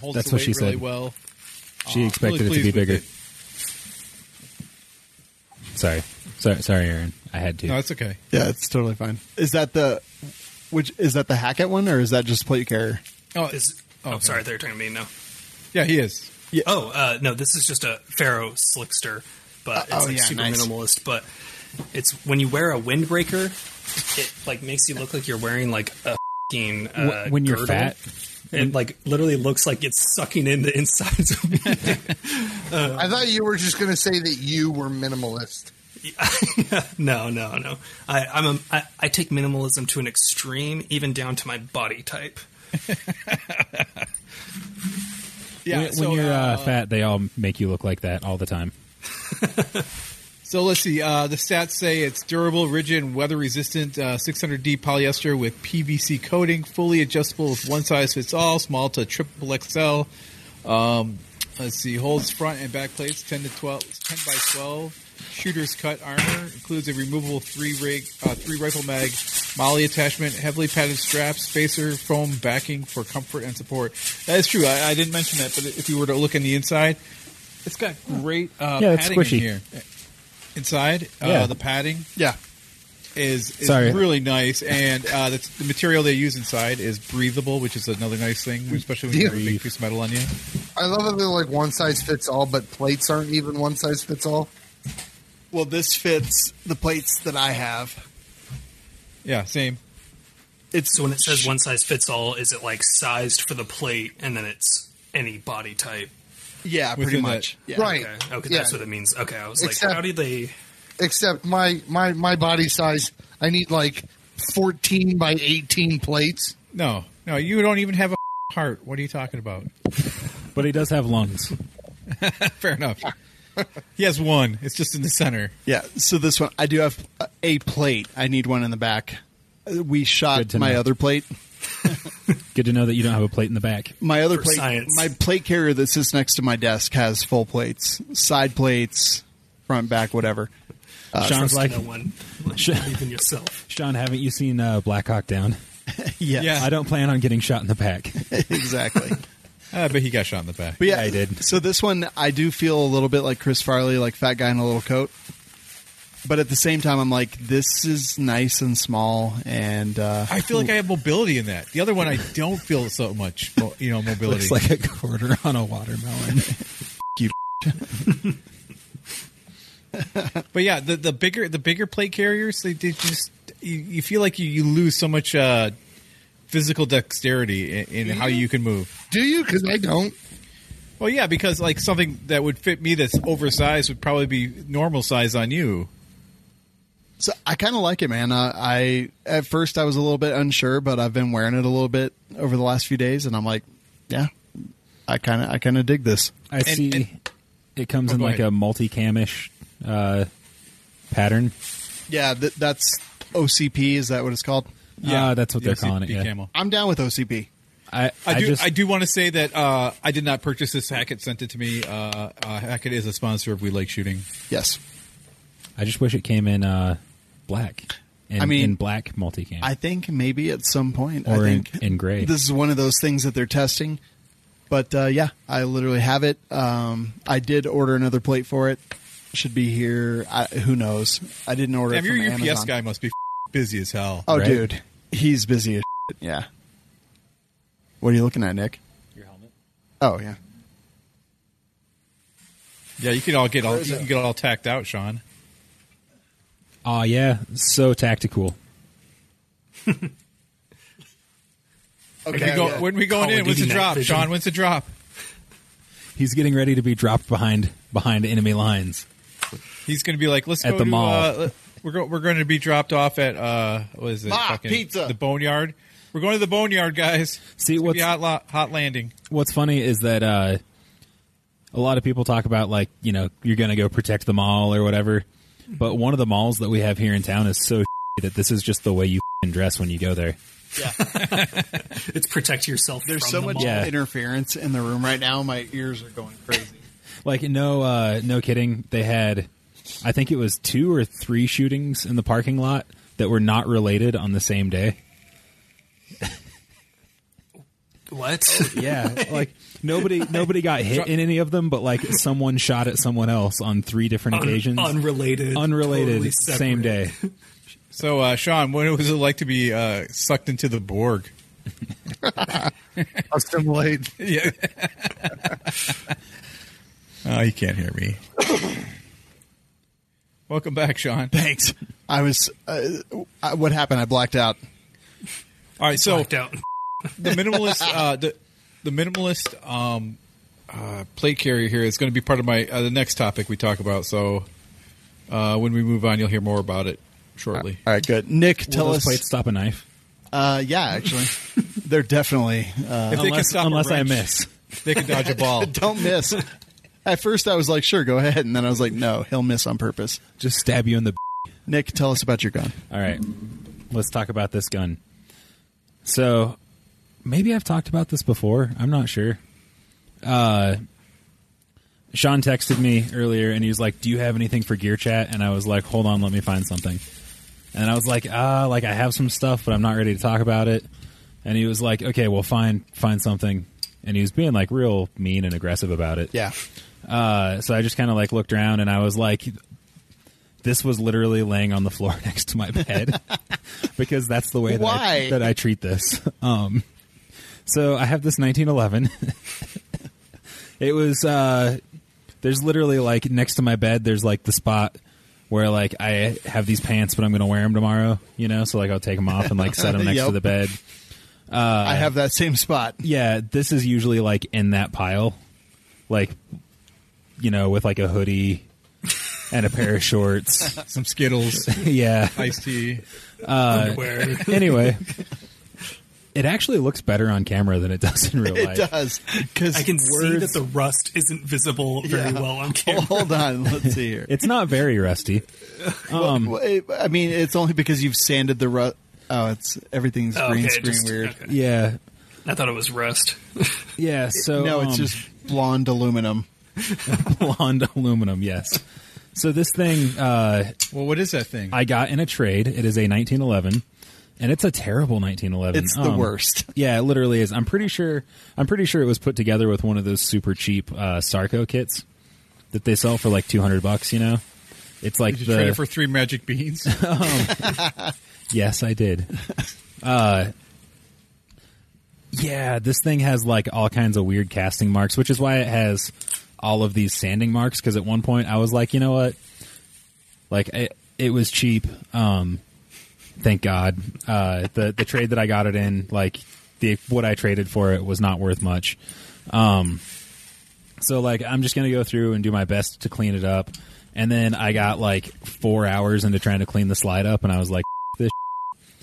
Holds That's the what weight she really said. Well. She expected really it to be bigger. it. Sorry, Aaron. I had to. No, it's okay. Yeah, it's totally fine. Is that the Hackett one, or is that just plate carrier? Sorry, they're talking to me now. Yeah, he is. Yeah. No, this is just a Faro Slickster, but it's super minimalist. But it's when you wear a windbreaker, it makes you look like you're wearing a fucking when you're girdle. fat. It literally looks like it's sucking in the insides of me. I thought you were just going to say that you were minimalist. No. I take minimalism to an extreme, even down to my body type. Yeah, when you're fat, they all make you look like that all the time. So let's see. The stats say it's durable, rigid, and weather-resistant. 600D polyester with PVC coating, fully adjustable with one size fits all, small to triple XL. Let's see. Holds front and back plates, 10 by 12. Shooter's cut armor includes a removable three rifle mag, molly attachment, heavily padded straps, spacer, foam backing for comfort and support. That is true. I didn't mention that, but if you were to look in the inside, it's got great padding in here. Inside, the padding, is really nice, and the material they use inside is breathable, which is another nice thing, especially when you have a big piece of metal on you. I love that they're like one size fits all, but plates aren't even one size fits all. Well, this fits the plates that I have. Yeah, same. So when it says one size fits all, is it like sized for the plate, and then it's any body type? Yeah, pretty much. Yeah. Right. Okay, Yeah. that's what it means. Okay, I was Except- like, how do they... Except my body size, I need like 14 by 18 plates. No, you don't even have a heart. What are you talking about? But he does have lungs. Fair enough. He has one. It's just in the center. Yeah, so this one, I do have a plate. I need one in the back. We shot my other plate. Good to know that you don't have a plate in the back. My other For plate, science. my plate carrier that sits next to my desk has full plates, side plates, front, back, whatever. Sean's like, no one, even yourself. Sean, haven't you seen Black Hawk Down? Yeah, I don't plan on getting shot in the back. exactly. But he got shot in the back. But yeah, I did. So this one, I do feel a little bit like Chris Farley, like fat guy in a little coat. But at the same time, I'm like, this is nice and small, and I feel like I have mobility in that. The other one, I don't feel so much, mobility. Looks like a quarter on a watermelon. you. But yeah, the bigger plate carriers, they just you feel like you lose so much physical dexterity in how you can move. Do you? Because I don't. Well, yeah, because like something that would fit me that's oversized would probably be normal size on you. So I kind of like it, man. At first I was a little bit unsure, but I've been wearing it a little bit over the last few days, and I'm like, yeah, I kind of dig this. I see. It comes in like ahead. a multi-camish pattern. Yeah, that's OCP. Is that what it's called? Yeah, that's what they're CP calling it. Yeah. Camo. I'm down with OCP. I do want to say that I did not purchase this. Hackett sent it to me. Hackett is a sponsor of We Like Shooting. Yes. I just wish it came in black. In black multicam. I think maybe at some point. Or I think in gray. This is one of those things that they're testing. But yeah, I literally have it. I did order another plate for it. Should be here. Who knows? I didn't order it Your from UPS Amazon. guy must be busy as hell. Oh, right? dude. He's busy as shit. Yeah. What are you looking at, Nick? Your helmet. Oh, yeah. Yeah, you can get all tacked out, Sean. Oh, yeah. So tactical. Okay. When we going Call in? of When's the Duty night drop, vision. Sean? When's the drop? He's getting ready to be dropped behind enemy lines. He's going to be like, let's At go the to mall. we're going to be dropped off at what is it? Pizza. The Boneyard. We're going to the Boneyard, guys. See, It's gonna what's be hot landing. what's funny is that a lot of people talk about, like, you're going to go protect the mall or whatever. But one of the malls that we have here in town is so that this is just the way you dress when you go there. Yeah. It's protect yourself There's from so the much mall. Yeah. interference in the room right now. My ears are going crazy. Like, no kidding. They had, I think it was 2 or 3 shootings in the parking lot that were not related on the same day. What? Yeah, like nobody got hit in any of them, but like someone shot at someone else on 3 different occasions. Unrelated. Totally separate. same day. So, Sean, what was it like to be sucked into the Borg? Assimilate. Yeah. Oh, you can't hear me. Welcome back, Sean. Thanks. I was. What happened? I blacked out. All right, so Blacked out. the minimalist, the minimalist plate carrier here is going to be part of my the next topic we talk about. So When we move on, you'll hear more about it shortly. All right, good. Nick, Will tell those us. plates stop a knife? Yeah, actually, they're definitely. If they can stop a Unless I wrench, miss. they can dodge a ball. Don't miss. At first, I was like, "Sure, go ahead," and then I was like, "No, he'll miss on purpose." Just stab you in the. Nick, tell us about your gun. All right, let's talk about this gun. So, maybe I've talked about this before. I'm not sure. Sean texted me earlier, and he was like, "Do you have anything for Gear Chat?" And I was like, "Hold on, let me find something." And I was like, I have some stuff, but I'm not ready to talk about it. And he was like, "Okay, well, find something." And he was being like real mean and aggressive about it. Yeah. So I just kind of like looked around, and I was like, this was literally laying on the floor next to my bed because that's the way that I treat this. So I have this 1911. It was, there's literally like next to my bed, there's like the spot where like I have these pants, but I'm going to wear them tomorrow, you know? So like I'll take them off and like set them next to the bed. I have that same spot. Yeah, this is usually like in that pile, like, you know, with like a hoodie and a pair of shorts. Some Skittles, Yeah. iced tea. Underwear. Anyway, it actually looks better on camera than it does in real life. It does. Because I can see that the rust isn't visible very well on camera. Hold on. Let's see here. It's not very rusty. I mean, it's only because you've sanded the rust. Oh, everything's green screen weird. Okay. Yeah. I thought it was rust. Yeah, so... No, it's just blonde aluminum. blonde aluminum, yes. So this thing... Well, what is that thing? I got in a trade. It is a 1911, and it's a terrible 1911. It's the worst. Yeah, it literally is. I'm pretty sure it was put together with one of those super cheap Sarco kits that they sell for like $200, you know? It's like Did you trade it for 3 magic beans? Yes, I did. Yeah, this thing has like all kinds of weird casting marks, which is why it has all of these sanding marks, because at one point I was like, you know what? Like, it was cheap. Thank God. The trade that I got it in, like, what I traded for it was not worth much. So, like, I'm just going to go through and do my best to clean it up. And then I got, like, 4 hours into trying to clean the slide up, and I was like, this.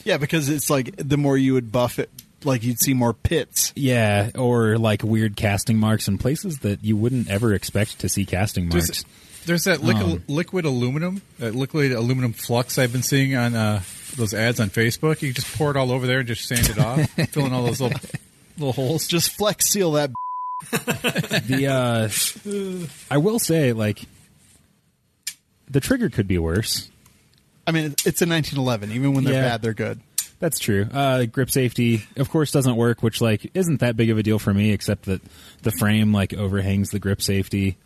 Yeah, because it's like the more you would buff it, like you'd see more pits. Yeah, or, like, weird casting marks in places that you wouldn't ever expect to see casting marks. There's that liquid aluminum, that liquid aluminum flux I've been seeing on those ads on Facebook. You can just pour it all over there and just sand it off, fill in all those little holes. Just flex seal that. I will say, like, the trigger could be worse. I mean, it's a 1911. Even when they're bad, they're good. That's true. Grip safety, of course, doesn't work, which, like, isn't that big of a deal for me, except that the frame, like, overhangs the grip safety.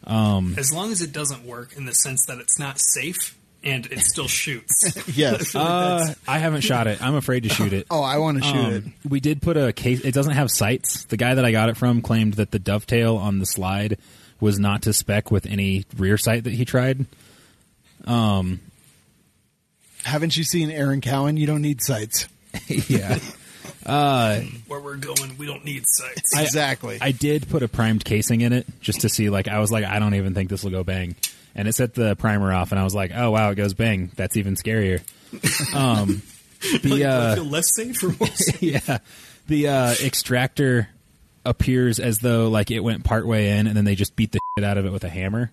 As long as it doesn't work in the sense that it's not safe and it still shoots. Yes. I haven't shot it. I'm afraid to shoot it. Oh, I want to shoot it. We did put a case. It doesn't have sights. The guy that I got it from claimed that the dovetail on the slide was not to spec with any rear sight that he tried. Haven't you seen Aaron Cowan? You don't need sights. Yeah. Where we're going, we don't need sights. Exactly. I did put a primed casing in it just to see, like, I was like, I don't even think this will go bang. And it set the primer off, and I was like, oh, wow, it goes bang. That's even scarier. I feel less safe or more safe? Yeah. The extractor appears as though, like, it went partway in, and then they just beat the shit out of it with a hammer.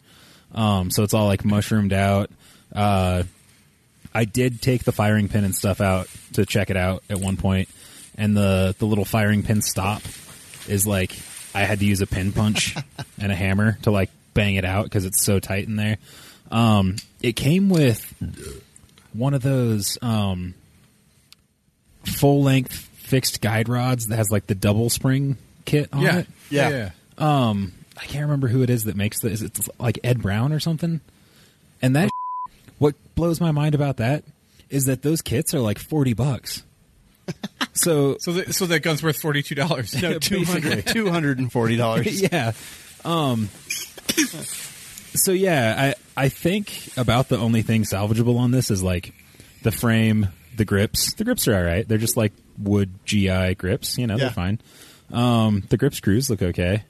So it's all, like, mushroomed out. I did take the firing pin and stuff out to check it out at one point, and the little firing pin stop is like I had to use a pin punch and a hammer to like bang it out because it's so tight in there. It came with one of those full length fixed guide rods that has like the double spring kit on it. Yeah. I can't remember who it is that makes the. Is it like Ed Brown or something? And that. What blows my mind about that is that those kits are like $40. So that gun's worth $42. No, $240. Yeah. So yeah, I think about the only thing salvageable on this is like the frame, the grips. The grips are all right. They're just like wood GI grips. You know, they're fine. The grip screws look okay.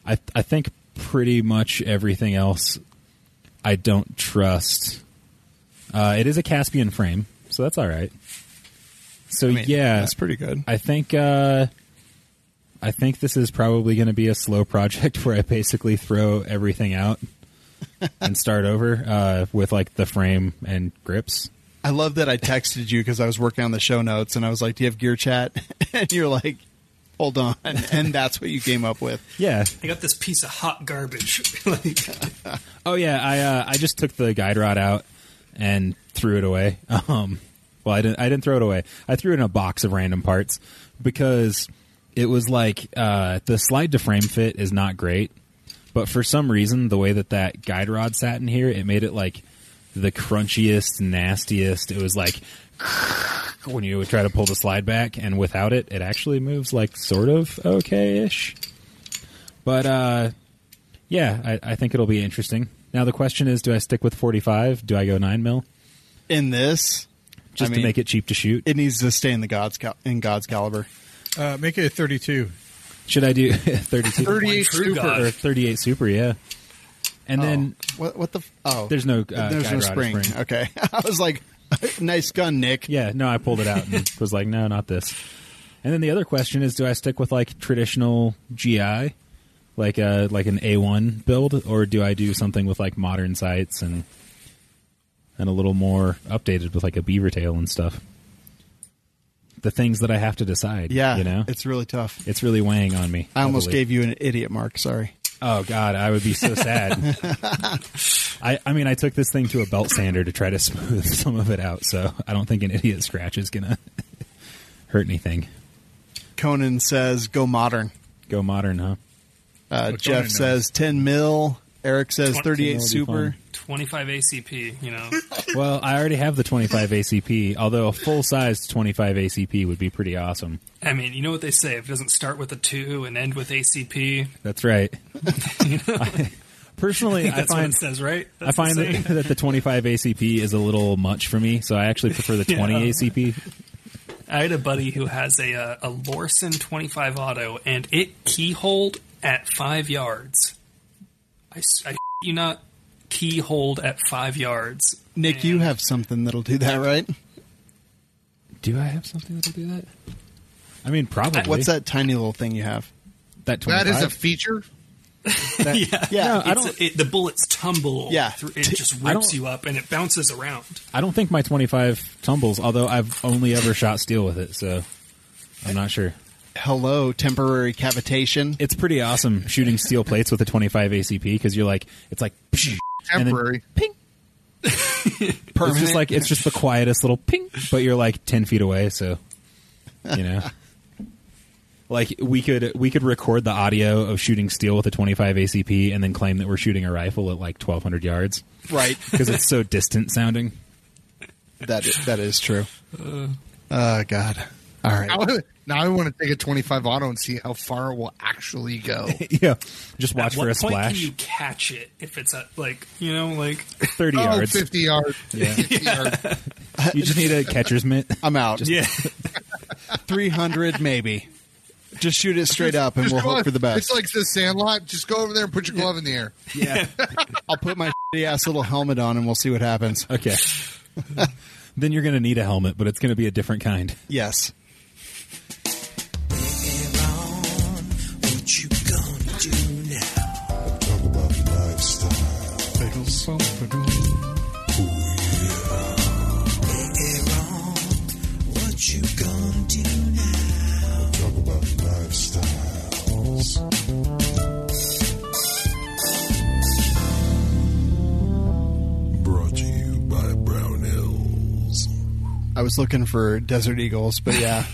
I think pretty much everything else I don't trust. It is a Caspian frame, so that's all right. So yeah, that's pretty good. I think this is probably going to be a slow project where I basically throw everything out and start over with like the frame and grips. I love that I texted you because I was working on the show notes and I was like, "Do you have gear chat?" And you're like, "Hold on," and that's what you came up with. Yeah, I got this piece of hot garbage. Oh yeah, I just took the guide rod out and threw it away. Well, I didn't throw it away. I threw it in a box of random parts because it was like the slide to frame fit is not great, but for some reason the way that guide rod sat in here, it made it like the crunchiest, nastiest. It was like when you would try to pull the slide back, and without it, it actually moves like sort of okay-ish. But yeah, I think it'll be interesting. Now the question is, do I stick with 45? Do I go 9mm? In this, Just to make it cheap to shoot? It needs to stay in the God's caliber. Make it a 32. Should I do 32? 38 Super. Or 38 Super, yeah. And then What the? there's no there's guide no rod spring. Okay, I was like, nice gun, Nick. Yeah, no, I pulled it out and was like, no, not this. And then the other question is, do I stick with like traditional GI, like an A1 build, or do I do something with like modern sights and a little more updated with like a beaver tail and stuff? The things that I have to decide. Yeah, you know, it's really tough. It's really weighing on me. I almost heavily. gave you an idiot mark. Sorry. Oh God, I would be so sad. I mean, I took this thing to a belt sander to try to smooth some of it out, so I don't think an idiot scratch is gonna hurt anything. Conan says, "Go modern." Go modern, huh? Jeff Conan says 10 mil. Eric says 38 would be Super. fun. 25 ACP, you know. Well, I already have the 25 ACP, although a full-sized 25 ACP would be pretty awesome. I mean, you know what they say, if it doesn't start with a 2 and end with ACP, That's right. Personally, I that's what find it says, right? I That's find the saying. that the 25 ACP is a little much for me, so I actually prefer the 20 Yeah. ACP. I had a buddy who has a Lorson 25 auto, and it keyholed at 5 yards. I you not keyhold at 5 yards. Nick, you have something that'll do that, right? Do I have something that'll do that? I mean, probably. What's that tiny little thing you have? That 25? That is a feature. Yeah, I don't. The bullets tumble. Yeah. It just I rips don't- you up, and it bounces around. I don't think my 25 tumbles, although I've only ever shot steel with it, so I'm not sure. Hello, temporary cavitation. It's pretty awesome shooting steel plates with a 25 ACP because you're like, it's like, psh, and then Temporary. ping. It's just the quietest little ping, but you're like 10 feet away, so you know. Like we could record the audio of shooting steel with a 25 ACP and then claim that we're shooting a rifle at like 1,200 yards, Right. because it's so distant sounding. That is true. God. All right. Now I want to take a 25 auto and see how far it will actually go. Yeah, just watch At for what a point splash. can you catch it if it's at, like, you know, like... 30 Oh, yards. 50 yards. Yeah. 50 yards. You just need a catcher's mitt. I'm out. Yeah. 300 maybe. Just shoot it straight up and Just we'll go hope on. for the best. It's like the Sandlot. Just go over there and put your glove in the air. Yeah. I'll put my ass little helmet on and we'll see what happens. Okay. Then you're going to need a helmet, but it's going to be a different kind. Yes. What you gonna do now? Talk about lifestyle. Aaron, what you gonna do now? Talk about lifestyles. Brought to you by Brownells. I was looking for Desert Eagles, but yeah,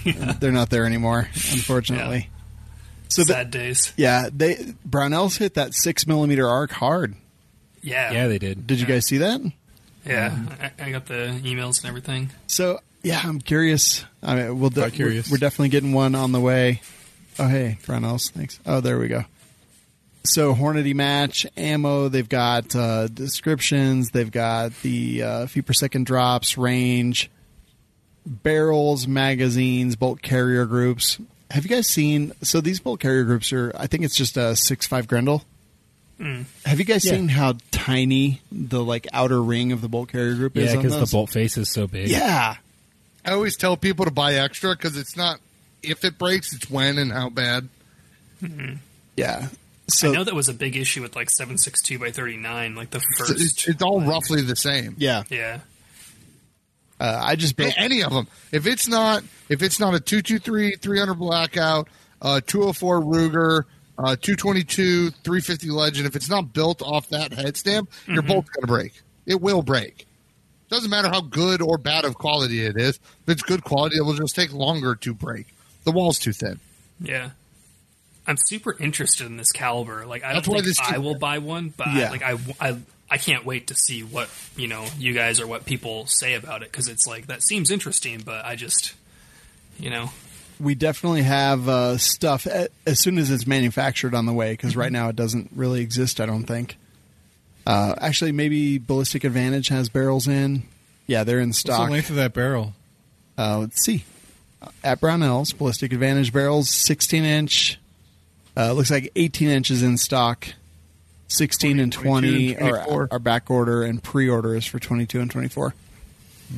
they're not there anymore, unfortunately. So Sad days. Brownells hit that 6mm arc hard. Yeah. Yeah, they did. Did you guys see that? Yeah. I got the emails and everything. So yeah, I'm curious. I mean, Quite curious. We're definitely getting one on the way. Oh hey, Brownells, thanks. Oh, there we go. So Hornady match ammo. They've got descriptions. They've got the feet per second drops, range, barrels, magazines, bolt carrier groups. Have you guys seen? So these bolt carrier groups are. I think it's just a 6.5 Grendel. Have you guys seen how tiny the like outer ring of the bolt carrier group is? Yeah, on because the those? bolt face is so big. Yeah. I always tell people to buy extra because it's not if it breaks, it's when and how bad. Yeah. So I know that was a big issue with like 7.62 by 39, like the first. It's all roughly the same. yeah, Yeah. I just built. Any of them. If it's not a 223 300 blackout, 204 Ruger, 222 350 Legend, if it's not built off that head stamp, your bolt's going to break. It will break. Doesn't matter how good or bad of quality it is. If it's good quality, it will just take longer to break. The wall's too thin. Yeah. I'm super interested in this caliber. Like, I That's don't why think this- I will buy one, but Yeah. I can't wait to see what, you guys or what people say about it, because it's like, that seems interesting, but I just, We definitely have stuff as soon as it's manufactured on the way, because right now it doesn't really exist, I don't think. Actually, maybe Ballistic Advantage has barrels in. Yeah, they're in What's stock. the length of that barrel? Let's see. At Brownells, Ballistic Advantage barrels, 16-inch. Looks like 18 inches in stock. 16 and 20 22 and 24. are back order, and pre-order is for 22 and 24.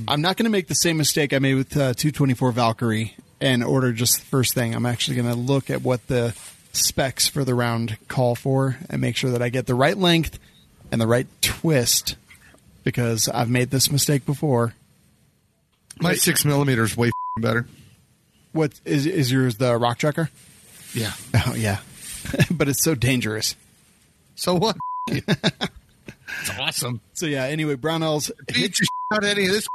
I'm not going to make the same mistake I made with 224 Valkyrie and order just the first thing. I'm actually going to look at what the specs for the round call for and make sure that I get the right length and the right twist, because I've made this mistake before. My 6mm is way better. What is yours? The Rock Trucker? Yeah. Oh yeah, but it's so dangerous. So what? It's awesome. So yeah. Anyway, Brownells Beat your out of any of this.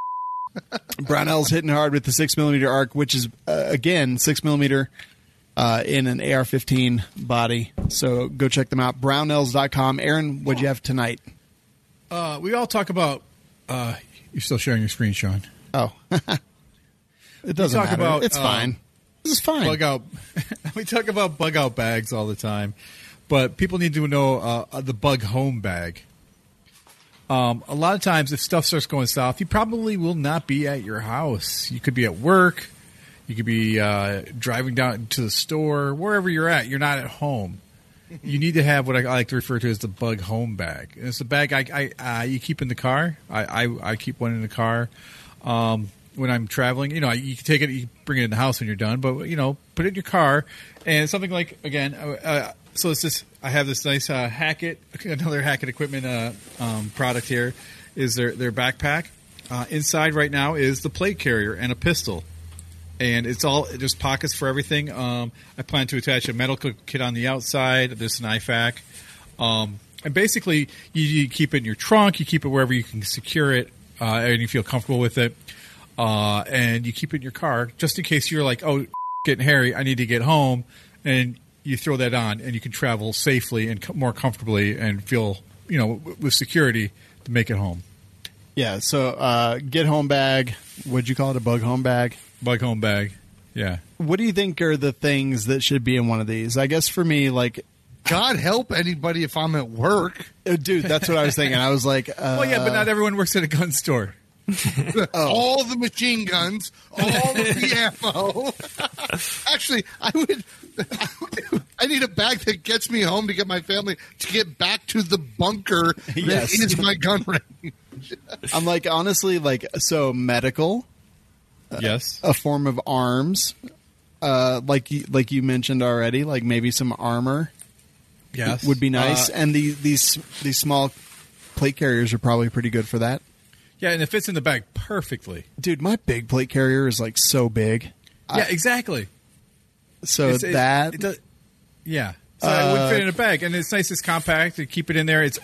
Brownells hitting hard with the 6mm arc, which is again 6mm in an AR-15 body. So go check them out. Brownells.com. Aaron, what'd you have tonight? We all talk about. You're still sharing your screen, Sean. Oh, it doesn't talk matter. about, It's fine. This is fine. Bug out. We talk about bug out bags all the time, but people need to know the bug home bag. A lot of times, if stuff starts going south, you probably will not be at your house. You could be at work. You could be driving down to the store. Wherever you're at, you're not at home. You need to have what I like to refer to as the bug home bag. And it's a bag you keep in the car. I keep one in the car. When I'm traveling, you can take it, you bring it in the house when you're done, but, put it in your car. And something like, again, so it's this, I have this nice Hackett, another Hackett equipment product here, is their backpack. Inside right now is the plate carrier and a pistol. And there's pockets for everything. I plan to attach a medical kit on the outside. There's an IFAK. And basically, you keep it in your trunk, you keep it wherever you can secure it, and you feel comfortable with it. And you keep it in your car just in case you're like, oh, getting hairy, I need to get home, and you throw that on, and you can travel safely and more comfortably and feel, with security to make it home. Yeah. So get home bag. What'd you call it? A bug home bag? Bug home bag. Yeah. What do you think are the things that should be in one of these? I guess for me, like, God help anybody if I'm at work. dude, that's what I was thinking. I was like, Well, yeah, but not everyone works at a gun store. All the machine guns, all of the ammo. Actually, I need a bag that gets me home to get my family to get back to the bunker Yes. that is my gun range. I'm like, honestly, like, so medical, Yes. a form of arms, like you mentioned already, like maybe some armor Yes. would be nice. And these small plate carriers are probably pretty good for that. Yeah, and it fits in the bag perfectly. Dude, my big plate carrier is like so big. Yeah, exactly. So It that does, yeah. So it would fit in a bag, and it's nice. It's compact. To keep it in there, it's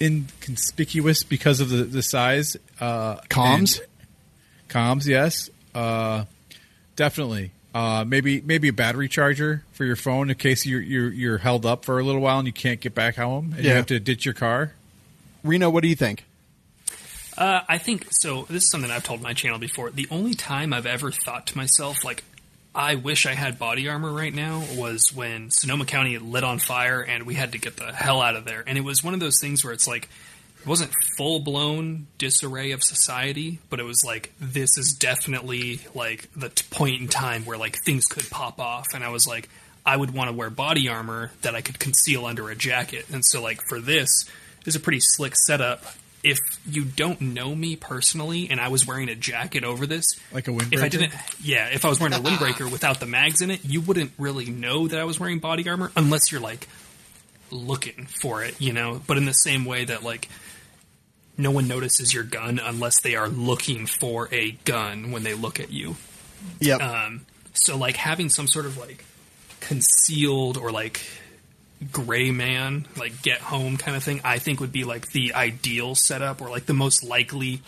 inconspicuous because of the size. comms. Comms, yes, definitely. Maybe a battery charger for your phone in case you're held up for a little while and you can't get back home and you Yeah. have to ditch your car. Reno, what do you think? I think so. This is something I've told my channel before. The only time I've ever thought to myself, like, I wish I had body armor right now, was when Sonoma County lit on fire and we had to get the hell out of there. And it was one of those things where it's like, it wasn't full blown disarray of society, but it was like, this is definitely like the point in time where like things could pop off. And I was like, I would want to wear body armor that I could conceal under a jacket. And so, like, for this is a pretty slick setup. If you don't know me personally and I was wearing a jacket over this, Like a windbreaker? if I was wearing a windbreaker without the mags in it, you wouldn't really know that I was wearing body armor unless you're, like, looking for it, you know? But in the same way that, like, no one notices your gun unless they are looking for a gun when they look at you. Yep. So, like, having some sort of, like, concealed or, like, gray man, like, get home kind of thing, I think would be, like, the ideal setup, or, like, the most likely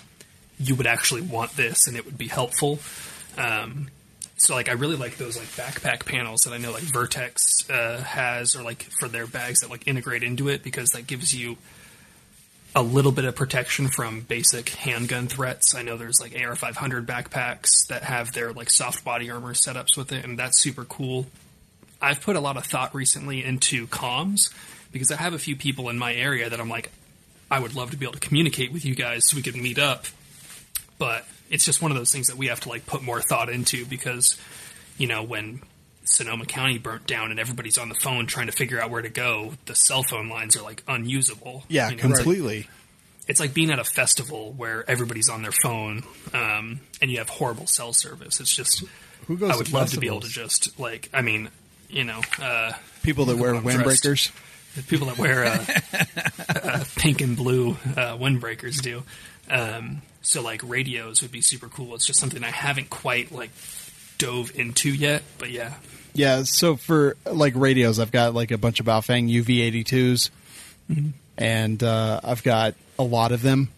you would actually want this and it would be helpful. So, like, I really like those, like, backpack panels that I know, like, Vertex has, or, like, for their bags that, like, integrate into it, because that gives you a little bit of protection from basic handgun threats. I know there's, like, AR-500 backpacks that have their, like, soft body armor setups with it, and that's super cool. I've put a lot of thought recently into comms, because I have a few people in my area that I'm like, I would love to be able to communicate with you guys so we could meet up. But it's just one of those things that we have to, like, put more thought into, because, you know, when Sonoma County burnt down and everybody's on the phone trying to figure out where to go, the cell phone lines are, like, unusable. Yeah, you know? completely. It's like being at a festival where everybody's on their phone, and you have horrible cell service. It's just, Who goes I would to love to be able to festivals? just, like, I mean, you know, People that wear I'm dressed. windbreakers. the people that wear pink and blue windbreakers do. So, like, radios would be super cool. It's just something I haven't quite, like, dove into yet, but yeah. Yeah, so for, like, radios, I've got, like, a bunch of Baofeng UV82s, and I've got a lot of them,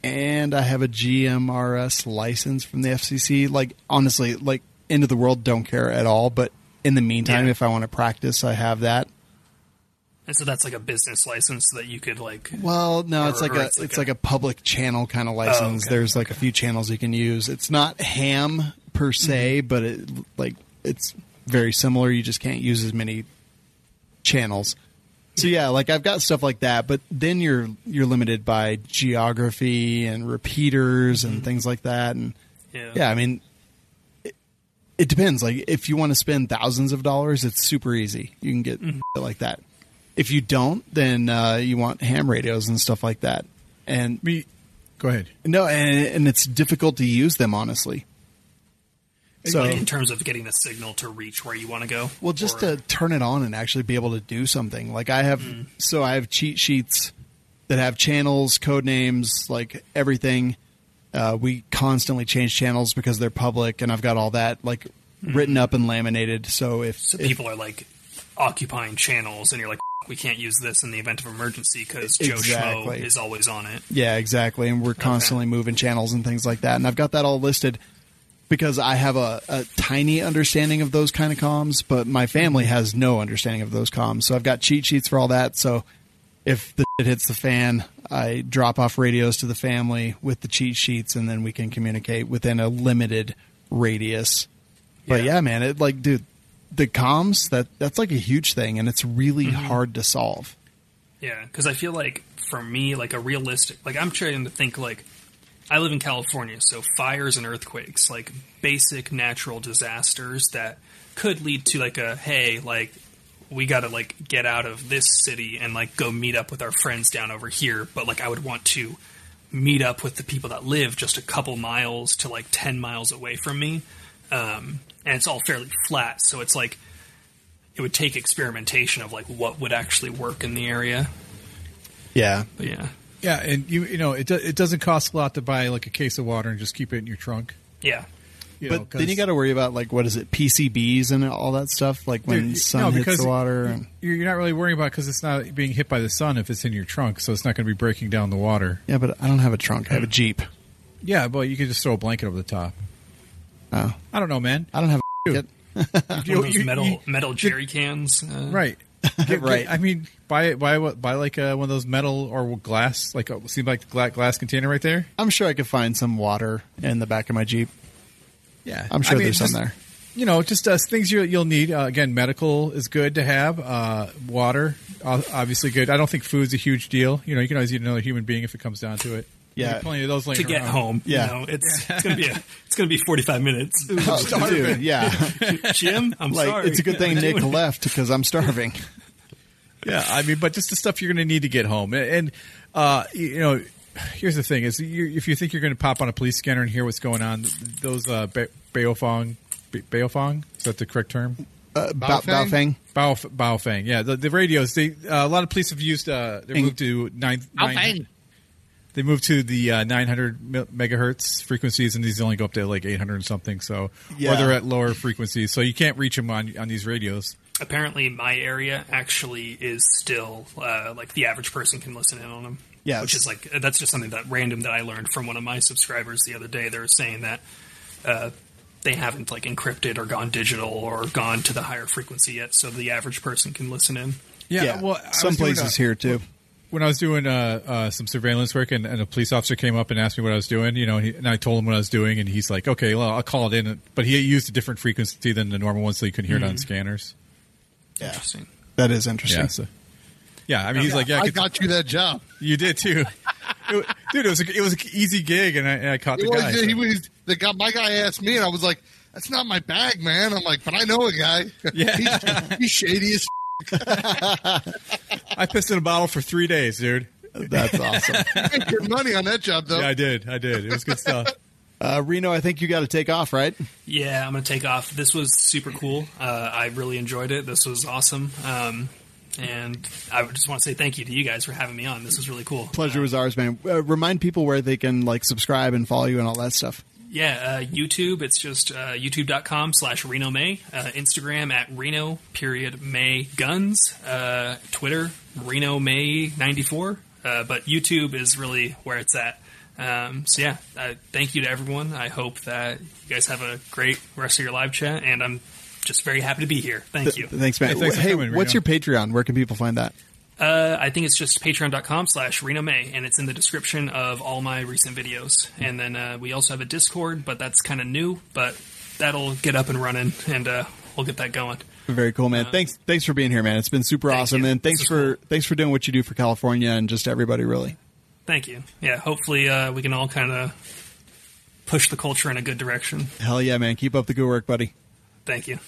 and I have a GMRS license from the FCC. Like, honestly, like, end of the world, don't care at all, but in the meantime, Yeah. if I want to practice, I have that. And so that's like a business license that you could, like... Well, no, it's Or- like or a it's like it's like a public channel kind of license. okay, There's like a few channels you can use. It's not ham per se, but it's very similar. You just can't use as many channels. So yeah, like I've got stuff like that, but then you're limited by geography and repeaters and things like that. And yeah, I mean, it depends. Like if you want to spend thousands of dollars, it's super easy. You can get shit like that. If you don't, then you want ham radios and stuff like that. And Go ahead. no, and it's difficult to use them, honestly. So, Like, in terms of getting the signal to reach where you want to go? well, just Or- to turn it on and actually be able to do something. Like I have, so I have cheat sheets that have channels, code names, like everything. We constantly change channels because they're public, and I've got all that like written up and laminated. So if people are, like, occupying channels, and you're like, we can't use this in the event of emergency because Joe Schmo Exactly. is always on it. yeah, exactly, and we're constantly moving channels and things like that, and I've got that all listed because I have a tiny understanding of those kind of comms, but my family has no understanding of those comms. So I've got cheat sheets for all that. So if the shit hits the fan, I drop off radios to the family with the cheat sheets, and then we can communicate within a limited radius. But yeah, man, it like, dude, the comms, that's like a huge thing, and it's really hard to solve. Yeah, because I feel like, for me, like, a realistic... Like, I'm trying to think, like... I live in California, so fires and earthquakes, like, basic natural disasters that could lead to, like, hey, like, we gotta, like, get out of this city and, like, go meet up with our friends down over here. But, like, I would want to meet up with the people that live just a couple miles to, like, 10 miles away from me. And it's all fairly flat, so it's like it would take experimentation of, like, what would actually work in the area. Yeah. But yeah. Yeah, and you know it doesn't cost a lot to buy like a case of water and just keep it in your trunk. Yeah. You know, But then you got to worry about, like, what is it, PCBs and all that stuff, like when Dude, sun no, hits because the water. And you're not really worrying about it because it's not being hit by the sun if it's in your trunk, so it's not going to be breaking down the water. yeah, but I don't have a trunk. I have a Jeep. Yeah, but you could just throw a blanket over the top. Oh, I don't know, man. I don't have a Dude. blanket. One of those metal jerry cans. Right. Right. I mean, buy like one of those metal or glass, like seem like the glass container right there. I'm sure I could find some water in the back of my Jeep. Yeah, I'm sure there's just, some there. You know, just things you'll need. Again, medical is good to have. Water, obviously good. I don't think food's a huge deal. You know, you can always eat another human being if it comes down to it. Yeah. Plenty of those laying to get around. home. Yeah. You know, it's gonna be 45 minutes. Oh, dude, yeah. Jim, I'm Like, sorry. it's a good thing Nick left because I'm starving. Yeah, I mean, but just the stuff you're going to need to get home. And you know, here's the thing: is if you think you're going to pop on a police scanner and hear what's going on, those Baofeng, is that the correct term? Baofeng? Baofeng. Yeah, the radios. A lot of police have used. They moved to They moved to the 900 megahertz frequencies, and these only go up to like 800 and something. So, Yeah. or they're at lower frequencies, so you can't reach them on these radios. Apparently, my area actually is still like the average person can listen in on them. Yes. Which is like, that's just something that random that I learned from one of my subscribers the other day. They were saying that they haven't like encrypted or gone digital or gone to the higher frequency yet, so the average person can listen in. Yeah. Well, I some was doing places here too. when I was doing some surveillance work, and a police officer came up and asked me what I was doing, you know, and I told him what I was doing, and he's like, "Okay, well, I'll call it in," but he used a different frequency than the normal one, so you couldn't hear it on scanners. Yeah. Interesting. That is interesting. Yeah, so, yeah. I mean, he's like, "Yeah, I got you that job. you did too." Dude, it was an easy gig, and I caught the guy. So. My guy asked me, and I was like, "That's not my bag, man." I'm like, "But I know a guy. Yeah. he's shady as." I pissed in a bottle for 3 days, dude. That's awesome. Made good money on that job, though. Yeah, I did. It was good stuff. Reno, I think you got to take off, right? Yeah, I'm going to take off. This was super cool. I really enjoyed it. This was awesome. And I just want to say thank you to you guys for having me on. This was really cool. Pleasure was ours, man. Remind people where they can like subscribe and follow you and all that stuff. Yeah, YouTube, it's just youtube.com/RenoMay. Instagram at Reno_May_Guns. Twitter, RenoMay94. But YouTube is really where it's at. So yeah, thank you to everyone. I hope that you guys have a great rest of your live chat, and I'm just very happy to be here. Thank you. Thanks, man. Hey, thanks for coming, what's Reno. your Patreon? Where can people find that? I think it's just patreon.com/RenoMay, and it's in the description of all my recent videos. And then we also have a Discord, but that's kind of new, but that'll get up and running, and we'll get that going. Very cool, man. Thanks for being here, man. It's been super awesome, you. and thanks for doing what you do for California and just everybody, really. Thank you. Yeah, hopefully we can all kind of push the culture in a good direction. Hell yeah, man. Keep up the good work, buddy. Thank you.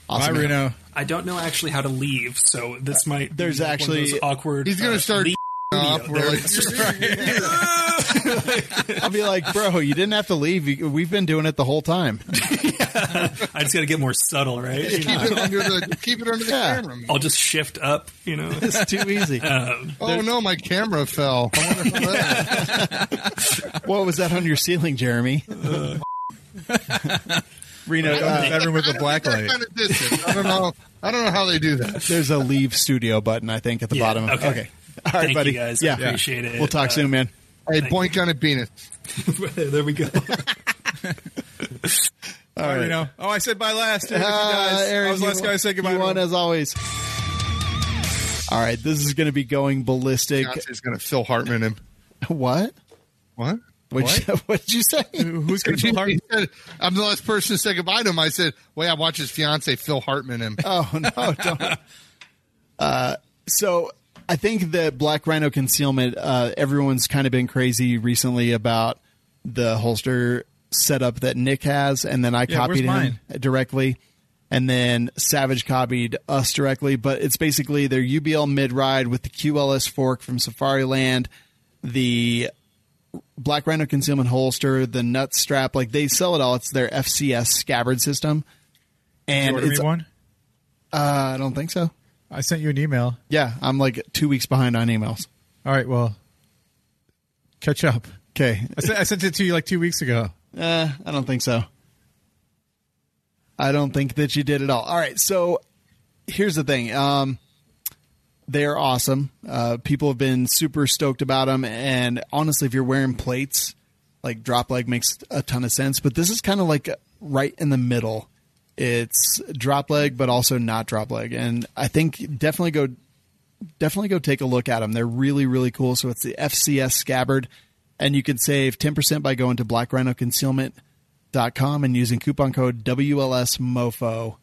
Awesome, Bye, man. Reno. I don't know actually how to leave, so this might There's be one of actually- those awkward. He's going to start leave off. We're like, I'll be like, bro, you didn't have to leave. We've been doing it the whole time. I just got to get more subtle, right? You keep know? it under the Yeah. camera. I'll just shift up, you know. It's too easy. Oh no, my camera fell. I wonder if that- What was that on your ceiling, Jeremy? Reno, That room with the black light. Kind of distance. I don't know how they do that. there's a leave studio button, I think, at the Yeah, bottom. okay. All right, Thank buddy. you guys. Yeah. I appreciate it. We'll talk soon, man. Hey, boink on a penis. There we go. All right. Reno. Oh, I said bye last. Guys. I was the last guy to say goodbye. You to won him. as always. All right, this is going to be going ballistic. Beyonce's going to Phil Hartman him. What? What? What did you say? Who's going to Phil Hartman? He said, I'm the last person to say goodbye to him. I said, well, yeah, watch his fiance Phil Hartman him. Oh no, don't. So I think that Black Rhino Concealment, everyone's kind of been crazy recently about the holster setup that Nick has, and then I Yeah, copied where's him directly, and then Savage copied us directly. But it's basically their UBL mid-ride with the QLS fork from Safariland, the Black Rhino Concealment holster, the nut strap. Like, they sell it all. It's their FCS scabbard system. And Order me it's one? I don't think so. I sent you an email. Yeah, I'm like 2 weeks behind on emails. All right, well, catch up. Okay. I sent it to you like 2 weeks ago. I don't think so. I don't think that you did at all. All right, so here's the thing. They're awesome. People have been super stoked about them, and honestly, if you're wearing plates, like drop leg makes a ton of sense, but this is kind of like right in the middle. It's drop leg, but also not drop leg, and I think definitely go take a look at them. They're really, really cool. So it's the FCS scabbard, and you can save 10% by going to blackrhinoconcealment.com and using coupon code WLSMOFO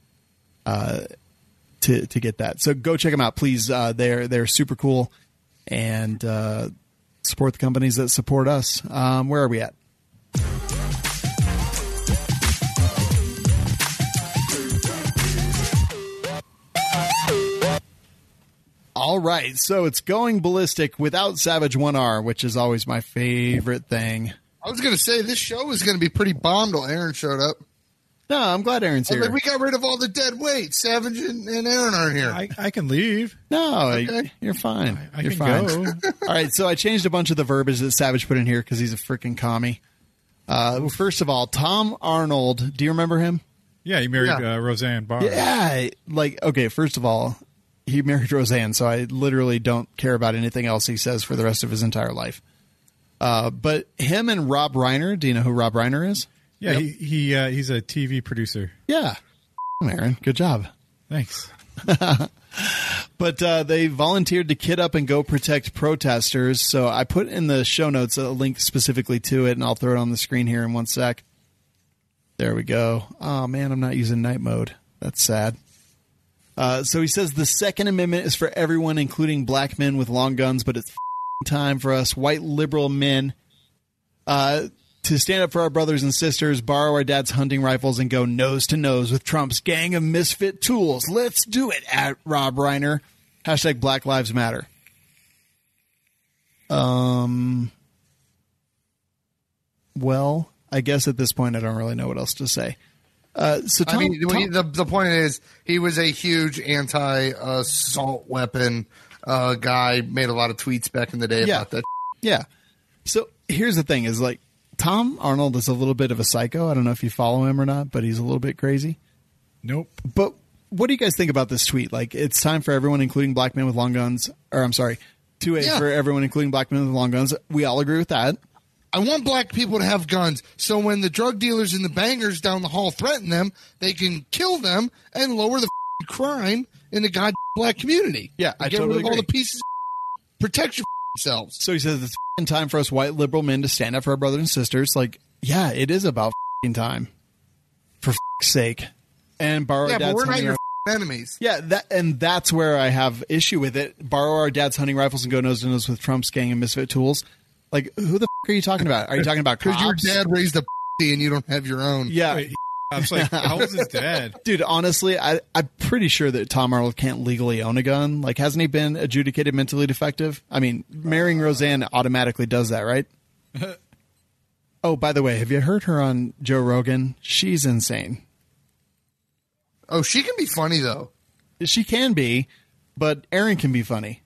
to get that. So go check them out, please. They're super cool, and Support the companies that support us. Where are we at? All right, so it's going ballistic without Savage 1R, which is always my favorite thing. I was going to say this show was going to be pretty bombed till Aaron showed up. No, I'm glad Aaron's here. Like, we got rid of all the dead weight. Savage and Aaron aren't here. I can leave. No, Okay. you're fine. I You're can fine. go. All right, so I changed a bunch of the verbiage that Savage put in here because he's a freaking commie. First of all, Tom Arnold. Do you remember him? Yeah, you married Yeah. Roseanne Barr. Yeah, okay, first of all, he married Roseanne, so I literally don't care about anything else he says for the rest of his entire life. But him and Rob Reiner, do you know who Rob Reiner is? Yeah, he's a TV producer. Yeah. Aaron, good job. Thanks. But they volunteered to kit up and go protect protesters, so I put in the show notes a link specifically to it, and I'll throw it on the screen here in one sec. There we go. Oh, man, I'm not using night mode. That's sad. So he says the Second Amendment is for everyone, including black men with long guns, but it's time for us white liberal men to stand up for our brothers and sisters, borrow our dad's hunting rifles, and go nose to nose with Trump's gang of misfit tools. Let's do it, at Rob Reiner. Hashtag Black Lives Matter. Well, I guess at this point I don't really know what else to say. So Tom, The point is, he was a huge anti-assault weapon guy. Made a lot of tweets back in the day about that. Yeah. So here's the thing: is like Tom Arnold is a little bit of a psycho. I don't know if you follow him or not, but he's a little bit crazy. Nope. But what do you guys think about this tweet? Like, it's time for everyone, including black men with long guns. Or I'm sorry, 2A for everyone, including black men with long guns. We all agree with that. I want black people to have guns, so when the drug dealers and the bangers down the hall threaten them, they can kill them and lower the crime in the goddamn black community. Yeah, I get totally rid of all agree. the pieces. Protect yourselves. So he says it's time for us white liberal men to stand up for our brothers and sisters. Like, yeah, it is about time. For sake. And borrow our Yeah, but dad's we're not hunting your rifles. enemies. Yeah, that's where I have issue with it. Borrow our dad's hunting rifles and go nose to nose with Trump's gang of misfit tools. Like, who the are you talking about? Are you talking about cops? Because your dad raised a and you don't have your own. Yeah. Wait, I was like, how old is his dad? Dude, honestly, I'm pretty sure that Tom Arnold can't legally own a gun. Like, hasn't he been adjudicated mentally defective? I mean, marrying Roseanne automatically does that, right? Oh, by the way, have you heard her on Joe Rogan? She's insane. Oh, she can be funny, though. She can be, but Aaron can be funny.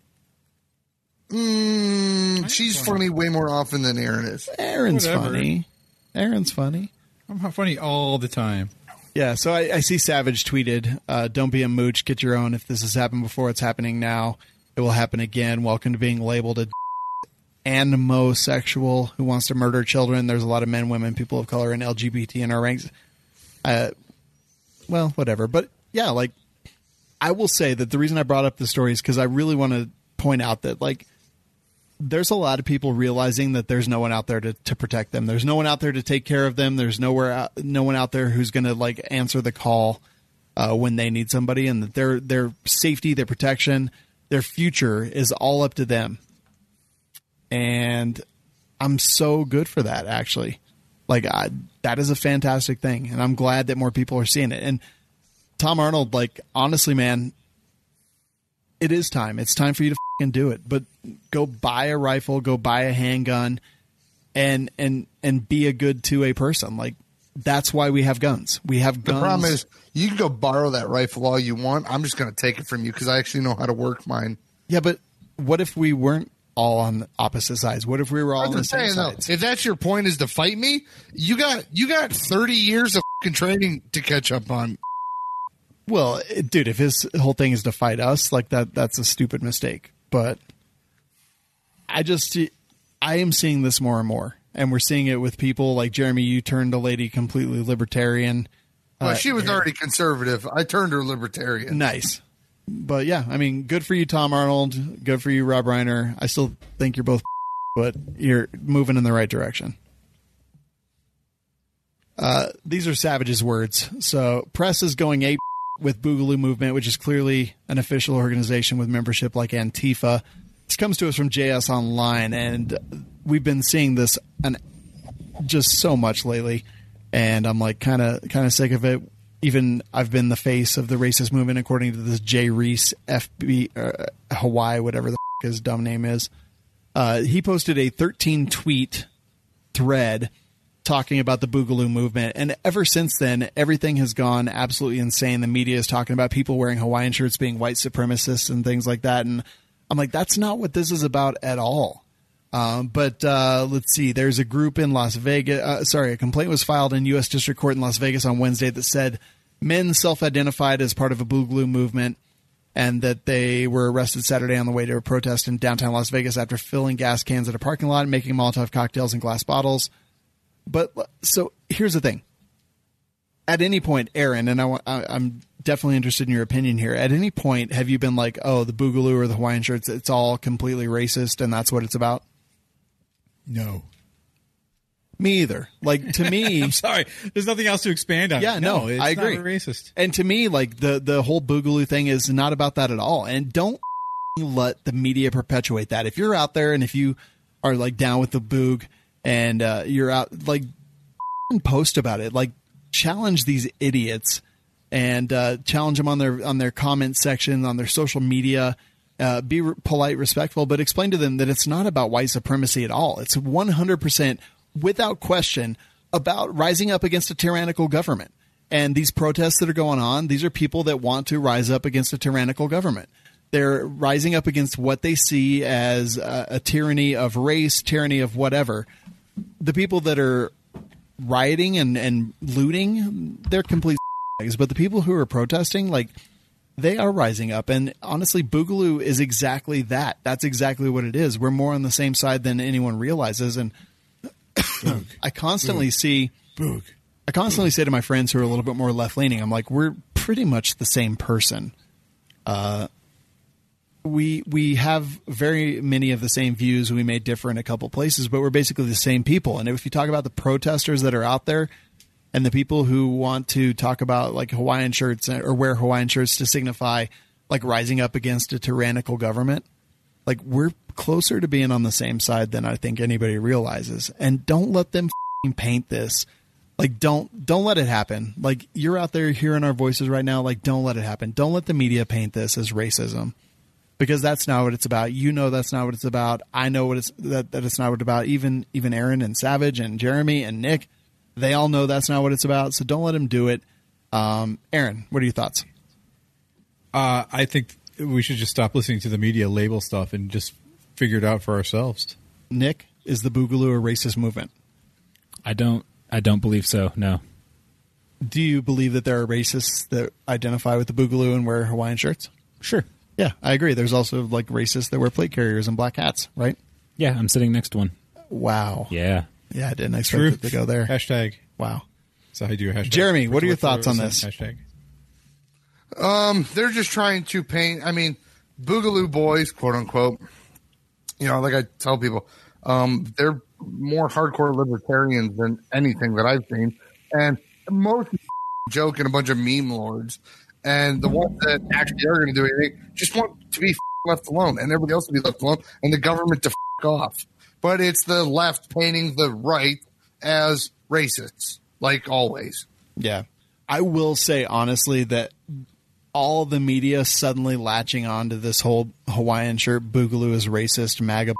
She's funny way more often than Aaron is. Aaron's Whatever. funny. Aaron's funny. I'm funny all the time. Yeah, so I see Savage tweeted, don't be a mooch, get your own. If this has happened before, it's happening now. It will happen again. Welcome to being labeled a animosexual who wants to murder children. There's a lot of men, women, people of color, and LGBT in our ranks. Well, whatever. But yeah, like, I will say that the reason I brought up the story is because I really want to point out that, like, there's a lot of people realizing that there's no one out there to protect them. There's no one out there to take care of them. There's no one out there who's going to, like, answer the call when they need somebody, and that their safety, their protection, their future is all up to them. And I'm so good for that, actually. Like, that is a fantastic thing, and I'm glad that more people are seeing it. And Tom Arnold, like, honestly, man, it is time. It's time for you to fucking do it. But go buy a rifle, go buy a handgun, and be a good 2A person. Like, that's why we have guns. We have guns. The problem is, you can go borrow that rifle all you want. I'm just going to take it from you because I actually know how to work mine. Yeah, but what if we weren't all on the opposite sides? What if we were all on the same sides? If that's your point, is to fight me, you got 30 years of fucking training to catch up on. Well, dude, if his whole thing is to fight us, like, that's a stupid mistake. But I am seeing this more and more. And we're seeing it with people like Jeremy. You turned a lady completely libertarian. Well, she was already conservative. I turned her libertarian. Nice. But yeah, I mean, good for you, Tom Arnold. Good for you, Rob Reiner. I still think you're both, but you're moving in the right direction. These are Savage's words. So, press is going ape with Boogaloo Movement, which is clearly an official organization with membership like Antifa. This comes to us from JS Online, and we've been seeing this just so much lately, and I'm like kind of sick of it. Even I've been the face of the racist movement, according to this Jay Reese, FB Hawaii, whatever the his dumb name is. He posted a 13-tweet thread talking about the Boogaloo movement, and ever since then, everything has gone absolutely insane. The media is talking about people wearing Hawaiian shirts being white supremacists and things like that, and I'm like, that's not what this is about at all. But let's see. There's a group in Las Vegas. A complaint was filed in U.S. District Court in Las Vegas on Wednesday that said men self-identified as part of a Boogaloo movement, and that they were arrested Saturday on the way to a protest in downtown Las Vegas after filling gas cans at a parking lot and making Molotov cocktails in glass bottles. But so here's the thing. At any point, Aaron, and I'm definitely interested in your opinion here. At any point, have you been like, oh, the Boogaloo or the Hawaiian shirts, it's all completely racist and that's what it's about? No. Me either. Like, to me, I'm sorry. There's nothing else to expand on. Yeah, no, it's I agree. Not racist. And to me, like, the whole Boogaloo thing is not about that at all. And don't let the media perpetuate that. If you're out there and if you are like down with the boog and you're out, like, post about it. Like, challenge these idiots and challenge them on their comment section, on their social media. Be polite, respectful, but explain to them that it's not about white supremacy at all. It's 100%, without question, about rising up against a tyrannical government. And these protests that are going on, these are people that want to rise up against a tyrannical government. They're rising up against what they see as a tyranny of race, tyranny of whatever. The people that are rioting and looting, they're complete but the people who are protesting, like, they are rising up. And honestly, Boogaloo is exactly that. That's exactly what it is. We're more on the same side than anyone realizes. And I constantly say to my friends who are a little bit more left leaning, I'm like, we're pretty much the same person. We have very many of the same views. We may differ in a couple places, but we're basically the same people. And if you talk about the protesters that are out there and the people who want to talk about like Hawaiian shirts or wear Hawaiian shirts to signify like rising up against a tyrannical government, like, we're closer to being on the same side than I think anybody realizes. And don't let them paint this. Like, don't let it happen. Like, you're out there hearing our voices right now. Like, don't let it happen. Don't let the media paint this as racism, because that's not what it's about. You know, that's not what it's about. I know that it's not what it's about. Even Aaron and Savage and Jeremy and Nick, they all know that's not what it's about. So don't let them do it. Aaron, what are your thoughts? I think we should just stop listening to the media label stuff and just figure it out for ourselves. Nick, is the Boogaloo a racist movement? I don't believe so. No. Do you believe that there are racists that identify with the Boogaloo and wear Hawaiian shirts? Sure. Yeah, I agree. There's also like racists that wear plate carriers and black hats, right? Yeah, I'm sitting next to one. Wow. Yeah. Yeah, I didn't expect it to go there. Hashtag. Wow. So I do a hashtag. Jeremy, what are your thoughts on this? Hashtag. They're just trying to paint. I mean, Boogaloo boys, quote unquote. You know, like I tell people, they're more hardcore libertarians than anything that I've seen, and most joke and a bunch of meme lords. And the ones that actually are going to do anything just want to be left alone, and everybody else to be left alone, and the government to off. But it's the left painting the right as racists, like always. Yeah. I will say, honestly, that all the media suddenly latching on to this whole Hawaiian shirt, Boogaloo is racist, MAGA.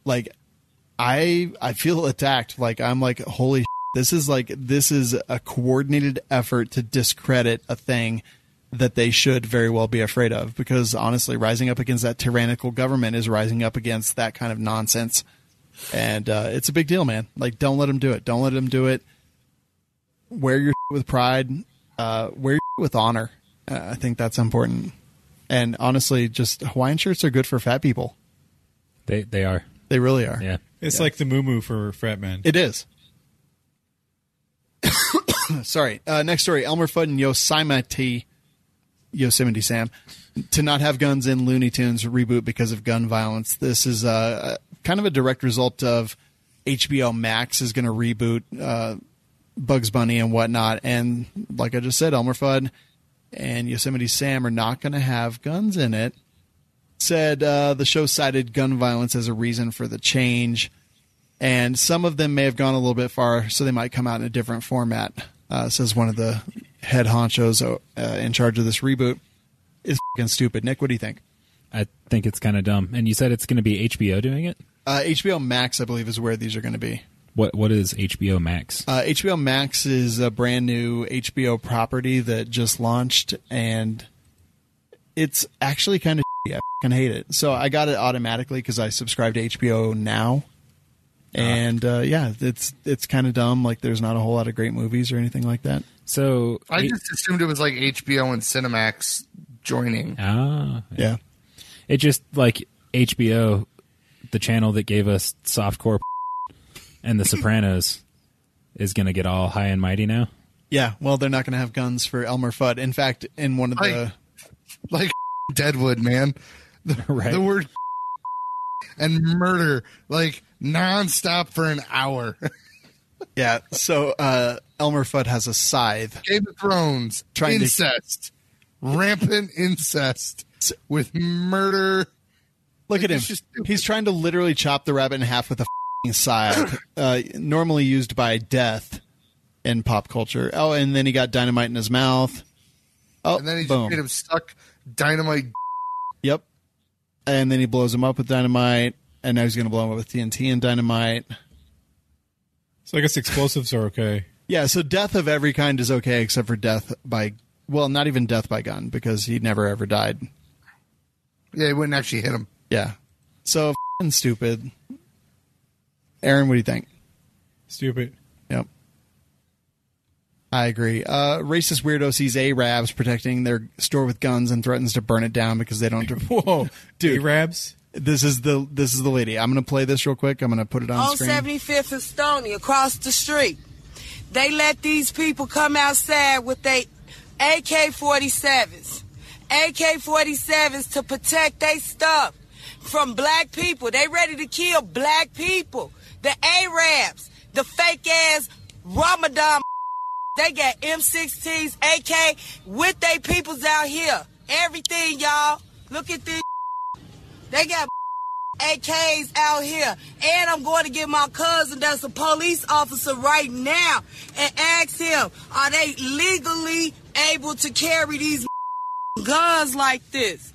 Like, I feel attacked. Like, I'm like, holy this is a coordinated effort to discredit a thing that they should very well be afraid of, because honestly, rising up against that tyrannical government is rising up against that kind of nonsense. And it's a big deal, man. Like, don't let them do it. Don't let them do it. Wear your with pride. Wear your with honor. I think that's important. And honestly, just Hawaiian shirts are good for fat people. They are. They really are. Yeah. It's like the moo-moo for fat men. It is. Sorry. Next story. Elmer Fudd and Yosemite Sam to not have guns in Looney Tunes reboot because of gun violence. This is kind of a direct result of HBO Max is going to reboot Bugs Bunny and whatnot. And like I just said, Elmer Fudd and Yosemite Sam are not going to have guns in it. said the show cited gun violence as a reason for the change, and some of them may have gone a little bit far, so they might come out in a different format, says one of the head honchos in charge of this reboot. Is fucking stupid. Nick, what do you think? I think it's kind of dumb. And you said it's going to be HBO doing it? HBO Max, I believe, is where these are going to be. What is HBO Max? HBO Max is a brand new HBO property that just launched, and it's actually kind of shitty. I fucking hate it. So I got it automatically because I subscribe to HBO Now. And yeah, it's kind of dumb. Like, there's not a whole lot of great movies or anything like that. So I just assumed it was like HBO and Cinemax joining. Yeah. It just, like, HBO, the channel that gave us softcore and The Sopranos, is going to get all high and mighty now. Yeah, well, they're not going to have guns for Elmer Fudd. In fact, in one of the... Like Deadwood, man. Right. The word and murder, like, nonstop for an hour. Yeah, so Elmer Fudd has a scythe. Game of Thrones, incest, rampant incest with murder. Look at him. He's trying to literally chop the rabbit in half with a f***ing scythe, normally used by death in pop culture. Oh, and then he got dynamite in his mouth. Oh, and then he just boom. made him stuck dynamite. Yep. And then he blows him up with dynamite, and now he's going to blow him up with TNT and dynamite. So I guess explosives are okay. Yeah, so death of every kind is okay except for death by, well, not even death by gun, because he never ever died. Yeah, he wouldn't actually hit him. Yeah. So f***ing stupid. Aaron, what do you think? Stupid. Yep. I agree. Racist weirdo sees Arabs protecting their store with guns and threatens to burn it down because they don't. Whoa, dude! Arabs. This is the lady. I'm going to play this real quick. I'm going to put it on screen. 75th and Stony, across the street, they let these people come outside with their AK-47s. AK-47s to protect their stuff from black people. They ready to kill black people. The Arabs, the fake-ass Ramadan. They got M16s, AK, with they peoples out here. Everything, y'all. Look at this. They got AKs out here. And I'm going to get my cousin that's a police officer right now and ask him, are they legally able to carry these guns like this?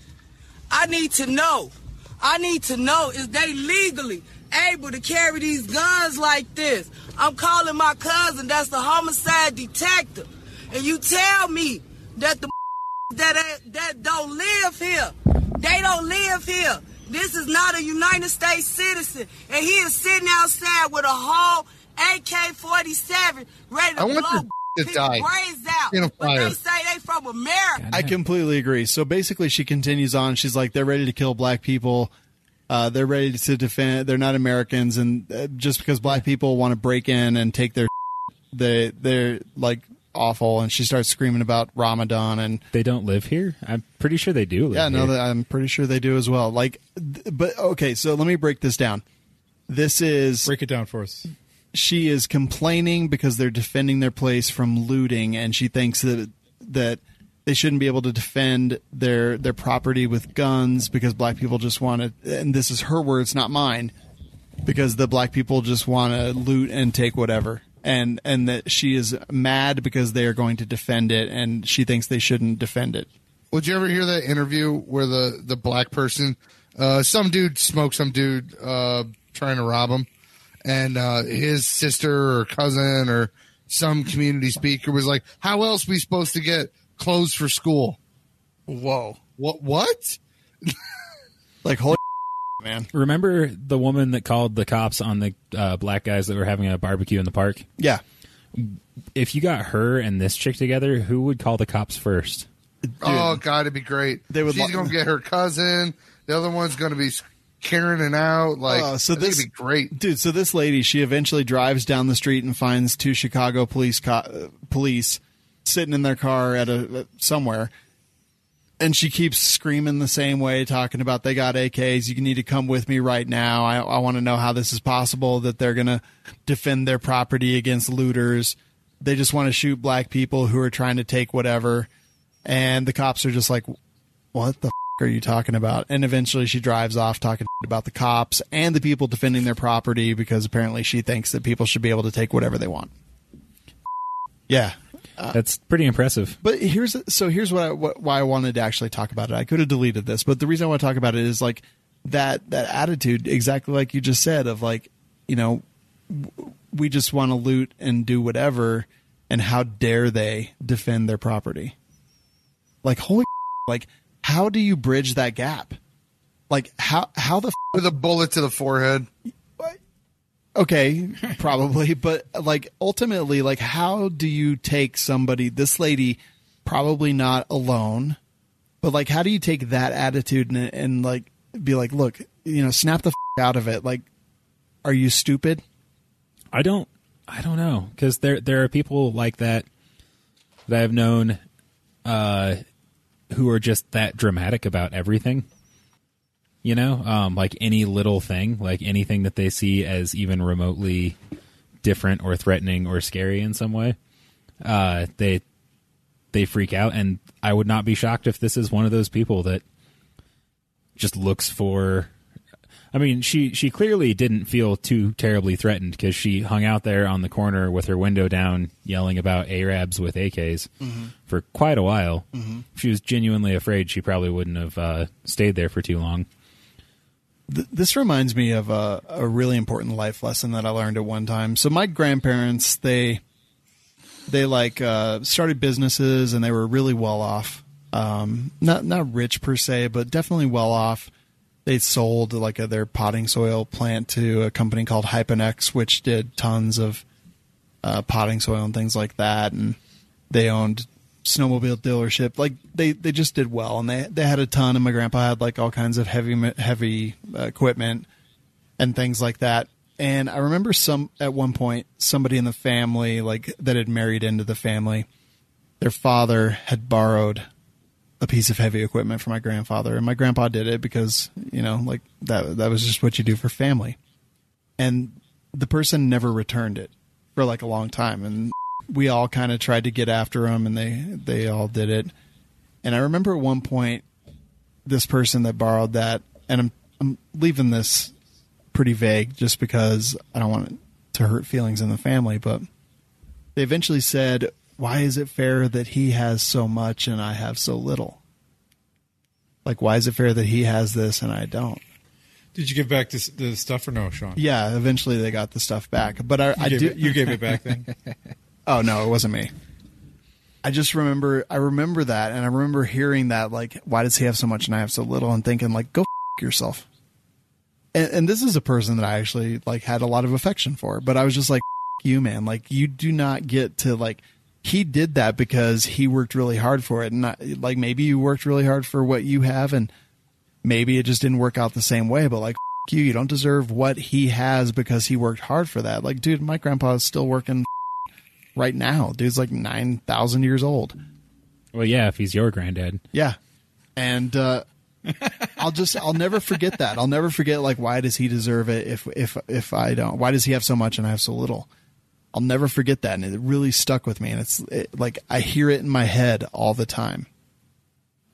I need to know. Is they legally able to carry these guns like this? I'm calling my cousin that's the homicide detective. And you tell me that the that don't live here. They don't live here. This is not a United States citizen. And he is sitting outside with a whole AK-47 ready to blow his brains out. In a fire. But they say they from America. I completely agree. So basically she continues on. She's like, they're ready to kill black people. They're ready to defend. They're not Americans. And just because black people want to break in and take their they're like awful. And she starts screaming about Ramadan. And they don't live here? I'm pretty sure they do live here. Yeah, no, I'm pretty sure they do as well. Like, but okay, so let me break this down. Break it down for us. She is complaining because they're defending their place from looting, and she thinks that they shouldn't be able to defend their property with guns because black people just want to, and this is her words, not mine, because the black people just want to loot and take whatever. And that she is mad because they are going to defend it, and she thinks they shouldn't defend it. Would you ever hear that interview where the black person, some dude smoked some dude trying to rob him, and his sister or cousin or some community speaker was like, how else are we supposed to get clothes for school? Whoa. What? Like, holy man. Remember the woman that called the cops on the black guys that were having a barbecue in the park? Yeah. If you got her and this chick together, who would call the cops first? Dude, oh, God, it'd be great. She's going to get her cousin. The other one's going to be carrying it out. Like, so this would be great. Dude, so this lady, she eventually drives down the street and finds two Chicago police sitting in their car at somewhere. And she keeps screaming the same way, talking about they got AKs. You need to come with me right now. I want to know how this is possible that they're going to defend their property against looters. They just want to shoot black people who are trying to take whatever. And the cops are just like, what the f*** are you talking about? And eventually she drives off talking about the cops and the people defending their property because apparently she thinks that people should be able to take whatever they want. Yeah. That's pretty impressive. But here's why I wanted to actually talk about it. I could have deleted this, but the reason I want to talk about it is like that attitude, exactly like you just said, of like, you know, we just want to loot and do whatever, and how dare they defend their property? Like, holy, like, how do you bridge that gap? Like, how the with a bullet to the forehead. Okay, probably, but like ultimately, like, how do you take somebody, this lady, probably not alone, but like, how do you take that attitude and like be like, look, you know, snap the out of it? Like, are you stupid? I don't know, because there are people like that I've known who are just that dramatic about everything. You know, like any little thing, like anything that they see as even remotely different or threatening or scary in some way, they freak out. And I would not be shocked if this is one of those people that just looks for. I mean, she clearly didn't feel too terribly threatened because she hung out there on the corner with her window down, yelling about Arabs with AKs for quite a while. If she was genuinely afraid, she probably wouldn't have stayed there for too long. This reminds me of a really important life lesson that I learned at one time. So my grandparents, they like started businesses, and they were really well off. Not rich per se, but definitely well off. They sold like their potting soil plant to a company called Hyponex, which did tons of potting soil and things like that. And they owned snowmobile dealership. Like they just did well, and they had a ton. And my grandpa had like all kinds of heavy equipment and things like that. And I remember at one point somebody in the family, like that had married into the family, their father had borrowed a piece of heavy equipment from my grandfather, and my grandpa did it because, you know, like that was just what you do for family. And the person never returned it for like a long time, and we all kind of tried to get after them, and they all did it. And I remember at one point, this person that borrowed that, and I'm leaving this pretty vague just because I don't want it to hurt feelings in the family, but they eventually said, why is it fair that he has so much and I have so little? Like, why is it fair that he has this and I don't? Did you give back the stuff or no, Sean? Yeah, eventually they got the stuff back. But you gave it back then? Oh, no, it wasn't me. I remember that, and I remember hearing that, like, why does he have so much and I have so little, and thinking, like, go yourself. And this is a person that I actually, like, had a lot of affection for, but I was just like, you, man. Like, you do not get to, like, he did that because he worked really hard for it. And not, like, maybe you worked really hard for what you have, and maybe it just didn't work out the same way, but like, you don't deserve what he has because he worked hard for that. Like, dude, my grandpa is still working right now. Dude's like 9,000 years old. Well, yeah, if he's your granddad. Yeah. And, I'll never forget that. I'll never forget, like, why does he deserve it if I don't? Why does he have so much and I have so little? I'll never forget that, and it really stuck with me. And like, I hear it in my head all the time,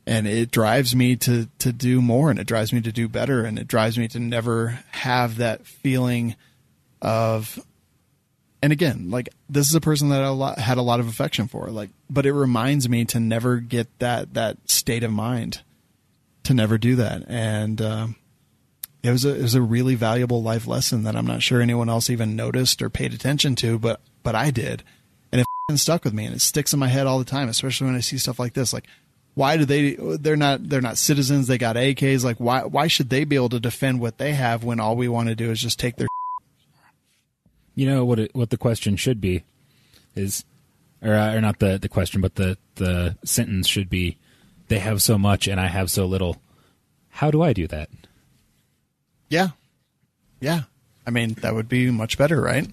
and it drives me to do more, and it drives me to do better, and it drives me to never have that feeling of. And again, like, this is a person that I had a lot of affection for, like, but it reminds me to never get that state of mind, to never do that. And it was a really valuable life lesson that I'm not sure anyone else even noticed or paid attention to, but I did. And it stuck with me, and it sticks in my head all the time, especially when I see stuff like this. Like, why do they're not citizens, they got AKs. Like, why should they be able to defend what they have when all we want to do is just take their. You know what the question should be is, or not the question, but the sentence should be, they have so much and I have so little. How do I do that? Yeah. Yeah. I mean, that would be much better, right?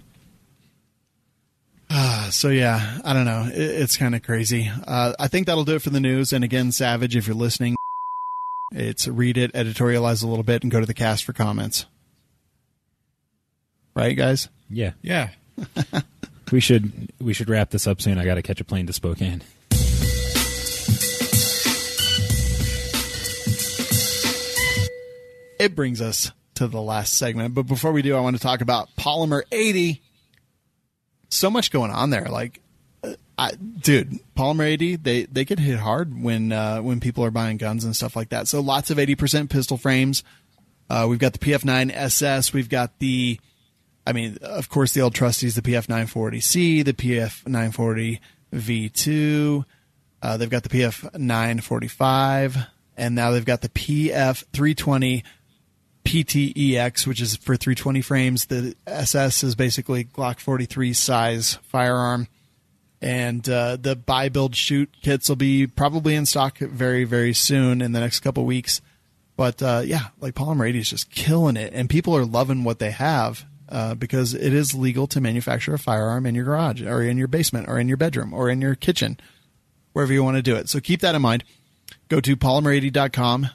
So yeah, I don't know. It's kind of crazy. I think that'll do it for the news. And again, Savage, if you're listening, it's read it, editorialize a little bit, and go to the cast for comments. Right, guys? Yeah. Yeah. We should wrap this up soon. I got to catch a plane to Spokane. it brings us to the last segment. But before we do, I want to talk about Polymer 80. So much going on there. Like, dude, Polymer 80, they get hit hard when people are buying guns and stuff like that. So lots of 80% pistol frames. We've got the PF9 SS. We've got of course, the old trustees, the PF940C, the PF940 V2. They've got the PF945, and now they've got the PF320 PTEX, which is for 320 frames. The SS is basically Glock 43 size firearm. And the buy, build, shoot kits will be probably in stock very, very soon in the next couple weeks. But, like Polymer 80 is just killing it. And people are loving what they have because it is legal to manufacture a firearm in your garage or in your basement or in your bedroom or in your kitchen, wherever you want to do it. So keep that in mind. Go to polymer80.com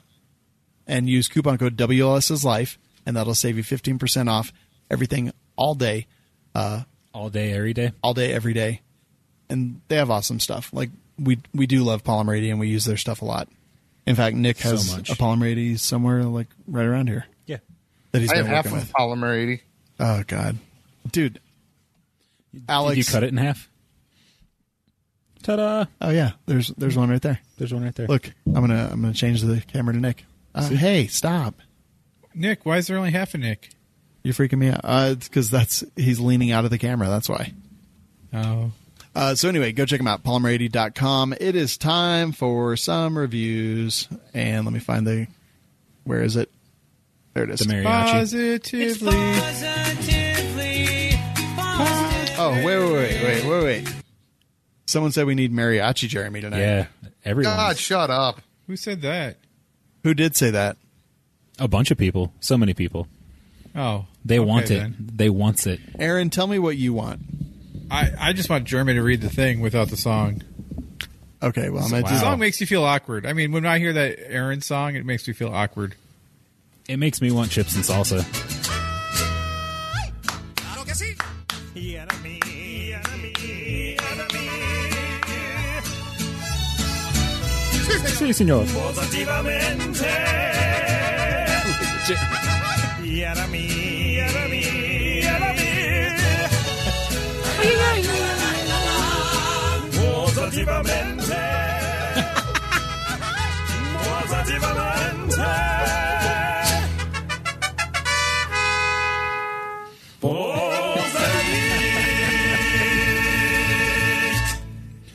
and use coupon code WLSisLife, and that'll save you 15% off everything all day. All day, every day? All day, every day. And they have awesome stuff. Like, we do love Polymer 80, and we use their stuff a lot. In fact, Nick has a Polymer 80 somewhere, like, right around here. Yeah. That he's I been have half working of with. Polymer 80. Oh, God. Dude. Alex. Did you cut it in half? Ta-da! Oh, yeah. There's one right there. There's one right there. Look, I'm gonna change the camera to Nick. Hey, stop. Nick, why is there only half a Nick? You're freaking me out. It's because he's leaning out of the camera. That's why. Oh. So anyway, go check them out, polymer80.com. It is time for some reviews. And let me find where is it? There it is. The mariachi. Positively. Oh, wait. Someone said we need mariachi Jeremy tonight. Yeah, everyone. God, shut up. Who said that? Who did say that? A bunch of people. So many people. Oh. They want it. then. They wants it. Aaron, tell me what you want. I just want Jeremy to read the thing without the song. Okay, well, I'm going to The do song makes you feel awkward. I mean, when I hear that Aaron song, it makes me feel awkward. It makes me want chips and salsa. Sí, señor.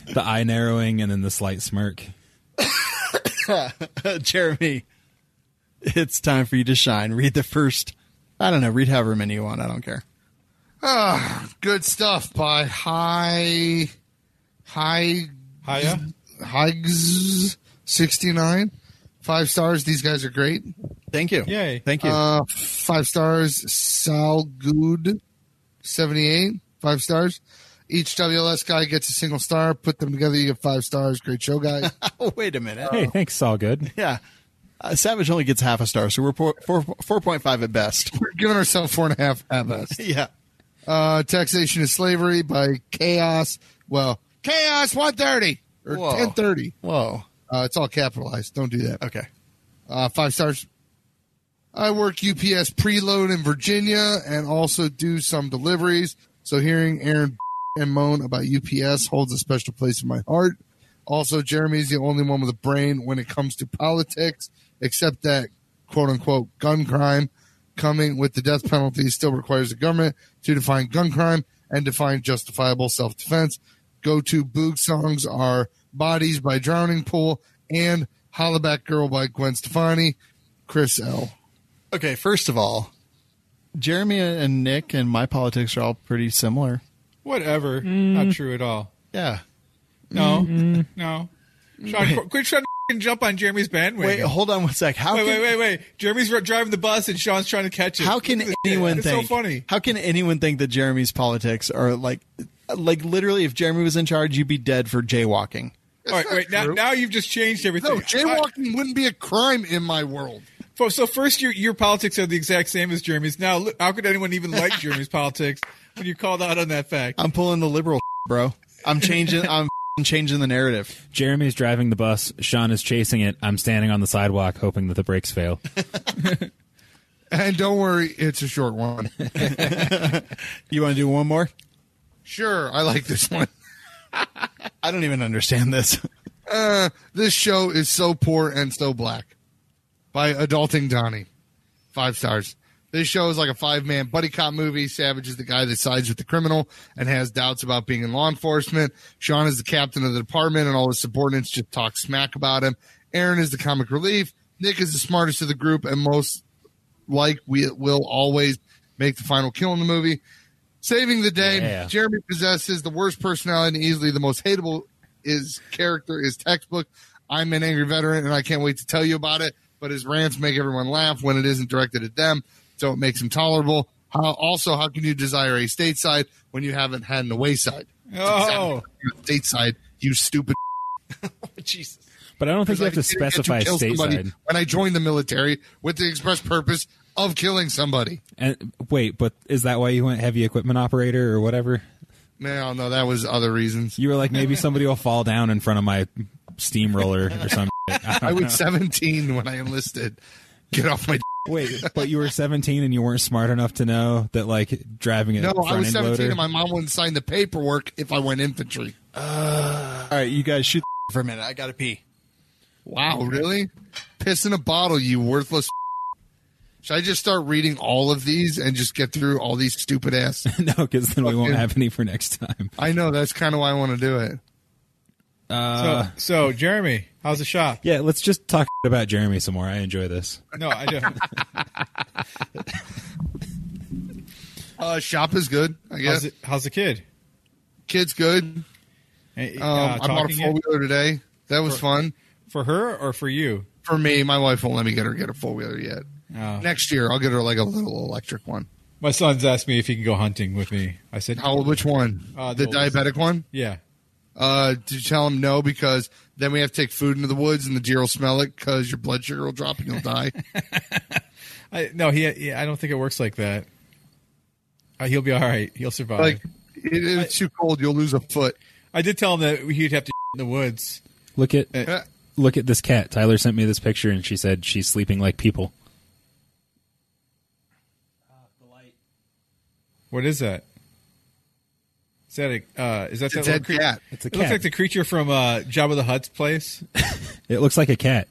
The eye narrowing and then the slight smirk. Jeremy, it's time for you to shine. Read the first, read however many you want. I don't care. Good stuff by Highs 69. 5 stars. These guys are great. Thank you. Yay. Thank you. 5 stars. Sal Good 78. 5 stars. Each WLS guy gets a single star. Put them together, you get 5 stars. Great show, guys. Oh, wait a minute. Hey, thanks, all good. Yeah. Savage only gets half a star, so we're 4.5 at best. We're giving ourselves 4.5 at best. Yeah. Taxation is Slavery by Chaos. Well, Chaos 130 or 1030. Whoa. It's all capitalized. Don't do that. Okay. 5 stars. I work UPS preload in Virginia and also do some deliveries. So hearing Aaron and moan about UPS holds a special place in my heart. Also, Jeremy's the only one with a brain when it comes to politics, except that quote-unquote gun crime coming with the death penalty still requires the government to define gun crime and define justifiable self-defense. Go-to Boog songs are Bodies by Drowning Pool and Hollaback Girl by Gwen Stefani. Chris L. Okay, first of all, Jeremy and Nick and my politics are all pretty similar. Whatever. Not true at all. Yeah. No. No. Sean, quit trying to jump on Jeremy's bandwagon. Wait, hold on one sec. Wait. Jeremy's driving the bus and Sean's trying to catch it. How can anyone it's think? It's so funny. How can anyone think that Jeremy's politics are like literally? If Jeremy was in charge, you'd be dead for jaywalking. All right, wait. Now you've just changed everything. No, jaywalking wouldn't be a crime in my world. So first, your politics are the exact same as Jeremy's. Now, look, how could anyone even like Jeremy's politics when you called out on that fact? I'm pulling the liberal, bro. I'm changing. I'm changing the narrative. Jeremy's driving the bus. Sean is chasing it. I'm standing on the sidewalk hoping that the brakes fail. And don't worry, it's a short one. You want to do one more? Sure, I like this one. I don't even understand this. This show is so poor and so black. By Adulting Donnie. 5 stars. This show is like a 5-man buddy cop movie. Savage is the guy that sides with the criminal and has doubts about being in law enforcement. Sean is the captain of the department, and all his subordinates just talk smack about him. Aaron is the comic relief. Nick is the smartest of the group and most will always make the final kill in the movie. Saving the day, Yeah. Jeremy possesses the worst personality and easily the most hateable. His character is textbook. I'm an angry veteran, and I can't wait to tell you about it. But his rants make everyone laugh when it isn't directed at them, so it makes him tolerable. How can you desire a stateside when you haven't had an away side? Oh, Stateside, you stupid. Jesus. But I don't think you have to I didn't get specify kill somebody stateside. when I joined the military with the express purpose of killing somebody. And wait, but is that why you went heavy equipment operator or whatever? No, that was other reasons. You were like, maybe somebody will fall down in front of my steamroller or something. I was 17 when I enlisted. Get off my. Wait, but you were 17 and you weren't smart enough to know that, like, driving a No, front I was end 17 loader. and my mom wouldn't sign the paperwork if I went infantry. All right, you guys shoot for a minute. I got to pee. Wow, really? Piss in a bottle, you worthless. Should I just start reading all of these and just get through all these stupid ass? No, because then we won't Fucking- have any for next time. I know, that's kind of why I want to do it. So Jeremy, how's the shop? Yeah, let's just talk about Jeremy some more. I enjoy this. No, I don't. Shop is good, I guess. How's the kid? Kid's good. Hey, I bought a talking yet? 4-wheeler today. That was fun. For her or for you? For me, my wife won't let me get a 4-wheeler yet. Oh. Next year, I'll get her like a little electric one. My son's asked me if he can go hunting with me. I said, Which one? The The oldest. diabetic one? yeah. Did you tell him no because then we have to take food into the woods and the deer will smell it because your blood sugar will drop and you'll die? I don't think it works like that. He'll be all right. He'll survive. Like, it's too cold. You'll lose a foot. I did tell him that he'd have to in the woods. Look at Uh, look at this cat. Tyler sent me this picture, and she said she's sleeping like people. What is that? Is that It's a that dead little cat. It's a It looks cat. like the creature from Jabba the Hutt's place. It looks like a cat.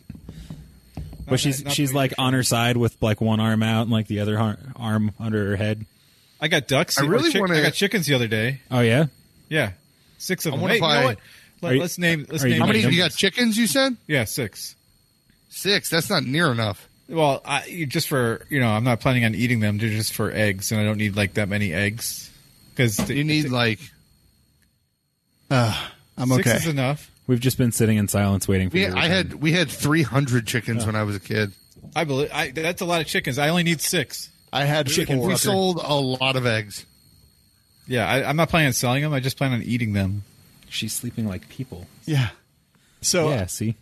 But Not she's the like usual. on her side with like one arm out and like the other arm under her head. I got ducks. I really wanna- I got chickens the other day. Oh yeah. Yeah, 6 of them. wanna Hey, you buy- know what? Are you- Let's name. Let's are you name. How many? Them- You got chickens, you said? Yeah, 6. 6. That's not near enough. Well, just for I'm not planning on eating them. They're just for eggs, and I don't need like that many eggs because You need like. I'm 6 okay. is enough. We've just been sitting in silence waiting for you. to return. We had 300 chickens when I was a kid. I believe that's a lot of chickens. I only need 6. I had Chicken four. We sold a lot of eggs. Yeah, I'm not planning on selling them. I just plan on eating them. She's sleeping like people. Yeah. So, Yeah, see?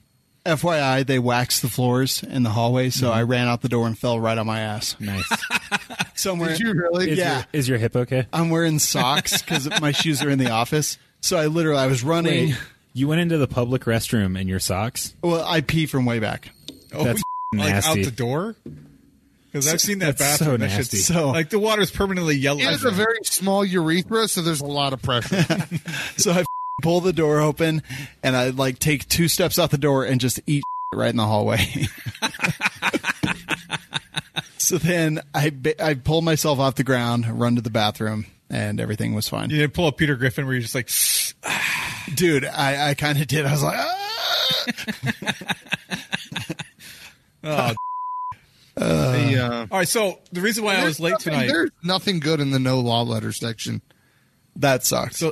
FYI, they waxed the floors in the hallway, so I ran out the door and fell right on my ass. Nice. Somewhere. Did you really? Yeah. Is your hip okay? I'm wearing socks because my shoes are in the office. So I was running. Wait, you went into the public restroom in your socks? Well, I pee from way back. Oh, That's like nasty. out the door? Because I've seen that That's bathroom. so That shit's- nasty. So- like the water's permanently yellow. He has a very small urethra, so there's a lot of pressure. So I pull the door open and I like take 2 steps out the door and just eat right in the hallway. So then I pull myself off the ground, run to the bathroom, and everything was fine. You didn't pull a Peter Griffin where you're just like, Dude, I kind of did. I was like, ah! The, all right. So the reason why I was late tonight. There's nothing good in the no law letter section. That sucks.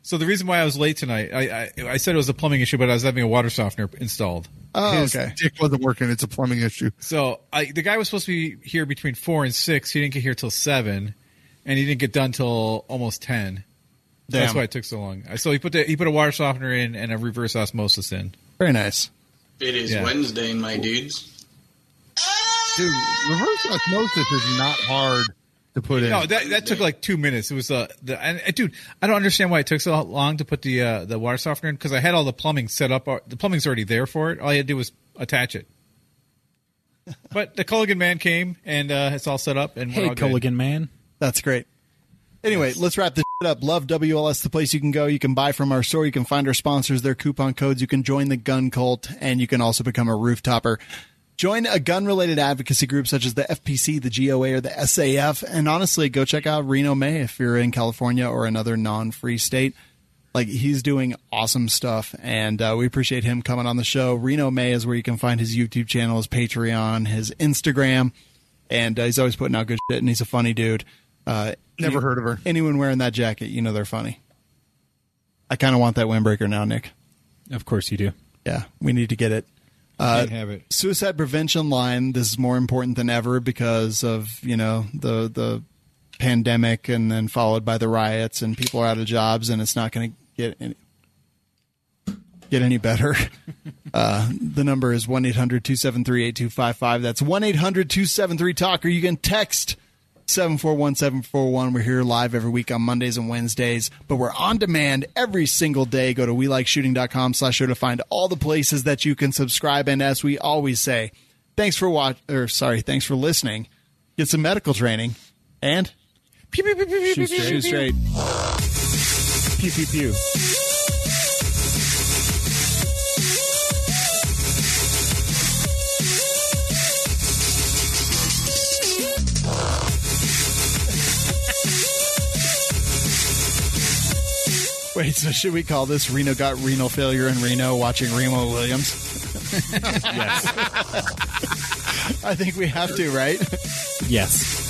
So the reason why I was late tonight, I said it was a plumbing issue, but I was having a water softener installed. Oh, His okay. dick wasn't working. It's a plumbing issue. So the guy was supposed to be here between 4 and 6. He didn't get here till 7, and he didn't get done till almost 10. That's Damn. why it took so long. So he put a water softener in and a reverse osmosis in. Very nice. It is Yeah. Wednesday, my dudes. Dude, reverse osmosis is not hard to put in. No, that took like 2 minutes. It was dude, I don't understand why it took so long to put the water softener in because I had all the plumbing set up. The plumbing's already there for it. All I had to do was attach it. But the Culligan man came, and it's all set up. And we're Hey, all good. Culligan man. That's great. Anyway, let's wrap this shit up. Love WLS, the place you can go. You can buy from our store. You can find our sponsors, their coupon codes. You can join the gun cult, and you can also become a rooftopper. Join a gun-related advocacy group such as the FPC, the GOA, or the SAF. And honestly, go check out Reaume if you're in California or another non-free state. Like, he's doing awesome stuff, and we appreciate him coming on the show. Reaume is where you can find his YouTube channel, his Patreon, his Instagram, and he's always putting out good shit, and he's a funny dude. Never heard of her. Anyone wearing that jacket, you know they're funny. I kind of want that windbreaker now, Nick. Of course you do. Yeah, we need to get it. Can't have it. Suicide prevention line. This is more important than ever because of, you know, the pandemic, and then followed by the riots, and people are out of jobs, and it's not going to get any better. The number is 1-800-273-8255. That's 1-800-273-TALK, or you can text 741-741. We're here live every week on Mondays and Wednesdays, but we're on demand every single day. Go to welikeshooting.com/show to find all the places that you can subscribe. And as we always say, thanks for listening. Get some medical training and Pew, pew, pew, pew, pew, shoot pew, straight. pew, pew. Pew, pew, pew. Wait, so should we call this Reno got renal failure in Reno watching Remo Williams? Yes. I think we have to, right? Yes.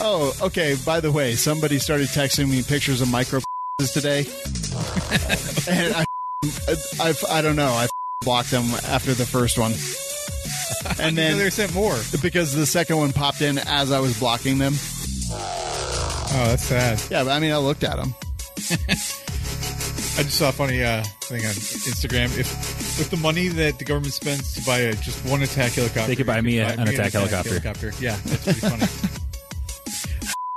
Oh, okay. By the way, somebody started texting me pictures of micro today. And I don't know. I blocked them after the first one. And then they sent more. because the second one popped in as I was blocking them. Oh, that's sad. Yeah, but I mean, I looked at them. I just saw a funny thing on Instagram. If with the money that the government spends to buy just one attack helicopter, They could buy me an attack helicopter. Yeah, that's pretty funny.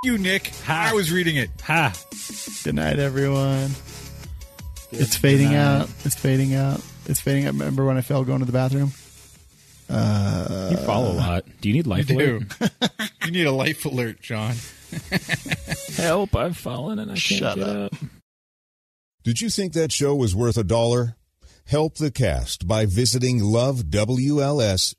You, Nick. Ha. I was reading it. Ha. Good night, everyone. It's fading out. It's fading out. It's fading out. Remember when I fell going to the bathroom? You fall a lot. Do you need life You alert? do. You need a life alert, John. Help, I've fallen and I can't Shut get up. up. Did you think that show was worth $1? Help the cast by visiting lovewls.com.